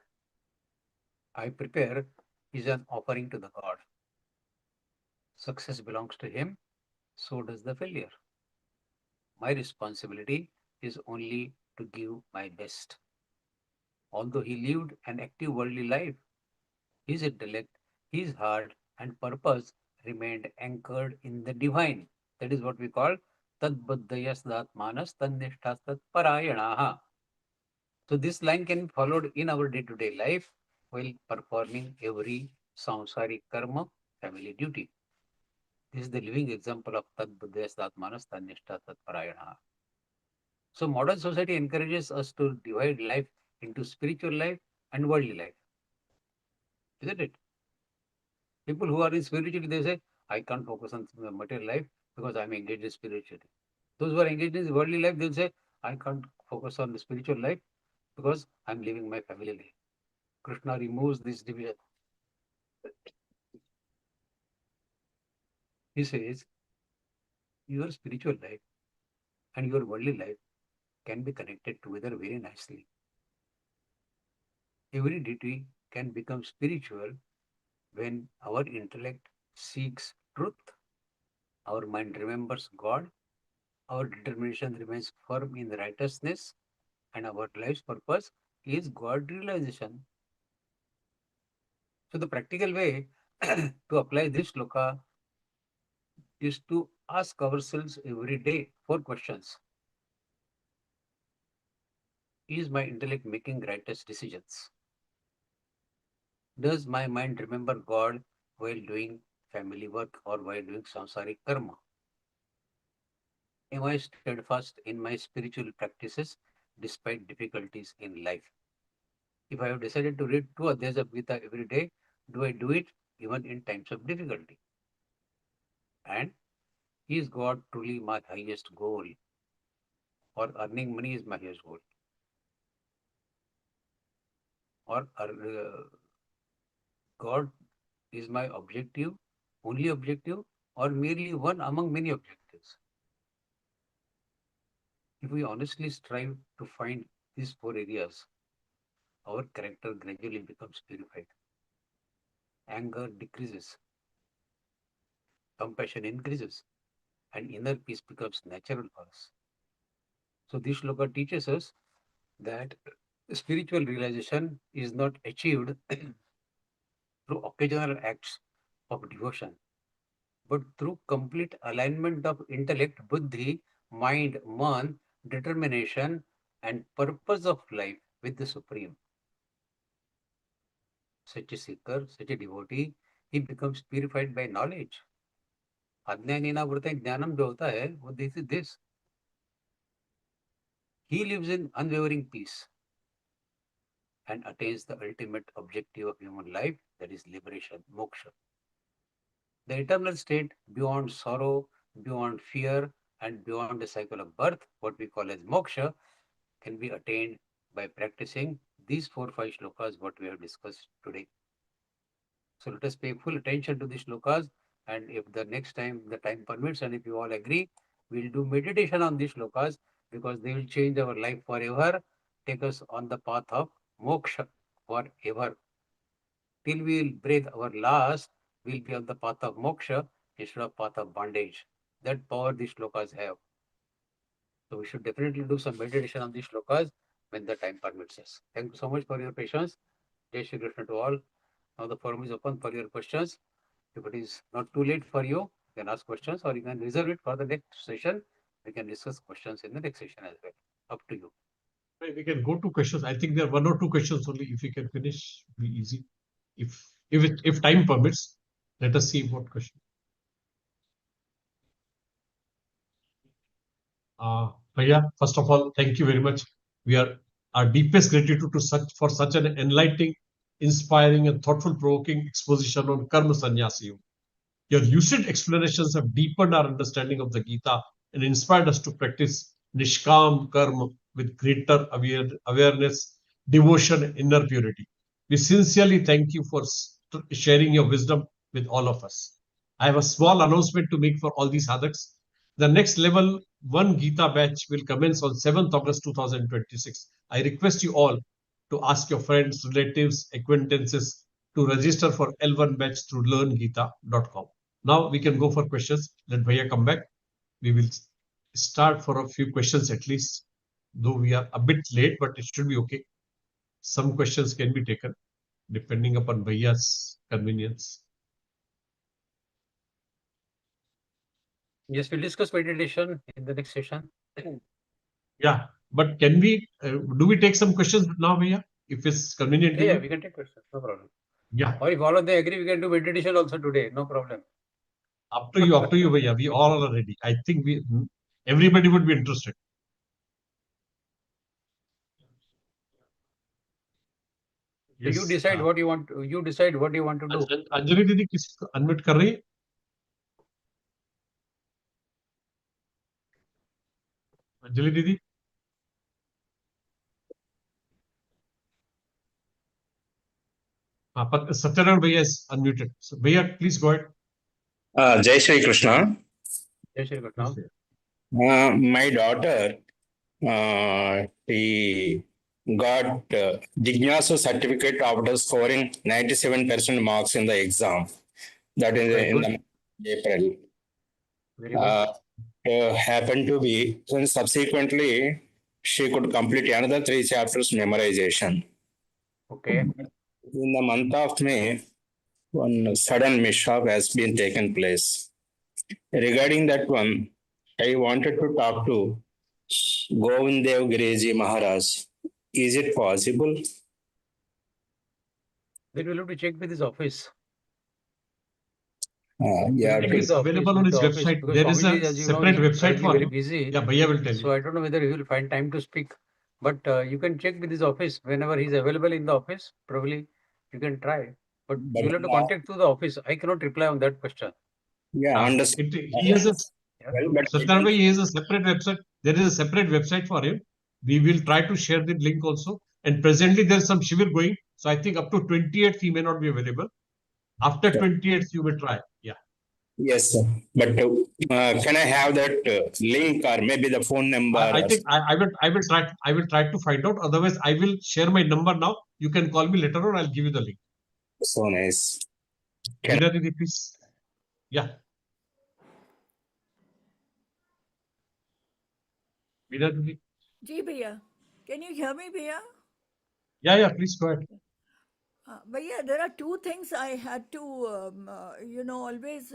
Speaker 8: I prepare is an offering to the God. Success belongs to Him, so does the failure. My responsibility is only to give my best. Although he lived an active worldly life, his intellect, his heart, and purpose remained anchored in the divine. That is what we call tad buddhayas manas tannishtas tat parayanaha. So this line can be followed in our day-to-day life while performing every samsaric karma, family duty. This is the living example of tad buddhayas manas tannishtas tat parayanaha. So modern society encourages us to divide life into spiritual life and worldly life. Isn't it? People who are in spirituality, they say, I can't focus on the material life because I'm engaged in spirituality. Those who are engaged in worldly life, they'll say, I can't focus on the spiritual life because I'm living my family life. Krishna removes this division. He says, your spiritual life and your worldly life can be connected together very nicely. Every deity can become spiritual when our intellect seeks truth, our mind remembers God, our determination remains firm in righteousness, and our life's purpose is God realization. So the practical way to apply this shloka is to ask ourselves every day 4 questions. Is my intellect making righteous decisions? Does my mind remember God while doing family work or while doing samsaric karma? Am I steadfast in my spiritual practices despite difficulties in life? If I have decided to read 2 adhyayas of Gita every day, do I do it even in times of difficulty? And is God truly my highest goal? Or earning money is my highest goal? Or God is my objective, only objective, or merely one among many objectives? If we honestly strive to find these 4 areas, our character gradually becomes purified. Anger decreases, compassion increases, and inner peace becomes natural for us. So this shloka teaches us that spiritual realization is not achieved through occasional acts of devotion, but through complete alignment of intellect, buddhi, mind, man, determination, and purpose of life with the Supreme. Such a seeker, such a devotee, he becomes purified by knowledge. Ajnanina vrta jnanam jo hota hai, wo this is this. He lives in unwavering peace and attains the ultimate objective of human life, that is liberation, moksha. The eternal state beyond sorrow, beyond fear, and beyond the cycle of birth, what we call as moksha, can be attained by practicing these 4-5 shlokas what we have discussed today. So let us pay full attention to these shlokas, and if the next time the time permits and if you all agree, we'll do meditation on these shlokas because they will change our life forever, take us on the path of moksha forever. Till we will breathe our last, we'll be on the path of moksha instead of path of bondage. That power these shlokas have. So we should definitely do some meditation on these shlokas when the time permits us. Thank you so much for your patience. Jai Shri Krishna to all. Now the forum is open for your questions. If it is not too late for you, you can ask questions or you can reserve it for the next session. We can discuss questions in the next session as well. Up to you.
Speaker 6: We can go to questions. I think there are 1 or 2 questions only. If we can finish, be easy. If time permits, let us see what question. Bhaiya, first of all, thank you very much. We are our deepest gratitude for such an enlightening, inspiring, and thought-provoking exposition on Karma Sannyasa Yoga. Your lucid explanations have deepened our understanding of the Gita and inspired us to practice Nishkam Karma with greater awareness, devotion, and inner purity. We sincerely thank you for sharing your wisdom with all of us. I have a small announcement to make for all these sadhaks. The next level 1 Gita batch will commence on 7th August 2026. I request you all to ask your friends, relatives, acquaintances to register for L1 batch through Learngeeta.com. Now we can go for questions. Let Bhaiya come back. We will start for a few questions at least, though we are a bit late, but it should be okay. Some questions can be taken depending upon Bhaiya's convenience.
Speaker 8: Yes, we'll discuss meditation in the next session.
Speaker 6: Yeah, but can we, do we take some questions now, Bhaiya? If it's convenient to
Speaker 8: Yeah,
Speaker 6: you?
Speaker 8: we can take questions, no problem.
Speaker 6: Yeah,
Speaker 8: Or if all of them agree, we can do meditation also today, no problem.
Speaker 6: up to you, Bhaiya. We all are ready. I think everybody would be interested.
Speaker 8: So you decide what you want. You decide what you want to do.
Speaker 6: Anjali दीदी किसी unmute कर रही है? अंजलि दीदी? सत्यनारायण भैया is unmuted. So भैया, please go ahead.
Speaker 9: Jai Shri Krishna.
Speaker 8: Jai Shri Krishna.
Speaker 9: My daughter, she got Jignasu certificate after scoring 97% marks in the exam. That is
Speaker 8: Very
Speaker 9: in
Speaker 8: good.
Speaker 9: the April.
Speaker 8: Very good.
Speaker 9: Happened to be, and subsequently, she could complete another 3 chapters memorization.
Speaker 8: Okay.
Speaker 9: In the month of May, one sudden mishap has been taken place. Regarding that one, I wanted to talk to Govindev Giriji Maharaj. Is it possible?
Speaker 8: Then we'll have to check with his office.
Speaker 9: Yeah,
Speaker 6: It is available on his website. There is a separate website for
Speaker 8: very
Speaker 6: him.
Speaker 8: busy.
Speaker 6: Yeah, Bhaiya will tell you.
Speaker 8: So I don't know whether he will find time to speak. But you can check with his office whenever he's available in the office. Probably you can try. But you'll have to contact through the office. I cannot reply on that question.
Speaker 9: Yeah, understand.
Speaker 6: He has a Satyanarayana bhai, he has a separate website. There is a separate website for him. We will try to share the link also. And presently there is some shivir going. So I think up to 28th he may not be available. After 28th you may try. Yeah.
Speaker 9: Yes, sir. But can I have that link or maybe the phone number?
Speaker 6: I think I will try to find out. Otherwise, I will share my number now. You can call me later or I'll give you the link.
Speaker 9: So nice.
Speaker 6: Geeta Didi, please. Yeah. Geeta Didi.
Speaker 10: जी भैया, can you hear me भैया?
Speaker 6: Yeah, please go ahead.
Speaker 1: But yeah, there are two things I had to, always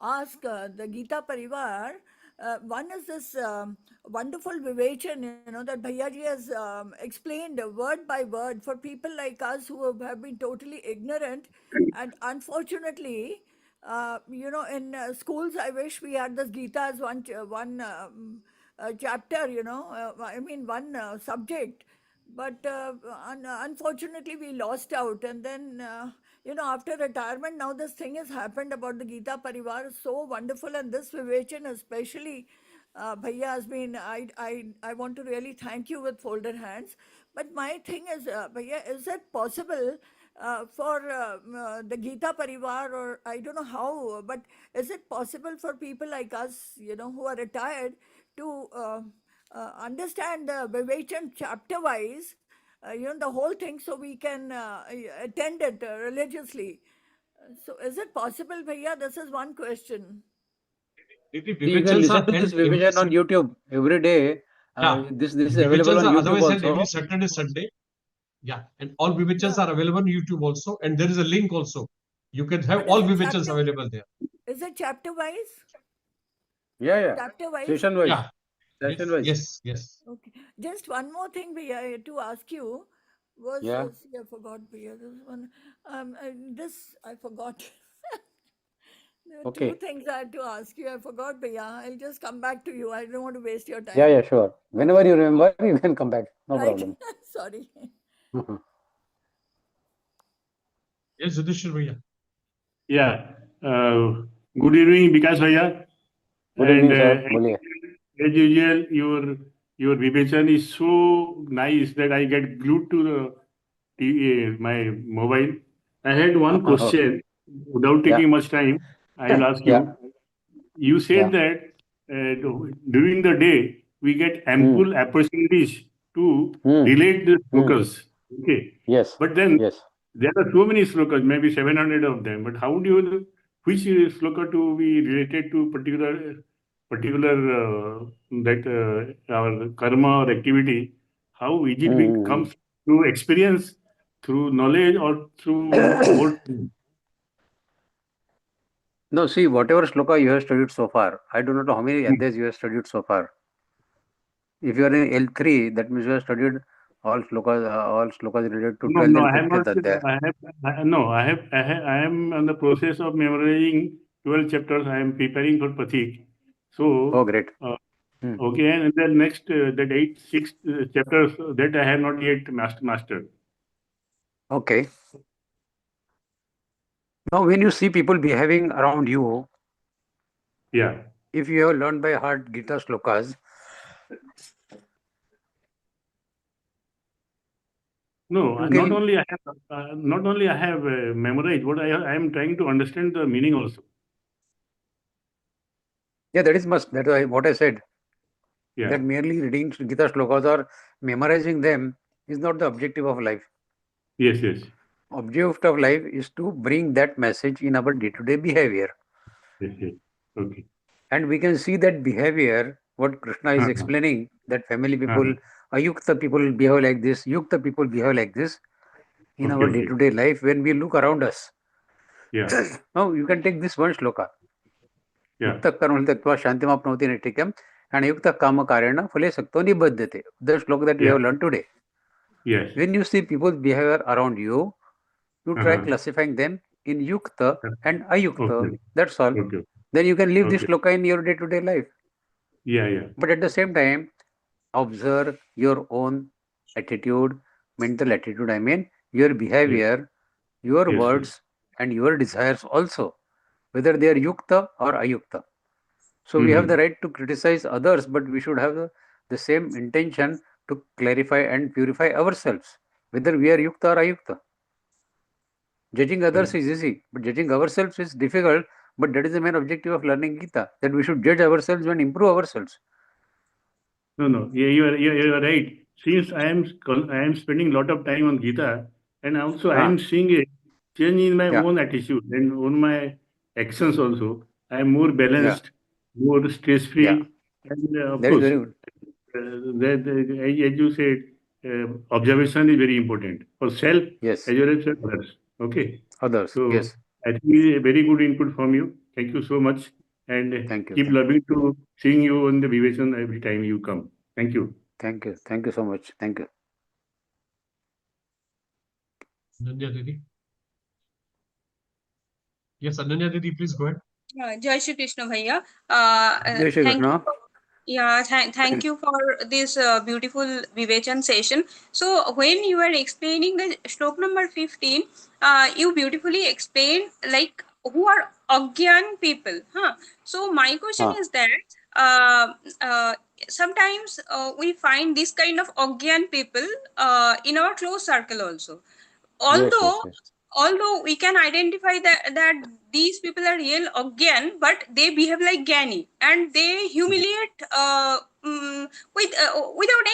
Speaker 1: ask the Geeta Pariwar. One is this wonderful vivation, that Bhaiyaji has explained word by word for people like us who have been totally ignorant. And unfortunately, in schools, I wish we had this Gita as one chapter, one subject. But unfortunately, we lost out. And then, after retirement, now this thing has happened about the Geeta Parivar. So wonderful. And this Vivechan, especially, Bhaiya has been, I want to really thank you with folded hands. But my thing is, Bhaiya, is it possible for the Geeta Parivar, or I don't know how, but is it possible for people like us, who are retired, to understand the Vivechan chapter wise, the whole thing, so we can attend it religiously? So, is it possible, Bhaiya? This is one question.
Speaker 8: You can listen to this Vivijan on YouTube every day. This is available on YouTube
Speaker 6: otherwise held every
Speaker 8: also.
Speaker 6: Saturday, Sunday. Yeah, and all Vivechans are available on YouTube also, and there is a link also. You can have
Speaker 1: But
Speaker 6: all
Speaker 1: is it
Speaker 6: Vivechans
Speaker 1: chapter-
Speaker 6: available there.
Speaker 1: Is it chapter wise?
Speaker 8: Yeah.
Speaker 1: Chapter wise?
Speaker 8: Session wise.
Speaker 6: Yeah.
Speaker 8: Session wise.
Speaker 6: Yes.
Speaker 1: Okay. Just one more thing, Bhaiya, to ask you was,
Speaker 8: Yeah.
Speaker 1: see, I forgot, Bhaiya, this one. This I forgot. There are
Speaker 8: Okay.
Speaker 1: two things I had to ask you. I forgot, Bhaiya. I'll just come back to you. I don't want to waste your time.
Speaker 8: Yeah, sure. Whenever you remember, you can come back. No
Speaker 1: Right.
Speaker 8: problem.
Speaker 1: Sorry.
Speaker 6: Yes, Yudhishthir Bhaiya.
Speaker 10: Yeah. Good evening, Vikas Bhaiya.
Speaker 8: Good evening, sir. Boliye.
Speaker 10: As usual, your vibration is so nice that I get glued to the TV, my mobile. I had one question. Without taking much time, I will ask you.
Speaker 8: Yeah.
Speaker 10: You said that during the day we get ample opportunities to relate the slokas. Okay.
Speaker 8: Yes.
Speaker 10: But then
Speaker 8: Yes.
Speaker 10: there are so many slokas, maybe 700 of them. But how do you know which sloka to be related to particular our karma or activity? How easy it comes through experience, through knowledge, or through more?
Speaker 8: No, see, whatever sloka you have studied so far, I do not know how many adhyas you have studied so far. If you are in L3, that means you have studied all slokas related to 12th and 15th adhyaya.
Speaker 10: I am in the process of memorizing 12 chapters. I am preparing for Pathik. So,
Speaker 8: Oh, great.
Speaker 10: Okay, and then next, that 6 chapters that I have not yet mastered.
Speaker 8: Okay. Now, when you see people behaving around you,
Speaker 10: Yeah.
Speaker 8: if you have learned by heart Gita slokas,
Speaker 10: No, not only I have memorized, but I am trying to understand the meaning also.
Speaker 8: Yeah, that is must. That is what I said.
Speaker 10: Yeah.
Speaker 8: That merely reading Gita slokas or memorizing them is not the objective of life.
Speaker 10: Yes.
Speaker 8: Objective of life is to bring that message in our day-to-day behavior.
Speaker 10: Yes. Okay.
Speaker 8: And we can see that behavior, what Krishna is explaining, that family people, ayukta people behave like this, yukta people behave like this in our day-to-day life when we look around us.
Speaker 10: Yeah.
Speaker 8: Now, you can take this one shloka.
Speaker 10: Yeah.
Speaker 8: Yukta karma tattva shantimapnoti netikam and yukta kama karena phale sakto nibaddhate. The shloka that we have learned today.
Speaker 10: Yes.
Speaker 8: When you see people's behavior around you, you try classifying them in yukta and ayukta.
Speaker 10: Okay.
Speaker 8: That's all.
Speaker 10: Okay.
Speaker 8: Then you can leave this shloka in your day-to-day life.
Speaker 10: Yeah.
Speaker 8: But at the same time, observe your own attitude, mental attitude, I mean, your behavior, your words, and your desires also, whether they are yukta or ayukta. So we have the right to criticize others, but we should have the same intention to clarify and purify ourselves, whether we are yukta or ayukta. Judging others is easy, but judging ourselves is difficult. But that is the main objective of learning Gita, that we should judge ourselves and improve ourselves.
Speaker 10: No. Yeah, you are right. Since I am spending a lot of time on Gita, and also I am seeing a change in my own attitude and on my actions also. I am more balanced, more stress-free, and of
Speaker 8: That
Speaker 10: course,
Speaker 8: is very good.
Speaker 10: as you said, observation is very important for self
Speaker 8: Yes.
Speaker 10: as well as for others. Okay.
Speaker 8: Others.
Speaker 10: So
Speaker 8: Yes.
Speaker 10: I think a very good input from you. Thank you so much, and
Speaker 8: Thank you.
Speaker 10: keep loving to seeing you on the Vivation every time you come. Thank you.
Speaker 8: Thank you. Thank you so much. Thank you.
Speaker 6: Ananya Didi. Yes, Ananya Didi, please go ahead.
Speaker 11: Jai Shri Krishna Bhaiya.
Speaker 8: Jai Shri
Speaker 11: Thank you.
Speaker 8: Krishna.
Speaker 11: Thank you for this beautiful Vivechan session. So when you were explaining the stroke number 15, you beautifully explained like who are Agyan people. Huh? So my question is that sometimes we find this kind of Agyan people in our close circle also.
Speaker 8: Yes, yes,
Speaker 11: Although
Speaker 8: yes.
Speaker 11: although we can identify that these people are real Agyan, but they behave like Gyani and they humiliate without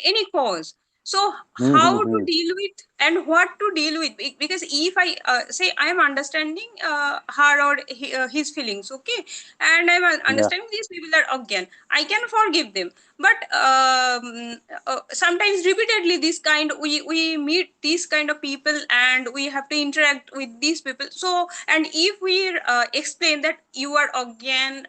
Speaker 11: any cause. So how to deal with and what to deal with? Because if I say I am understanding her or his feelings, okay, and I am
Speaker 8: Yeah.
Speaker 11: understanding these people are Agyan, I can forgive them. But sometimes repeatedly this kind we meet these kind of people and we have to interact with these people. So and if we explain that you are Agyan,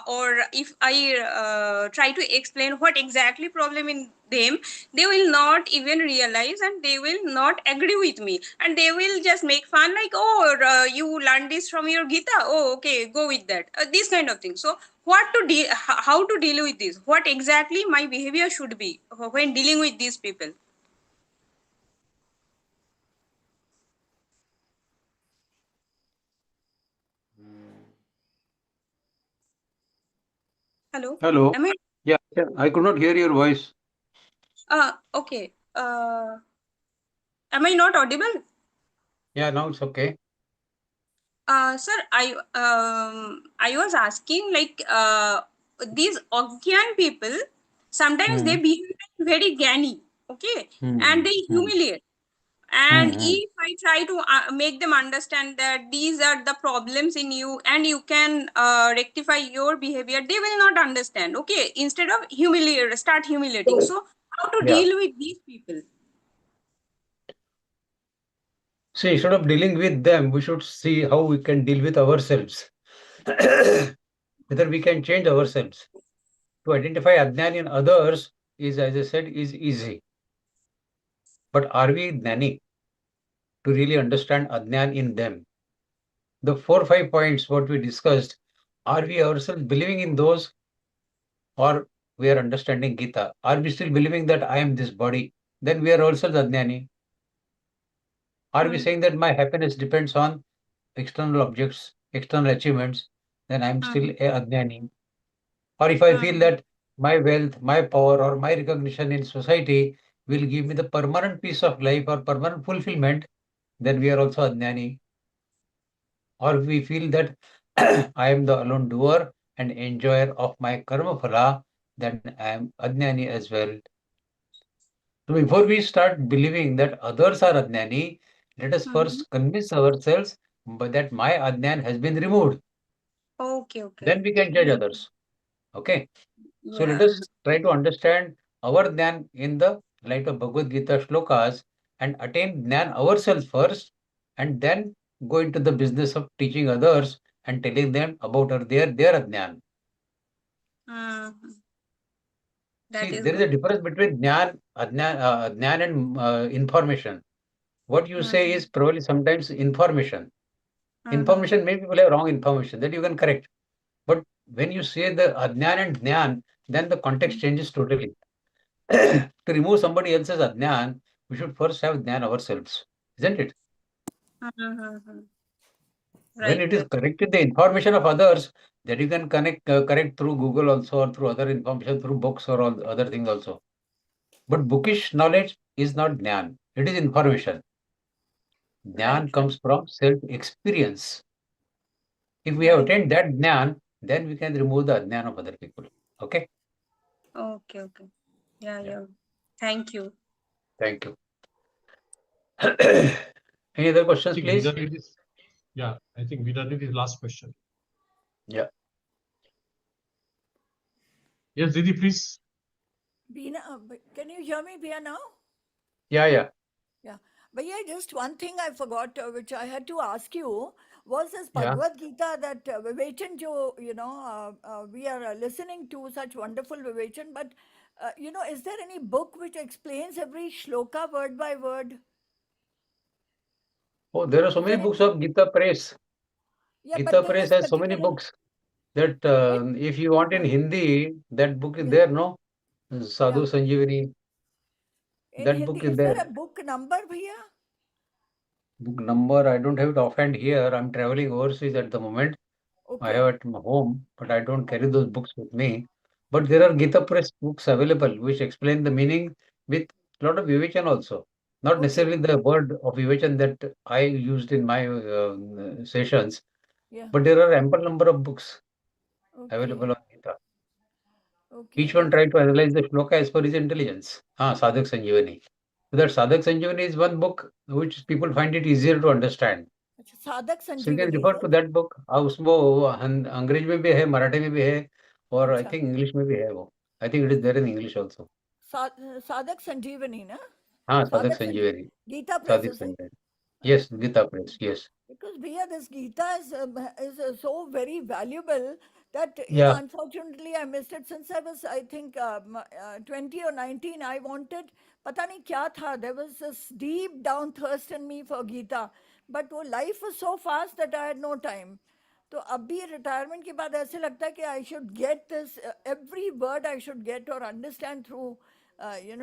Speaker 11: or if I try to explain what exactly problem in them, they will not even realize and they will not agree with me, and they will just make fun like, oh, you learned this from your Gita, oh okay, go with that, this kind of thing. So what to deal, how to deal with this, what exactly my behavior should be when dealing with these people? Hello,
Speaker 8: Hello.
Speaker 11: am I
Speaker 8: Yeah, I could not hear your voice.
Speaker 11: okay, am I not audible?
Speaker 8: Yeah, now it's okay.
Speaker 11: Sir, I was asking like these Agyan people sometimes they behave very Gyani, okay, and they humiliate. And if I try to make them understand that these are the problems in you and you can rectify your behavior, they will not understand. Okay, instead of start humiliating. So how to
Speaker 8: Yeah.
Speaker 11: deal with these people?
Speaker 8: See, instead of dealing with them, we should see how we can deal with ourselves. Whether we can change ourselves. To identify Ajnan in others is, as I said, is easy. But are we Jnani to really understand Ajnan in them? The 4-5 points what we discussed, are we ourselves believing in those, or we are understanding Gita? Are we still believing that I am this body? Then we are also Ajnani. Are we saying that my happiness depends on external objects, external achievements? Then I am still a Ajnani. Or if I feel that my wealth, my power, or my recognition in society will give me the permanent peace of life or permanent fulfillment, then we are also Ajnani. Or we feel that I am the alone doer and enjoyer of my karma phala, then I am Ajnani as well. So before we start believing that others are Ajnani, let us first convince ourselves that my Ajnan has been removed.
Speaker 11: Okay,
Speaker 8: Then we can judge others. Okay. So let
Speaker 11: yeah.
Speaker 8: us try to understand our Jnan in the light of Bhagavad Gita shlokas and attain Jnan ourselves first, and then go into the business of teaching others and telling them about their Jnan.
Speaker 11: That
Speaker 8: See,
Speaker 11: is
Speaker 8: there is a
Speaker 11: good.
Speaker 8: difference between Jnan and information. What you say is probably sometimes information. Information, maybe people have wrong information that you can correct. But when you say the Ajnan and Jnan, then the context changes totally. To remove somebody else's Ajnan, we should first have Jnan ourselves, isn't it? When
Speaker 11: Right,
Speaker 8: it is
Speaker 11: right.
Speaker 8: corrected, the information of others, that you can correct through Google also, or through other information, through books or all other things also. But bookish knowledge is not Jnan, it is information.
Speaker 11: Right,
Speaker 8: Jnan
Speaker 11: right.
Speaker 8: comes from self-experience. If we have
Speaker 11: Right.
Speaker 8: attained that Jnan, then we can remove the Ajnan of other people. Okay?
Speaker 11: Okay, okay. Yeah,
Speaker 8: Yeah.
Speaker 11: yeah. Thank you.
Speaker 8: Thank you. Any other questions,
Speaker 6: I think
Speaker 8: please?
Speaker 6: I think Vida Didi's last question.
Speaker 8: Yeah.
Speaker 6: Yes, Didi, please.
Speaker 1: Beena, can you hear me, Bia, now?
Speaker 8: Yeah.
Speaker 1: Yeah. But yeah, just one thing I forgot, which I had to ask you, was this
Speaker 8: Yeah.
Speaker 1: Bhagavad Gita that Vivechan jo, we are listening to such wonderful Vivechan, but is there any book which explains every shloka word by word?
Speaker 8: Oh, there are so
Speaker 1: Is
Speaker 8: many
Speaker 1: there
Speaker 8: books
Speaker 1: any?
Speaker 8: of Gita Press.
Speaker 1: Yeah, but
Speaker 8: Gita
Speaker 1: this
Speaker 8: Press has so many
Speaker 1: particular,
Speaker 8: books that
Speaker 1: it,
Speaker 8: if you want in
Speaker 1: uh,
Speaker 8: Hindi, that book is
Speaker 1: yeah,
Speaker 8: there, no?
Speaker 1: yeah.
Speaker 8: Sadhu Sanjeevani,
Speaker 1: In
Speaker 8: that
Speaker 1: Hindi,
Speaker 8: book is
Speaker 1: is there a
Speaker 8: there.
Speaker 1: book number, bhaiya?
Speaker 8: Book number, I don't have it offhand here. I'm traveling overseas at the moment. I
Speaker 1: Okay,
Speaker 8: have at my home, but I don't carry those books with me. But there are
Speaker 1: okay,
Speaker 8: Gita Press books available which explain the meaning with a lot of Vivechan also. Not
Speaker 1: okay,
Speaker 8: necessarily the word of Vivechan that I used in my sessions,
Speaker 1: yeah,
Speaker 8: but there are ample number of books
Speaker 1: okay,
Speaker 8: available on Gita.
Speaker 1: okay,
Speaker 8: Each one
Speaker 1: that's
Speaker 8: try to analyze the shloka as per his intelligence. Sadhak Sanjeevani. So that Sadhak Sanjeevani is one book which people find it easier to understand.
Speaker 1: अच्छा, साधक
Speaker 8: So you can
Speaker 1: Sanjeevani, is
Speaker 8: refer to
Speaker 1: it?
Speaker 8: that book. उसमें वो अंग्रेज में भी है, मराठी में भी है, और I
Speaker 1: अच्छा,
Speaker 8: think English में भी है वो. I think it is there in English also.
Speaker 1: साधक संजीवनी, ना?
Speaker 8: Sadhak
Speaker 1: Sadhak Sanjeev
Speaker 8: Sanjeevani.
Speaker 1: Gita Press,
Speaker 8: Sadhak
Speaker 1: is it?
Speaker 8: Sanjeevani. Yes,
Speaker 1: अच्छा.
Speaker 8: Gita Press. Yes.
Speaker 1: Because Bhaiya, this Gita is so very valuable that,
Speaker 8: Yeah.
Speaker 1: unfortunately I missed it since I was, I think, 20 or 19. I wanted, pata nahi kya tha, there was this deep down thirst in me for Gita. But वो life was so fast that I had no time. तो अभी retirement के बाद ऐसे लगता है कि I should get this every word I should get और अंडरस्टैंड थ्रू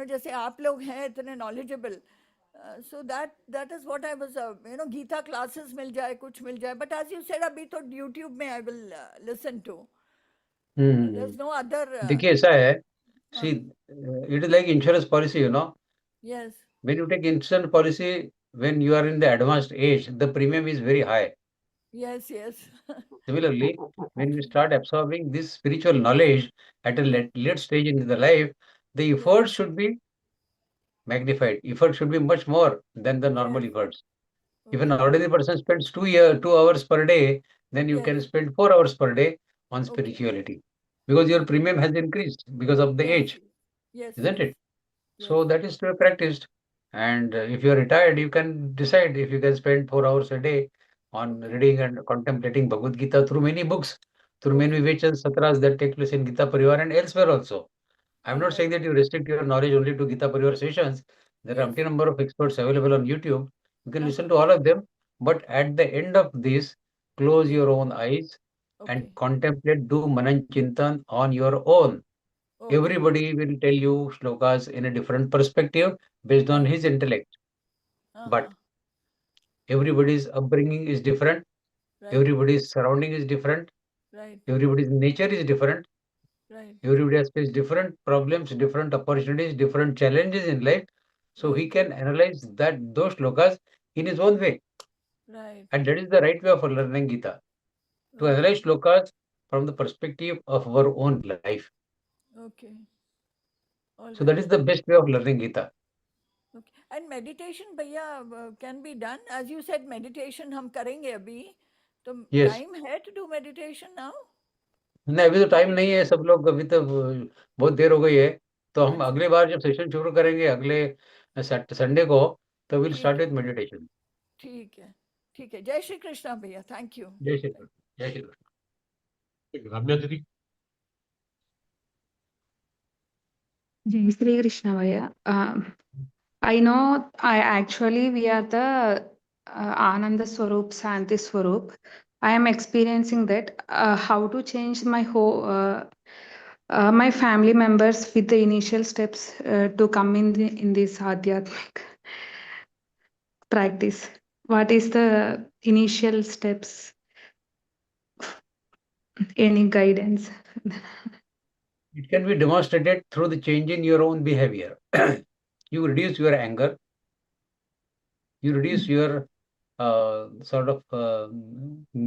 Speaker 1: जैसे आप लोग हैं इतने knowledgeable so that is what I was Gita classes मिल जाए कुछ मिल जाए बट एज यू सेड अभी तो यूट्यूब में I will listen to their
Speaker 8: hmm.
Speaker 1: Is no other
Speaker 8: देखिए ऐसा है. See, it is like insurance policy, you know.
Speaker 1: Yes
Speaker 8: When you take insurance policy, when you are in the advanced age, the premium is very high.
Speaker 1: Yes yes
Speaker 8: Similarly, when you start absorbing this spiritual knowledge at a late stage in the life, the
Speaker 1: yes
Speaker 8: effort should be magnified. Effort should be much more than the normal
Speaker 1: yes
Speaker 8: efforts. If an
Speaker 1: okay
Speaker 8: ordinary person spends 2 hours per day, then you can
Speaker 1: yes
Speaker 8: spend 4 hours per day on
Speaker 1: okay
Speaker 8: spirituality because your
Speaker 1: okay
Speaker 8: premium has increased because of the
Speaker 1: yes
Speaker 8: age,
Speaker 1: yes
Speaker 8: isn't
Speaker 1: yes
Speaker 8: it?
Speaker 1: Yes
Speaker 8: So that is to be practiced. And if you are retired, you can decide if you can spend 4 hours a day on
Speaker 1: okay
Speaker 8: reading and contemplating Bhagavad Gita through many books, through many
Speaker 1: okay
Speaker 8: Vivechans, Satras that take place in Gita Pariwar and elsewhere also. I'm
Speaker 1: all
Speaker 8: not saying
Speaker 1: right
Speaker 8: that you restrict your knowledge only to Gita Pariwar sessions. There are
Speaker 1: yes
Speaker 8: empty number of experts available on YouTube. You can listen
Speaker 1: हाँ
Speaker 8: to all of them. But at the end of this, close
Speaker 1: yes
Speaker 8: your own eyes and
Speaker 1: okay
Speaker 8: contemplate, do Manan Chintan on your own.
Speaker 1: Okay
Speaker 8: Everybody will tell you shlokas in a different perspective based on
Speaker 1: right
Speaker 8: his intellect.
Speaker 1: हाँ
Speaker 8: But
Speaker 1: हाँ
Speaker 8: everybody's upbringing is different,
Speaker 1: right
Speaker 8: everybody's surrounding is different,
Speaker 1: right
Speaker 8: everybody's nature is different,
Speaker 1: right
Speaker 8: everybody has faced different problems, different opportunities, different challenges in life. So he
Speaker 1: right
Speaker 8: can analyze those shlokas in his own way.
Speaker 1: Right
Speaker 8: And that is the right way of learning Gita. To
Speaker 1: okay
Speaker 8: analyze shlokas from the perspective of our own life.
Speaker 1: Okay all
Speaker 8: So that is
Speaker 1: right
Speaker 8: the best way of learning Gita.
Speaker 1: Okay and meditation भैया can be done as you said meditation हम करेंगे अभी तो
Speaker 8: Yes.
Speaker 1: Time है to do meditation now
Speaker 8: नहीं, अभी तो time नहीं है. सब लोग अभी तो बहुत देर हो गई है. तो हम
Speaker 1: अच्छा
Speaker 8: अगली बार जब सेशन शुरू करेंगे अगले संडे को, तो विल
Speaker 1: ठीक
Speaker 8: स्टार्ट
Speaker 1: है
Speaker 8: विद मेडिटेशन.
Speaker 1: ठीक है जय श्री कृष्णा भैया थैंक यू
Speaker 8: जय श्री कृष्ण. जय श्री कृष्ण.
Speaker 6: रम्या दीदी.
Speaker 12: Jai Sri Krishna Vaya. I know I actually we are the Ananda Swarup, Santi Swarup. I am experiencing that how to change my whole my family members with the initial steps to come in this Adhyatmic practice. What is the initial steps? Any guidance?
Speaker 8: It can be demonstrated through the change in your own behavior. You reduce your anger, you reduce your sort of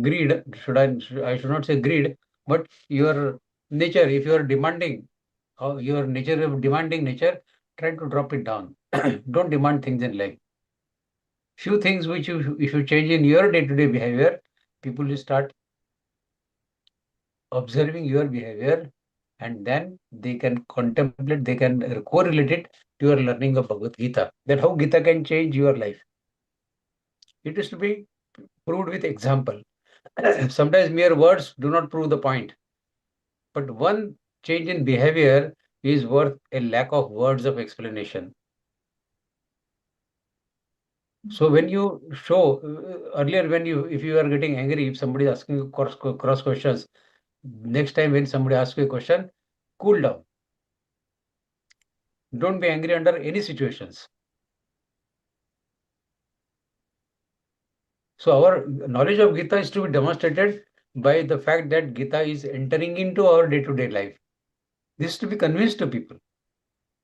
Speaker 8: greed. I should not say greed, but your nature. If you are demanding, your nature of demanding nature, try to drop it down. Don't demand things in life. Few things which if you change in your day-to-day behavior, people will start observing your behavior, and then they can contemplate, they can correlate it to your learning of Bhagavad Gita, that how Gita can change your life. It is to be proved with example. Sometimes mere words do not prove the point. But one change in behavior is worth a lack of words of explanation. So when you show, earlier if you are getting angry, if somebody is asking you cross questions, next time when somebody asks you a question, cool down. Don't be angry under any situations. So our knowledge of Gita is to be demonstrated by the fact that Gita is entering into our day-to-day life. This is to be convinced to people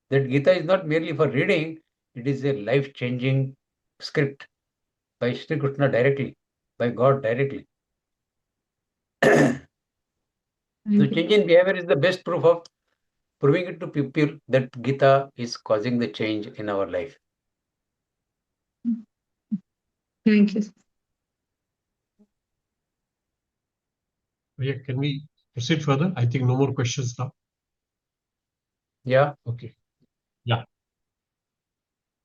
Speaker 8: that Gita is not merely for reading, it is a life-changing script by Shri Krishna directly, by God directly. So change in behavior is the best proof of proving it to people that Gita is causing the change in our life.
Speaker 12: Thank you.
Speaker 6: Yeah, can we proceed further? I think no more questions now.
Speaker 8: Yeah.
Speaker 6: Okay. Yeah.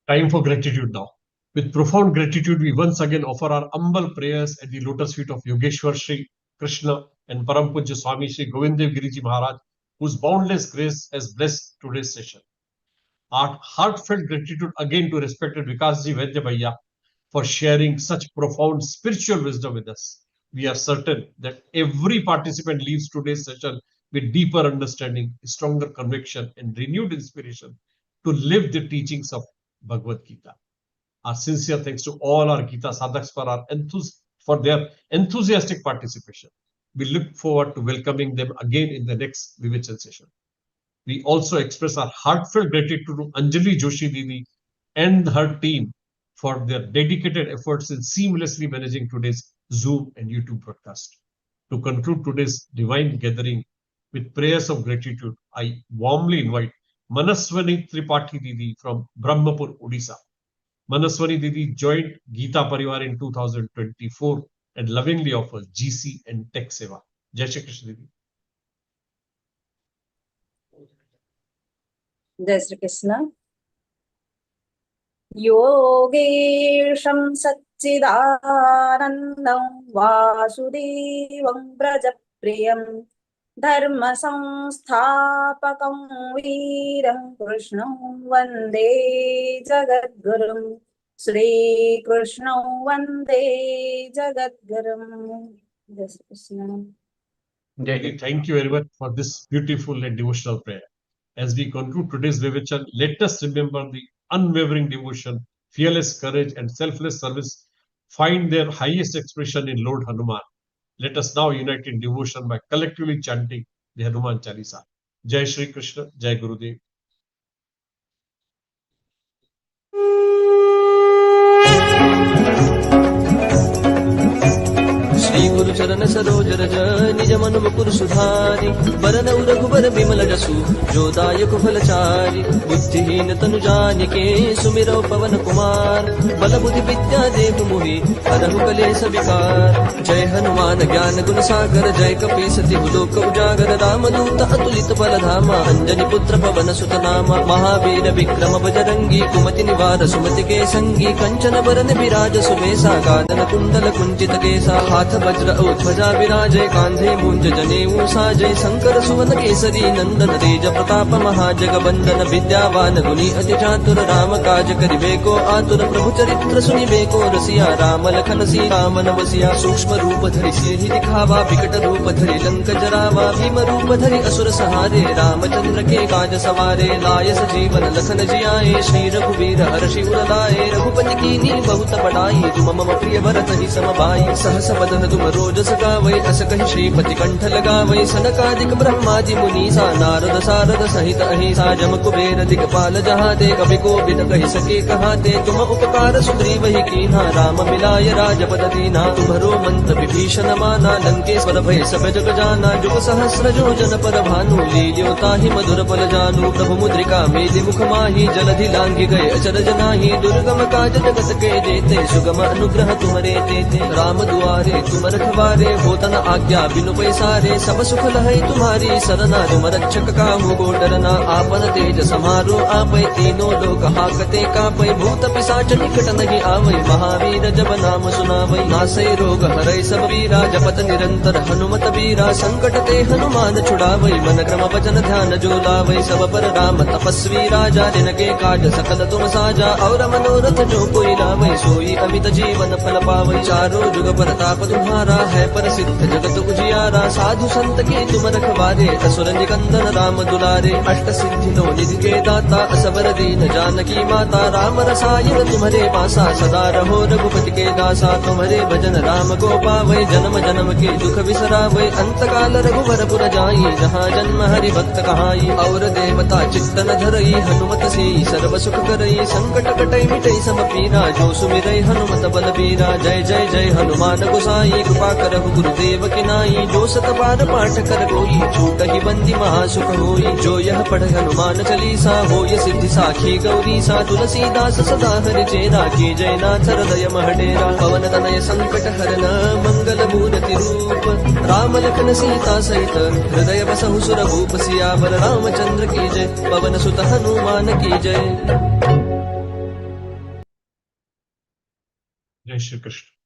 Speaker 6: Time for gratitude now. With profound gratitude, we once again offer our humble prayers at the lotus feet of Yogeshwar Shri Krishna and Param Pujya Swami Shri Govindev Giriji Maharaj, whose boundless grace has blessed today's session. Our heartfelt gratitude again to respected Vikas ji Vaidya for sharing such profound spiritual wisdom with us. We are certain that every participant leaves today's session with deeper understanding, stronger conviction, and renewed inspiration to live the teachings of Bhagavad Gita. Our sincere thanks to all our Gita sadhaks for their enthusiastic participation. We look forward to welcoming them again in the next Vivachan session. We also express our heartfelt gratitude to Anjali Joshi Didi and her team for their dedicated efforts in seamlessly managing today's Zoom and YouTube broadcast. To conclude today's divine gathering with prayers of gratitude, I warmly invite Manaswani Tripathi Didi from Brahmapur, Odisha. Manaswani Didi joined Geeta Pariwar in 2024 and lovingly offers GC and Tech Seva. Jai Shri Krishna Didi.
Speaker 13: Jai Shri Krishna. Yogesham Satchidanandam Vasudevam Brajapriyam Dharma Samsthapakam Veeram Krishnam Vande Jagadgurum Shri Krishnam Vande Jagadgurum. Jai Shri Krishna.
Speaker 6: Thank you very much for this beautiful and devotional prayer. As we conclude today's Vivachan, let us remember the unwavering devotion, fearless courage, and selfless service find their highest expression in Lord Hanuman. Let us now unite in devotion by collectively chanting the Hanuman Chalisa. Jai Shri Krishna, Jai Gurudev.
Speaker 14: Shri गुरु चरण सरोज रज निज मन मुकुर सुधारि बरनउ रघुबर बिमल जसु जो दायक फलचारि बुद्धिहीन तनु जानिके सुमिरौ पवन कुमार बल बुद्धि विद्या देव मोहि हरहु कलेश विकार जय हनुमान ज्ञान गुण सागर जय कपीस तिहु लोक उजागर रामदूत अतुलित बल धामा अंजनी पुत्र पवन सुत नामा महावीर विक्रम बजरंगी कुमति निवार सुमति के संगी कंचन बरन विराज सुबेसा कानन कुंडल कुंचित केसा हाथ वज्र ध्वजा विराजय कांधे मूंज जनेऊ साजय शंकर सुवन केसरी नंदन तेज प्रताप महाजगवंदन विद्यावान गुणी अति चातुर राम काज करिबे को आतुर प्रभु चरित्र सुनिबे को रसिया राम लखन सीता मन बसिया सूक्ष्म रूप धरि सिहि दिखावा विकट रूप धरि लंक जरावा भीम रूप धरि असुर सहारे रामचंद्र के काज सवारे लाय सजीवन लखन जियाए श्री रघुवीर हर्षि उर लाए रघुपति कीन्ही बहुत बड़ाई तुम मम प्रिय भरत ही समभाई सहस बदन तुम रोज सगावै अस कहि श्रीपति कंठ लगावै सनकादिक ब्रह्मादि मुनीसा नारद सारद सहित अहिसा जम कुबेर दिगपाल जहाते कवि कोविद कहि सके कहाते तुम उपकार सुग्रीव ही कीन्हा राम मिलाय राजपद दीन्हा तुम्हरो मंत्र पुत्र विभीषण माना लंकेश्वर भय सब जग जाना जुग सहस्र जो जन पर भानु लील्यो ताहि मधुर पल जानु प्रभु मुद्रिका मेलि मुख माहि जलधि लांघि गए अचरज नाही दुर्गम काज जगत के जेते सुगम अनुग्रह तुम्हारे तेते राम दुआरे तुम रखवारे होत न आज्ञा बिनु पैसारे सब सुख लहै तुम्हारी सरना तुम रक्षक काहू को डरना आपन तेज समारो आपै तीनों लोक हाकते कापै भूत पिशाच निकट नहीं आवै महावीर जब नाम सुनावै नासै रोग हरै सब वीरा जपत निरंतर हनुमत वीरा संकट ते हनुमान छुड़ावै मन क्रम वचन ध्यान जो लावै सब पर राम तपस्वी राजा जिनके काज सकल तुम साजा और मनोरथ जो कोई लावै सोई अमित जीवन फल पावै चारों जुग पर ताप तुम्हारा है प्रसिद्ध जगत उजियारा साधु संत के तुम रखवारे असुर निकंदन राम दुलारे अष्ट सिद्धि नो निधि के दाता असबर दीन जानकी माता राम रसायन तुम्हारे पासा सदा रहो रघुपति के दासा तुम्हारे भजन राम को पावै जन्म जन्म के दुख बिसरावै अंत काल रघुवर पुर जाई जहाँ जन्म हरि भक्त कहाई और देवता चित्तन धरई हनुमत से सर्व सुख करई संकट कटई मिटई सब पीरा जो सुमिरई हनुमत बल बीरा जय जय जय हनुमान गोसाई कृपा करहु गुरुदेव की नाई जो सत बार पाठ कर कोई छूट ही बंदी महासुख होई जो यह पढ़ हनुमान चालीसा होय सिद्धि साखी गौरी सा तुलसीदास सदा हरि चेरा की जय नाथ हृदय महडेरा पवन तनय संकट हरन मंगल मूर्ति रूप राम लखन सीता सहित हृदय बसहु सुर भूप सियावर रामचंद्र की जय पवन सुत हनुमान की जय।
Speaker 6: जय श्री कृष्ण।